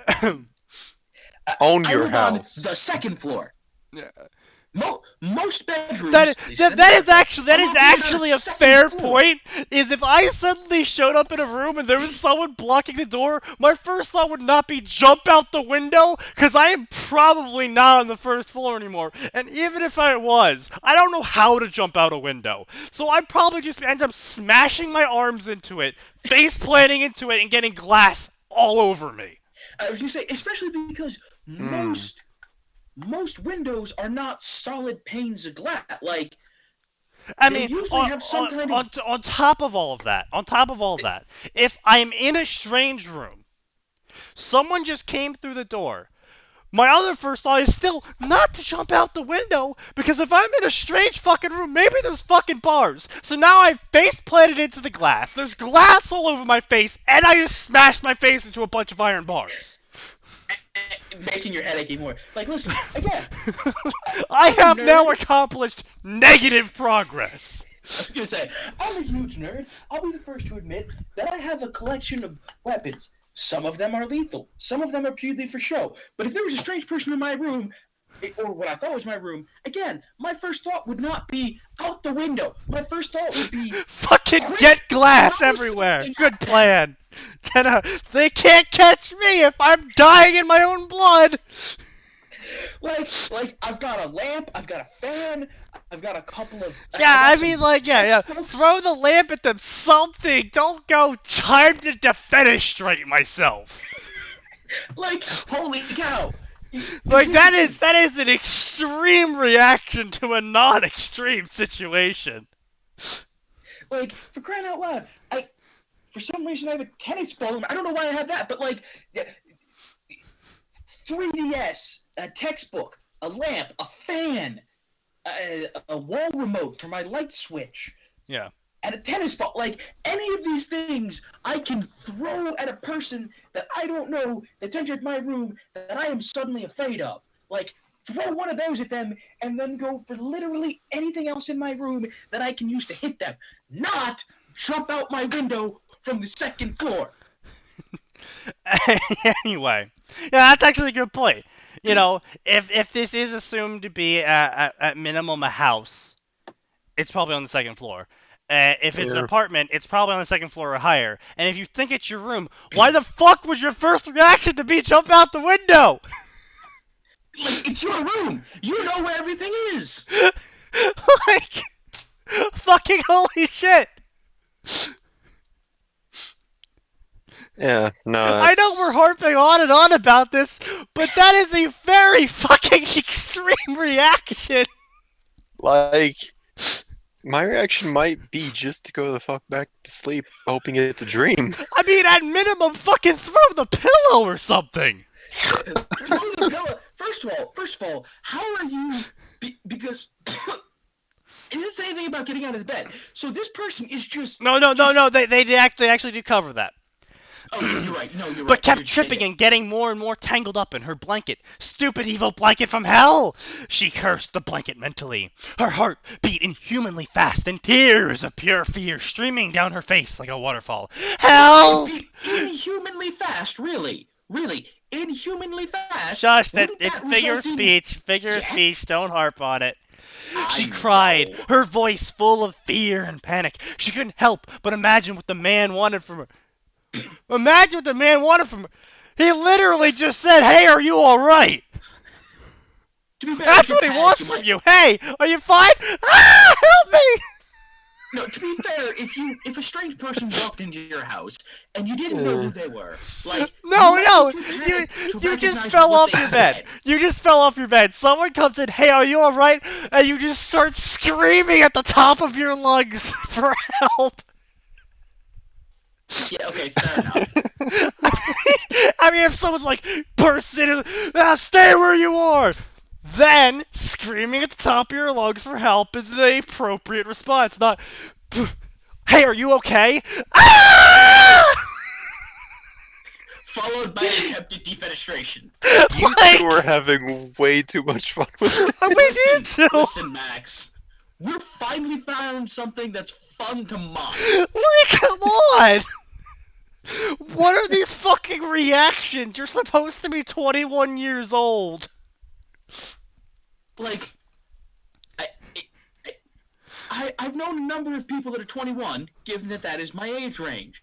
Own I your live house. on the second floor. Yeah. Most bedrooms. That is actually a fair floor. point. Is if I suddenly showed up in a room and there was someone blocking the door, my first thought would not be jump out the window, because I am probably not on the first floor anymore. And even if I was, I don't know how to jump out a window. So I'd probably just end up smashing my arms into it, face planting into it, and getting glass all over me. I was gonna say, especially because most windows are not solid panes of glass. Like, I they mean, usually have some kind of... on top of all of that, if I'm in a strange room, someone just came through the door, my other first thought is still not to jump out the window, because if I'm in a strange fucking room, maybe there's fucking bars. So now I've face planted into the glass, there's glass all over my face, and I just smashed my face into a bunch of iron bars. Making your head ache more. Like, listen, again. I have now accomplished negative progress. I was gonna say, I'm a huge nerd. I'll be the first to admit that I have a collection of weapons. Some of them are lethal. Some of them are purely for show. But if there was a strange person in my room, or what I thought was my room, again, my first thought would not be out the window. My first thought would be... Fucking get glass everywhere. Good plan. They can't catch me if I'm dying in my own blood. Like I've got a lamp, I've got a fan, I've got a couple of... Yeah, throw the lamp at them, something. Don't go time to defenestrate myself. Like, holy cow. Like, that is an extreme reaction to a non-extreme situation. Like, for crying out loud, for some reason I have a tennis ball. I don't know why I have that, but like, 3DS, a textbook, a lamp, a fan, a wall remote for my light switch. Yeah. And a tennis ball. Like, any of these things I can throw at a person that I don't know that's entered my room that I am suddenly afraid of. Like, throw one of those at them and then go for literally anything else in my room that I can use to hit them. Not jump out my window from the second floor. Anyway, yeah, that's actually a good point. You know, if this is assumed to be at minimum a house, it's probably on the second floor. If it's an apartment, it's probably on the second floor or higher. And if you think it's your room, why the fuck was your first reaction to be jump out the window? Like, it's your room. You know where everything is. Like, fucking holy shit. Yeah, no. I know we're harping on and on about this, but that is a very fucking extreme reaction. Like, my reaction might be just to go the fuck back to sleep, hoping it's a dream. I mean, at minimum, fucking throw the pillow or something. Throw the pillow. First of all, how are you? Because it didn't say anything about getting out of the bed. So this person is just... No. They actually do cover that. Oh, you're right. No, you're right. But kept tripping and getting more and more tangled up in her blanket. Stupid evil blanket from hell! She cursed the blanket mentally. Her heart beat inhumanly fast, and tears of pure fear streaming down her face like a waterfall. Help! Beat inhumanly fast, really? Really? Inhumanly fast? Josh, it's figure of speech. Don't harp on it. She cried, her voice full of fear and panic. She couldn't help but imagine what the man wanted from her. He literally just said, "Hey, are you alright?" That's what he wants from you. Hey, are you fine? Ah, help me! No, to be fair, if a strange person walked into your house and you didn't know who they were, like no, you just fell off your bed. You just fell off your bed. Someone comes in, hey, are you all right? And you just start screaming at the top of your lungs for help. Yeah, okay, fair enough. I mean, if someone's like, bursts in, stay where you are, then screaming at the top of your lungs for help is an appropriate response, not, hey, are you okay? Ah! Followed by an attempted defenestration. You two are having way too much fun with it. Listen, Max. We're finally found something that's fun to mock. Like, come on! What are these fucking reactions? You're supposed to be 21 years old. Like, I've known a number of people that are 21, given that is my age range.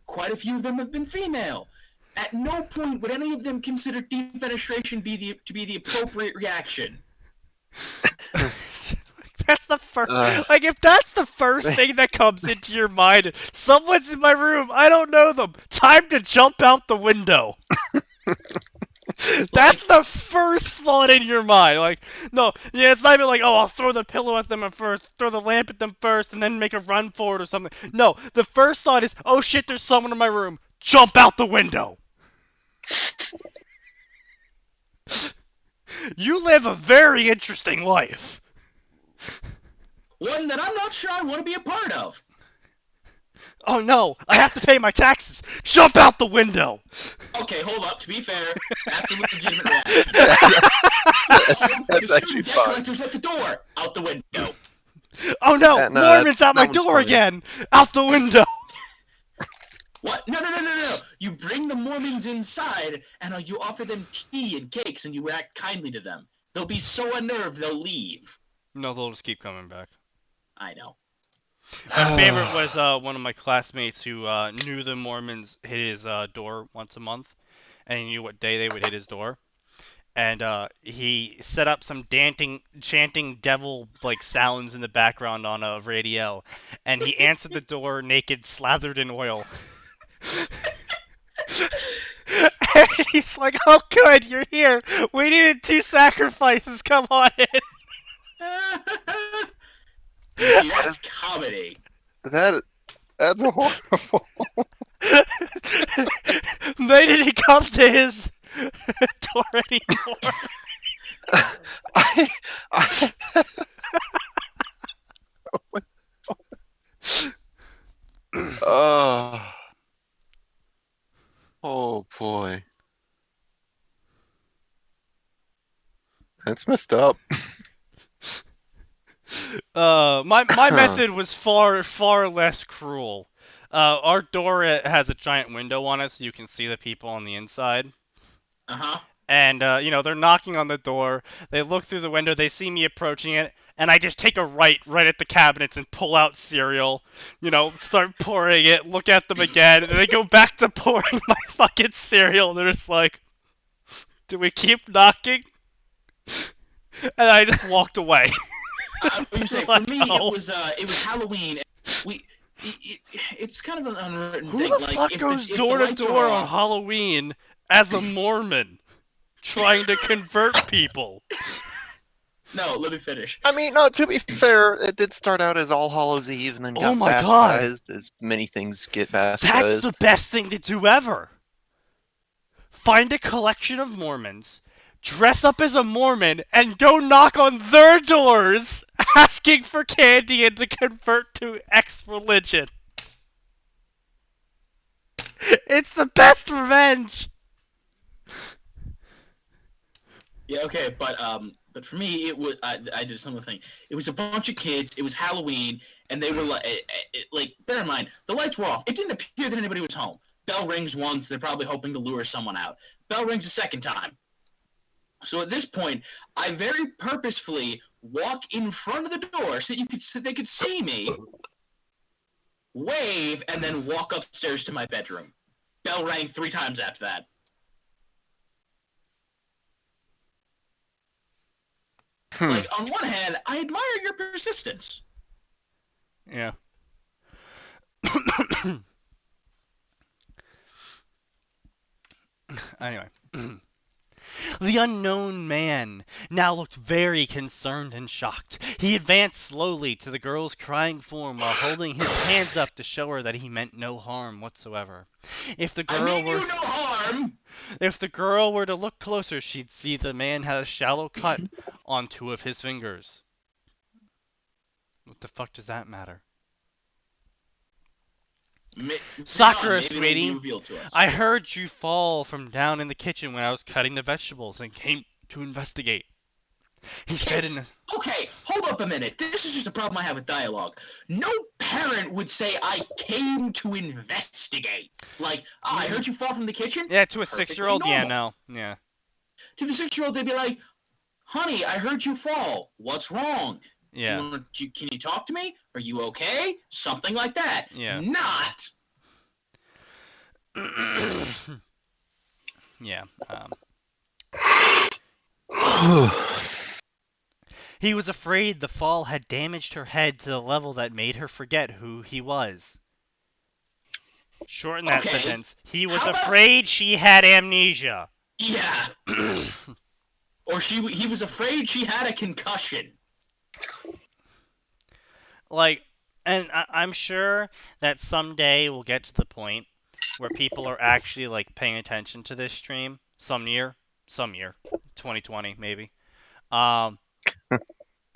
Quite a few of them have been female. At no point would any of them consider defenestration to be the appropriate reaction. That's the first. Like, if that's the first thing that comes into your mind, someone's in my room, I don't know them. Time to jump out the window. That's the first thought in your mind. Like, no, yeah, it's not even like, oh, I'll throw the pillow at them first, throw the lamp at them first, and then make a run for it or something. No, the first thought is, oh shit, there's someone in my room. Jump out the window. You live a very interesting life. One that I'm not sure I want to be a part of. Oh no, I have to pay my taxes. Jump out the window. Okay, hold up. To be fair, that's a legitimate reaction. That's actually debt fine. collectors at the door. Out the window. Oh no, Mormon's out my door again. Out the window. What? No. You bring the Mormons inside, and you offer them tea and cakes, and you act kindly to them. They'll be so unnerved, they'll leave. No, they'll just keep coming back. I know. My favorite was one of my classmates who knew the Mormons hit his door once a month, and he knew what day they would hit his door. And he set up some chanting devil-like sounds in the background on a radio, and he answered the door naked, slathered in oil. And he's like, oh good, you're here. We needed 2 sacrifices, come on in. See, that's comedy. That's a horrible. They didn't come to his door anymore. Oh boy. That's messed up. My method was far less cruel. Our door has a giant window on it, so you can see the people on the inside. Uh-huh. And they're knocking on the door. They look through the window. They see me approaching it, and I just take a right at the cabinets and pull out cereal. Start pouring it. Look at them again, and they go back to pouring my fucking cereal. And they're just like, "Do we keep knocking?" And I just walked away. For me, it was Halloween. It's kind of an unwritten thing. Who the fuck goes door to door on Halloween as a Mormon, trying to convert people? No, let me finish. I mean, no. To be fair, it did start out as All Hallows Eve, and then got bastardized, as many things get bastardized. That's the best thing to do ever. Find a collection of Mormons, dress up as a Mormon, and go knock on their doors asking for candy and to convert to X religion. It's the best revenge. Yeah, okay, but for me, it was I did a similar thing. It was a bunch of kids. It was Halloween, and they were like bear in mind, the lights were off. It didn't appear that anybody was home. Bell rings once. They're probably hoping to lure someone out. Bell rings a second time. So at this point, I very purposefully walk in front of the door so they could see me, wave, and then walk upstairs to my bedroom. Bell rang 3 times after that. Like, on one hand, I admire your persistence. Yeah. Anyway. The unknown man now looked very concerned and shocked. He advanced slowly to the girl's crying form while holding his hands up to show her that he meant no harm whatsoever. If the I girl mean were you no harm! If the girl were to look closer, she'd see the man had a shallow cut on 2 of his fingers. What the fuck does that matter? Sakura, Maybe it'll be sweetie, revealed to us. I heard you fall from down in the kitchen when I was cutting the vegetables and came to investigate. He said in a... Okay, hold up a minute. This is just a problem I have with dialogue. No parent would say, I came to investigate. Like, I heard you fall from the kitchen? Yeah, to a Perfectly 6-year-old? Yeah, normal. no. Yeah. To the 6-year-old, they'd be like, honey, I heard you fall. What's wrong? Yeah. Can you talk to me? Are you okay? Something like that. Yeah. Not... Yeah. He was afraid the fall had damaged her head to the level that made her forget who he was. Shorten that sentence. He was afraid she had amnesia. Yeah. Or he was afraid she had a concussion. Like, and I'm sure that someday we'll get to the point where people are actually, like, paying attention to this stream. Some year. 2020, maybe. And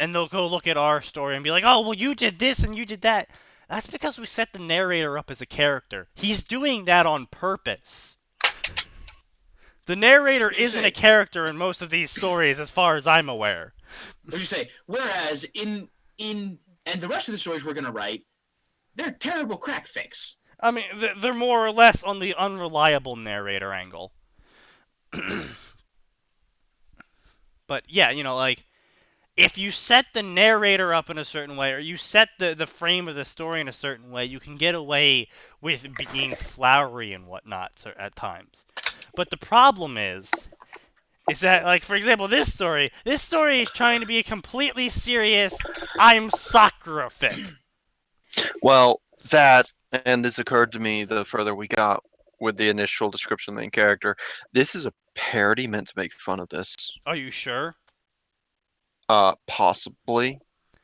they'll go look at our story and be like, oh, well, you did this and you did that. That's because we set the narrator up as a character. He's doing that on purpose. The narrator isn't a character in most of these stories, as far as I'm aware. What you say? Whereas in and the rest of the stories we're gonna write, they're terrible crack fix. I mean, they're more or less on the unreliable narrator angle. But yeah, you know, like, if you set the narrator up in a certain way, or you set the frame of the story in a certain way, you can get away with being flowery and whatnot at times. But the problem is that, like, for example, this story is trying to be a completely serious, I'm Sakura fic. Well, that, and this occurred to me the further we got with the initial description of the main character. This is a parody meant to make fun of this. Are you sure? Possibly.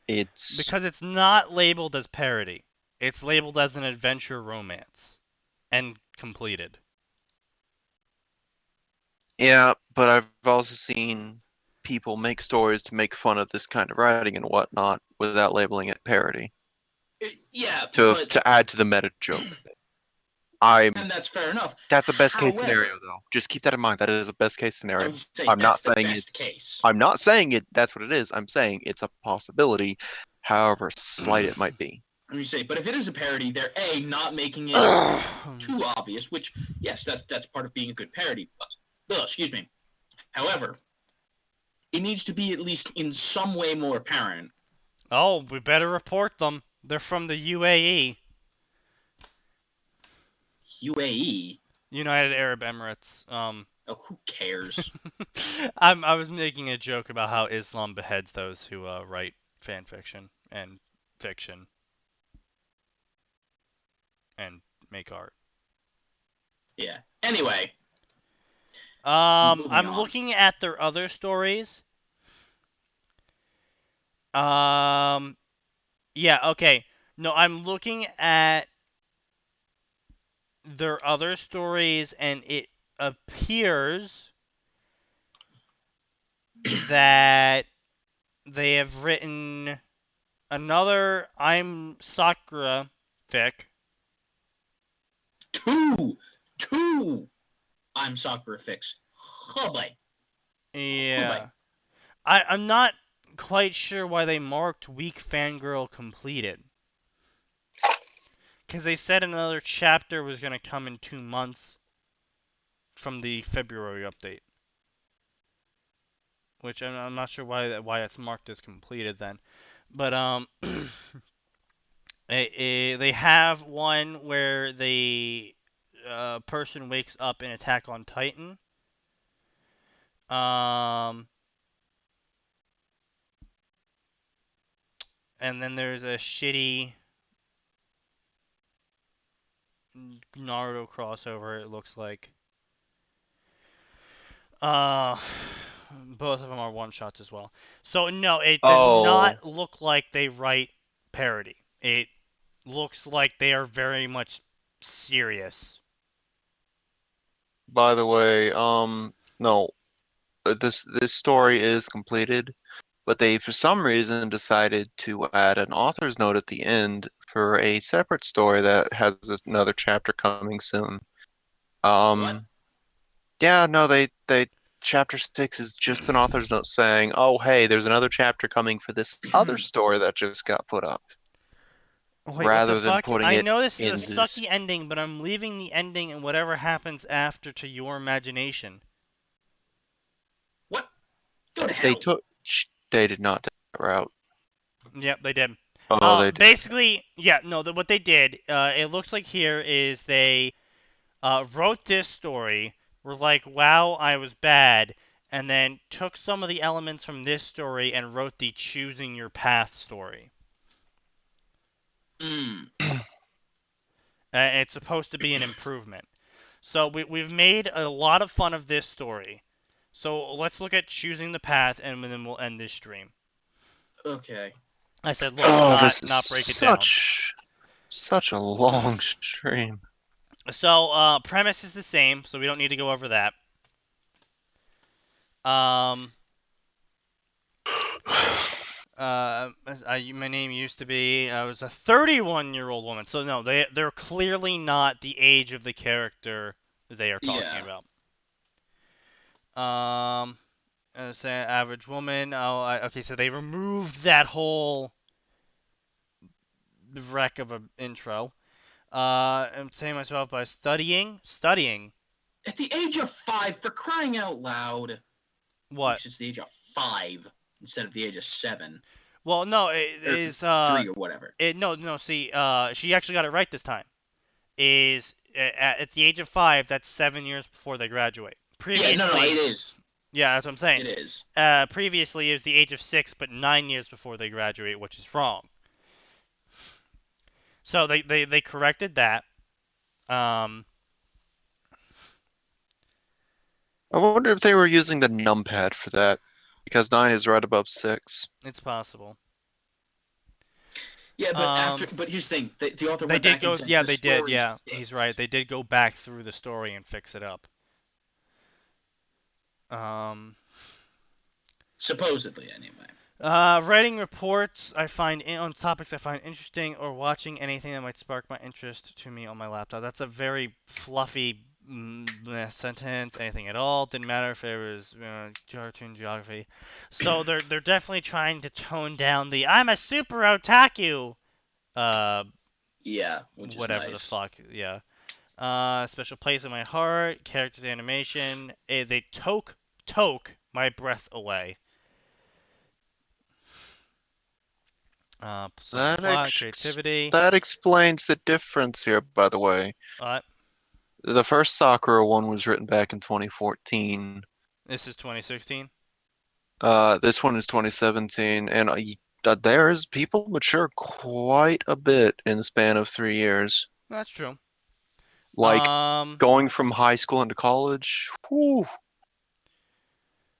It's... Because it's not labeled as parody. It's labeled as an adventure romance. And completed. Yeah, but I've also seen people make stories to make fun of this kind of writing and whatnot without labeling it parody. Yeah, to add to the meta joke. And that's fair enough. That's a best case scenario, though. Just keep that in mind. That is a best case scenario. I'm not saying it's. I'm not saying it. That's what it is. I'm saying it's a possibility, however slight it might be. Let me say, but if it is a parody, they're not making it too obvious. Which, yes, that's part of being a good parody. But, excuse me. However, it needs to be at least in some way more apparent. Oh, we better report them. They're from the UAE. UAE? United Arab Emirates. Oh, who cares? I was making a joke about how Islam beheads those who write fan fiction and fiction and make art. Yeah. Anyway. I'm looking at their other stories. Yeah, okay. No, I'm looking at their other stories, and it appears that they have written another I'm Sakura fic. Two I'm Sakura fics. Oh boy. Yeah. I'm not quite sure why they marked Weak Fangirl completed. Because they said another chapter was going to come in 2 months from the February update. Which I'm not sure why it's marked as completed then. But, they have one where the person wakes up in Attack on Titan. And then there's a shitty Naruto crossover, it looks like. Both of them are one-shots as well. So, no, it does not look like they write parody. It looks like they are very much serious. By the way, no, this story is completed, but they for some reason decided to add an author's note at the end for a separate story that has another chapter coming soon. What? Yeah, no, they chapter 6 is just an author's note saying, "Oh, hey, there's another chapter coming for this other story that just got put up." Wait, what the Rather than fuck? putting I it know this is a in sucky ending, but I'm leaving the ending and whatever happens after to your imagination. What? Go to they hell. they did not take that route. Yep, they did. Oh, they did. Basically, yeah, no, what they did, it looks like here is they wrote this story, were like, wow, I was bad, and then took some of the elements from this story and wrote the choosing your path story. It's supposed to be an improvement. So we've made a lot of fun of this story. So let's look at choosing the path, and then we'll end this stream. Okay. I said, look, not break it down. Such a long stream. So premise is the same, so we don't need to go over that. My name used to be, I was a 31-year-old woman. So no, they're clearly not the age of the character they are talking about. Say average woman. Okay, so they removed that whole wreck of an intro. I'm saying myself by studying. At the age of 5, for crying out loud. What? It's the age of 5 instead of the age of 7. Well, no, it is 3 or whatever. No. See, she actually got it right this time. Is at the age of 5, that's 7 years before they graduate. Previously, yeah, no, it is. Yeah, that's what I'm saying. It is. Previously, it was the age of 6, but 9 years before they graduate, which is wrong. So they corrected that. I wonder if they were using the numpad for that, because 9 is right above 6. It's possible. Yeah, but here's the thing: the author went back and said, "Yeah, they did. Yeah, he's right. They did go back through the story and fix it up." Supposedly, anyway. Writing reports on topics I find interesting, or watching anything that might spark my interest to me on my laptop. That's a very fluffy sentence. Anything at all. Didn't matter if it was cartoon geography. So they're definitely trying to tone down the "I'm a super otaku." Yeah, which whatever is nice. the fuck. Yeah. Special place in my heart. Characters animation. They took my breath away. Plot, creativity. That explains the difference here, by the way. What? The first Sakura one was written back in 2014. This is 2016? This one is 2017, and people mature quite a bit in the span of 3 years. That's true. Like, going from high school into college, whew.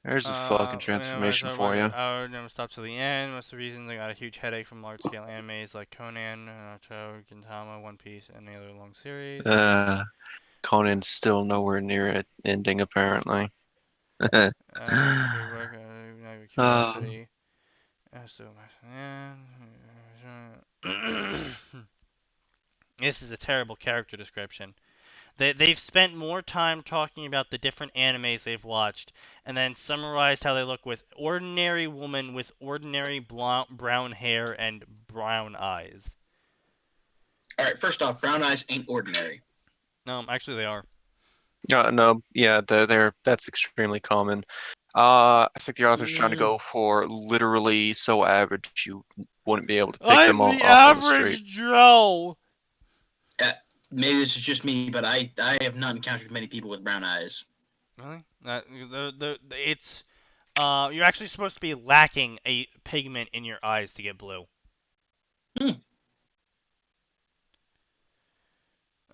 There's a fucking transformation for you. I would never stop till the end. Most of the reasons I got a huge headache from large-scale animes like Conan, Naruto, Gintama, One Piece, and any other long series. Conan's still nowhere near it ending, apparently. Curiosity. This is a terrible character description. They've spent more time talking about the different animes they've watched, and then summarized how they look with ordinary woman with ordinary brown hair and brown eyes. Alright, first off, brown eyes ain't ordinary. No, actually they are. No, yeah, that's extremely common. I think the author's trying to go for literally so average you wouldn't be able to pick them all off on the street. I'm the average Joe! Maybe this is just me, but I have not encountered many people with brown eyes. Really? It's you're actually supposed to be lacking a pigment in your eyes to get blue.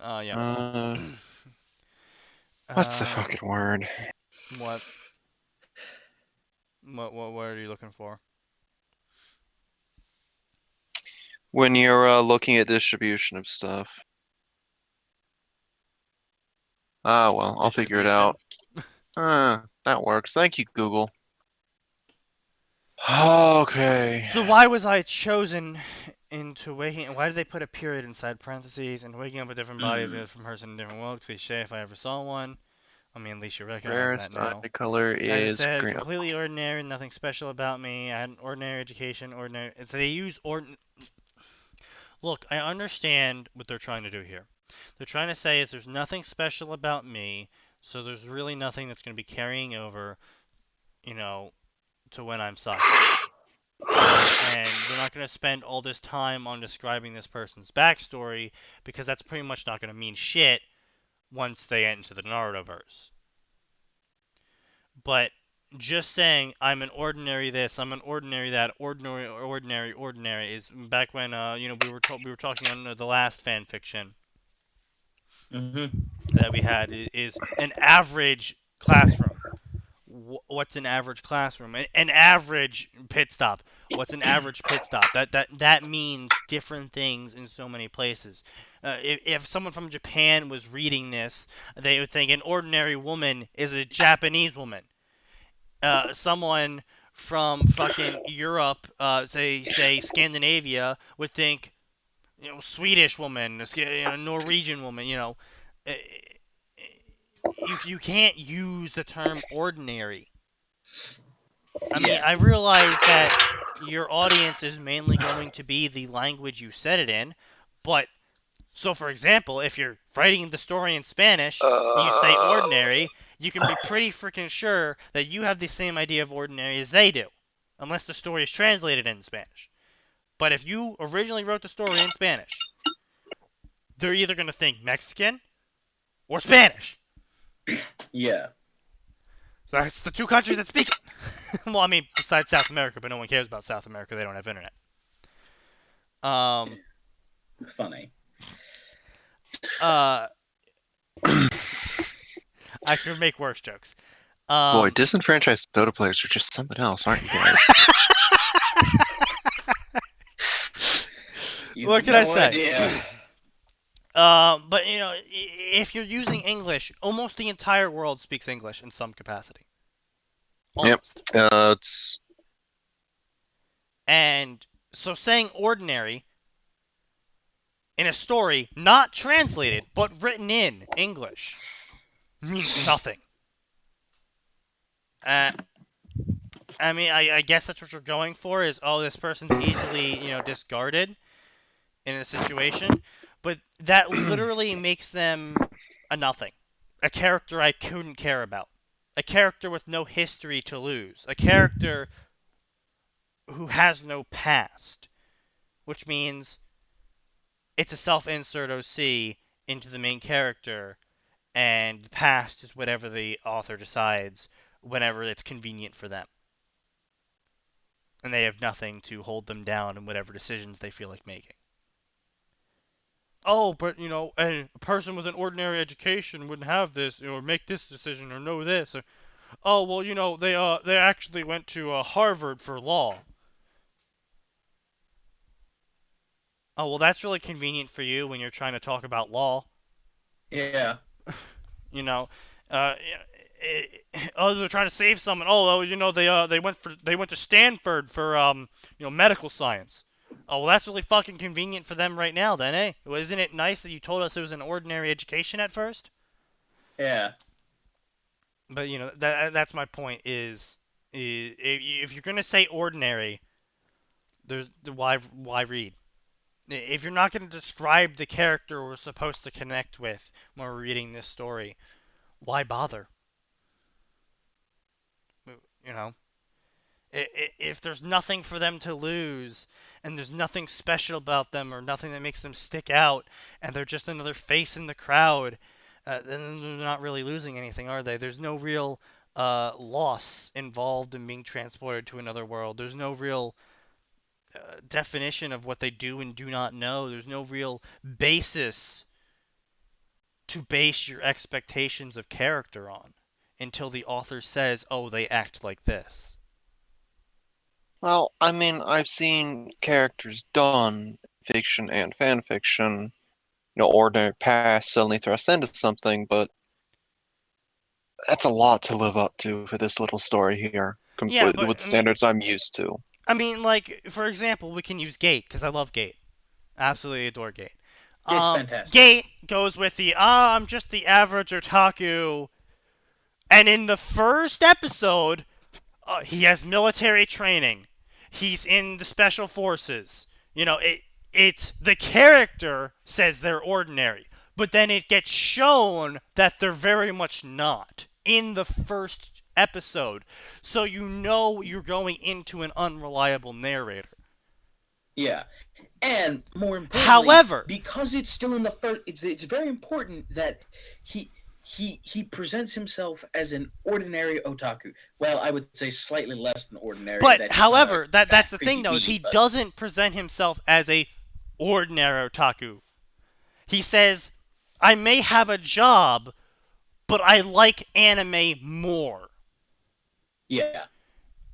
Yeah. What's the fucking word? What? What are you looking for? When you're looking at distribution of stuff. Ah, well, I'll figure it out. That works. Thank you, Google. Okay. So why was I chosen into waking? Why did they put a period inside parentheses and waking up a different body of a different person in a different world? Cliche if I ever saw one. I mean, at least you recognize that Rarest now. eye color As I is said, green. completely ordinary, nothing special about me. I had an ordinary education, ordinary. So they use Look, I understand what they're trying to do here. They're trying to say is there's nothing special about me, so there's really nothing that's going to be carrying over, you know, to when I'm Saki. And they're not going to spend all this time on describing this person's backstory because that's pretty much not going to mean shit once they get into the Narutoverse. But just saying I'm an ordinary this, I'm an ordinary that, ordinary is back when we were talking on the last fan fiction that we had is an average classroom. What's an average classroom? An average pit stop. What's an average pit stop? That means different things in so many places. If someone from Japan was reading this, they would think an ordinary woman is a Japanese woman. Someone from fucking Europe, say Scandinavia, would think, Swedish woman, Norwegian woman, Uh, you can't use the term ordinary. I mean, I realize that your audience is mainly going to be the language you said it in, but so for example, if you're writing the story in Spanish and you say ordinary, you can be pretty freaking sure that you have the same idea of ordinary as they do, unless the story is translated in Spanish. But if you originally wrote the story in Spanish, they're either going to think Mexican or Spanish. Yeah. That's the two countries that speak it. Well, I mean, besides South America, but no one cares about South America. They don't have internet. Funny. I can make worse jokes. Boy, disenfranchised soda players are just something else, aren't you guys? What can I say? Idea. But if you're using English, almost the entire world speaks English in some capacity. Almost. Yep. It's. And so saying ordinary in a story not translated but written in English means nothing. I mean, I guess that's what you're going for is, this person's easily, discarded in a situation, but that literally makes them a nothing. A character I couldn't care about. A character with no history to lose. A character who has no past. Which means it's a self-insert OC into the main character, and the past is whatever the author decides whenever it's convenient for them. And they have nothing to hold them down in whatever decisions they feel like making. Oh, but a person with an ordinary education wouldn't have this, or make this decision, or know this. Or, oh, well, they actually went to Harvard for law. Oh, well, that's really convenient for you when you're trying to talk about law. Yeah. Uh, they're trying to save someone. Oh, well, they went to Stanford for medical science. Oh, well, that's really fucking convenient for them right now, then, eh? Well, isn't it nice that you told us it was an ordinary education at first? Yeah. But that's my point. Is if you're gonna say ordinary, there's why read? If you're not gonna describe the character we're supposed to connect with when we're reading this story, why bother? You know, if there's nothing for them to lose, and there's nothing special about them or nothing that makes them stick out, and they're just another face in the crowd, then they're not really losing anything, are they? There's no real loss involved in being transported to another world. There's no real definition of what they do and do not know. There's no real basis to base your expectations of character on until the author says, oh, they act like this. Well, I mean, I've seen characters done fiction and fan fiction, ordinary past suddenly thrust into something, but that's a lot to live up to for this little story here, Yeah, with but I mean, standards I'm used to. like, for example, we can use Gate, because I love Gate. Absolutely adore Gate. It's fantastic. Gate goes with the, I'm just the average otaku. And in the first episode, he has military training. He's in the special forces. It's the character says they're ordinary, but then it gets shown that they're very much not in the first episode. So you're going into an unreliable narrator. Yeah. And more importantly, However, because it's still in the first, it's very important that he presents himself as an ordinary otaku. Well, I would say slightly less than ordinary. But however, that's the thing though, is he doesn't present himself as a ordinary otaku. He says, I may have a job, but I like anime more. Yeah.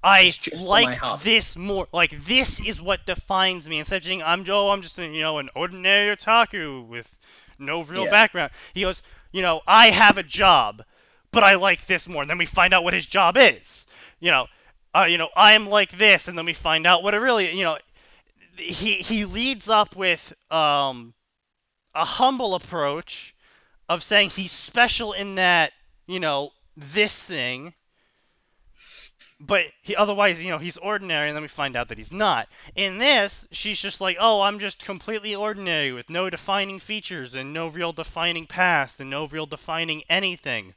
I like this more. Like, this is what defines me. Instead of saying, I'm just an ordinary otaku with no real background. He goes, I have a job, but I like this more. And then we find out what his job is. I am like this, and then we find out what it really, he leads up with a humble approach of saying he's special in that, this thing. But otherwise, he's ordinary, and then we find out that he's not. In this, she's just like, oh, I'm just completely ordinary with no defining features and no real defining past and no real defining anything.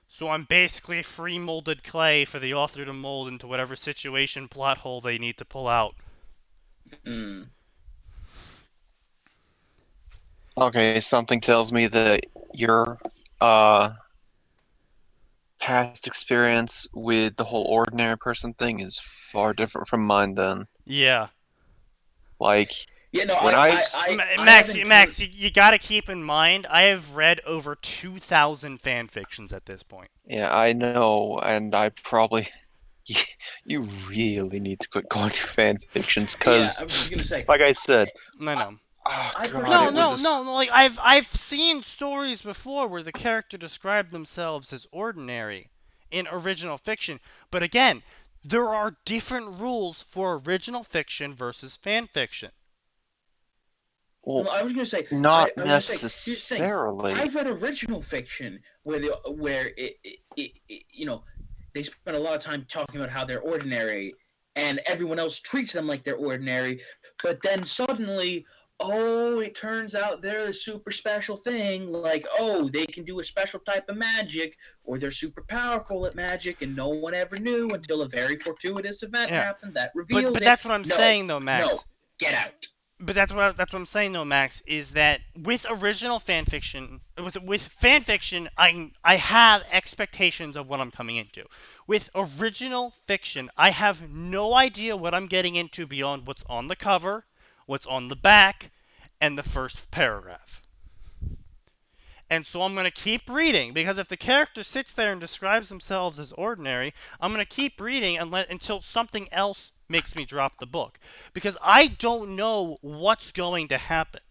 So I'm basically free molded clay for the author to mold into whatever situation plot hole they need to pull out. Okay, something tells me that your past experience with the whole ordinary person thing is far different from mine then. Yeah. Like, Max, you gotta keep in mind, I have read over 2,000 fan fictions at this point. Yeah, I know, and I probably... You really need to quit going to fan fictions, because, I was gonna say, like I said... I know. No, like, I've seen stories before where the character described themselves as ordinary in original fiction, but again, there are different rules for original fiction versus fan fiction. Well, I was gonna say not necessarily. I've read original fiction where they spend a lot of time talking about how they're ordinary, and everyone else treats them like they're ordinary, but then suddenly, oh, it turns out they're a super special thing, like, oh, they can do a special type of magic, or they're super powerful at magic, and no one ever knew until a very fortuitous event happened that revealed it. But that's what I'm saying, though, Max. No, get out. But that's what I'm saying, though, Max, is that with original fanfiction, with fanfiction, I have expectations of what I'm coming into. With original fiction, I have no idea what I'm getting into beyond what's on the cover, what's on the back, and the first paragraph. And so I'm going to keep reading, because if the character sits there and describes themselves as ordinary, I'm going to keep reading until something else makes me drop the book. Because I don't know what's going to happen.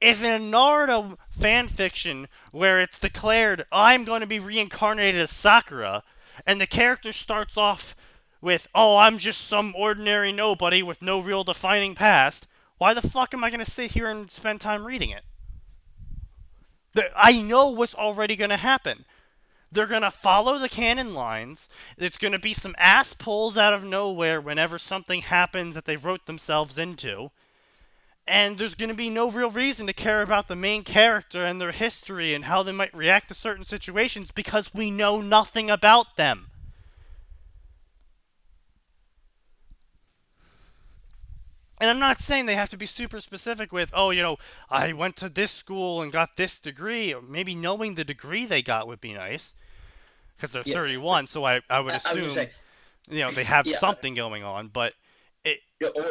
If in a Naruto fanfiction where it's declared, I'm going to be reincarnated as Sakura, and the character starts off with, oh, I'm just some ordinary nobody with no real defining past, why the fuck am I going to sit here and spend time reading it? I know what's already going to happen. They're going to follow the canon lines. It's going to be some ass pulls out of nowhere whenever something happens that they wrote themselves into. And there's going to be no real reason to care about the main character and their history and how they might react to certain situations because we know nothing about them. And I'm not saying they have to be super specific with, oh, I went to this school and got this degree. Or maybe knowing the degree they got would be nice. Because they're 31, so I would assume, they have something going on. But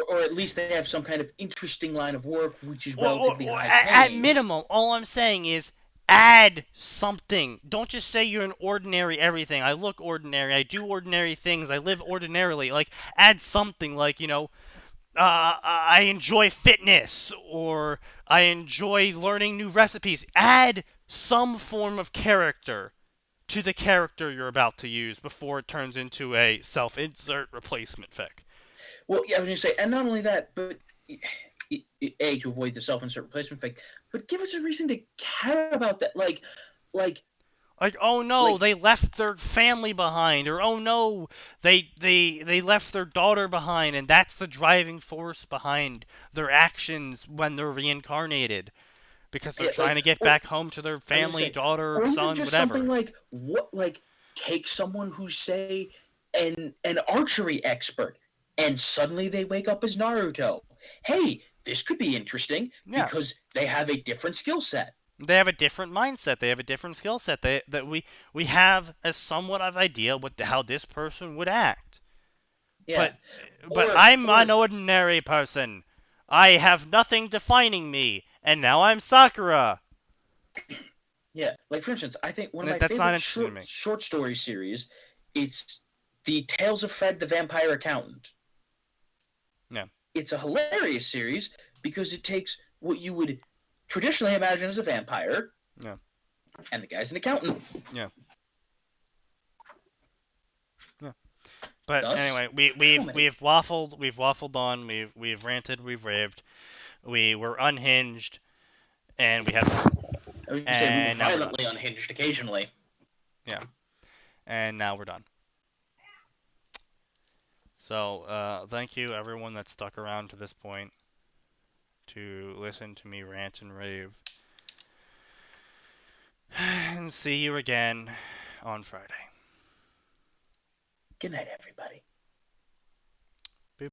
or at least they have some kind of interesting line of work which is relatively high at paying. minimum, all I'm saying is add something. Don't just say you're an ordinary everything. I look ordinary. I do ordinary things. I live ordinarily. Like, add something like, I enjoy fitness, or I enjoy learning new recipes. Add some form of character to the character you're about to use before it turns into a self-insert replacement fic. Well, yeah, I was going to say, and not only that, but A, to avoid the self-insert replacement fic, but give us a reason to care about that. Like, oh no, they left their family behind, or oh no, they left their daughter behind, and that's the driving force behind their actions when they're reincarnated, because they're trying to get back home to their family, daughter, or son, even just whatever. Something like take someone who's, say, an archery expert, and suddenly they wake up as Naruto. Hey, this could be interesting because they have a different skill set. They have a different mindset. They have a different skill set. We have a somewhat of idea how this person would act. Yeah. But I'm an ordinary person. I have nothing defining me, and now I'm Sakura. Yeah, like for instance, I think one of my favorite short story series, it's the Tales of Fred the Vampire Accountant. Yeah. It's a hilarious series because it takes what you would traditionally imagine as a vampire. Yeah. And the guy's an accountant. Yeah. Yeah. But anyway, we've waffled on, we've ranted, we've raved, we were unhinged, and we had fun. I would say we were violently unhinged occasionally. Yeah. And now we're done. So, thank you everyone that stuck around to this point to listen to me rant and rave. And see you again on Friday. Good night, everybody.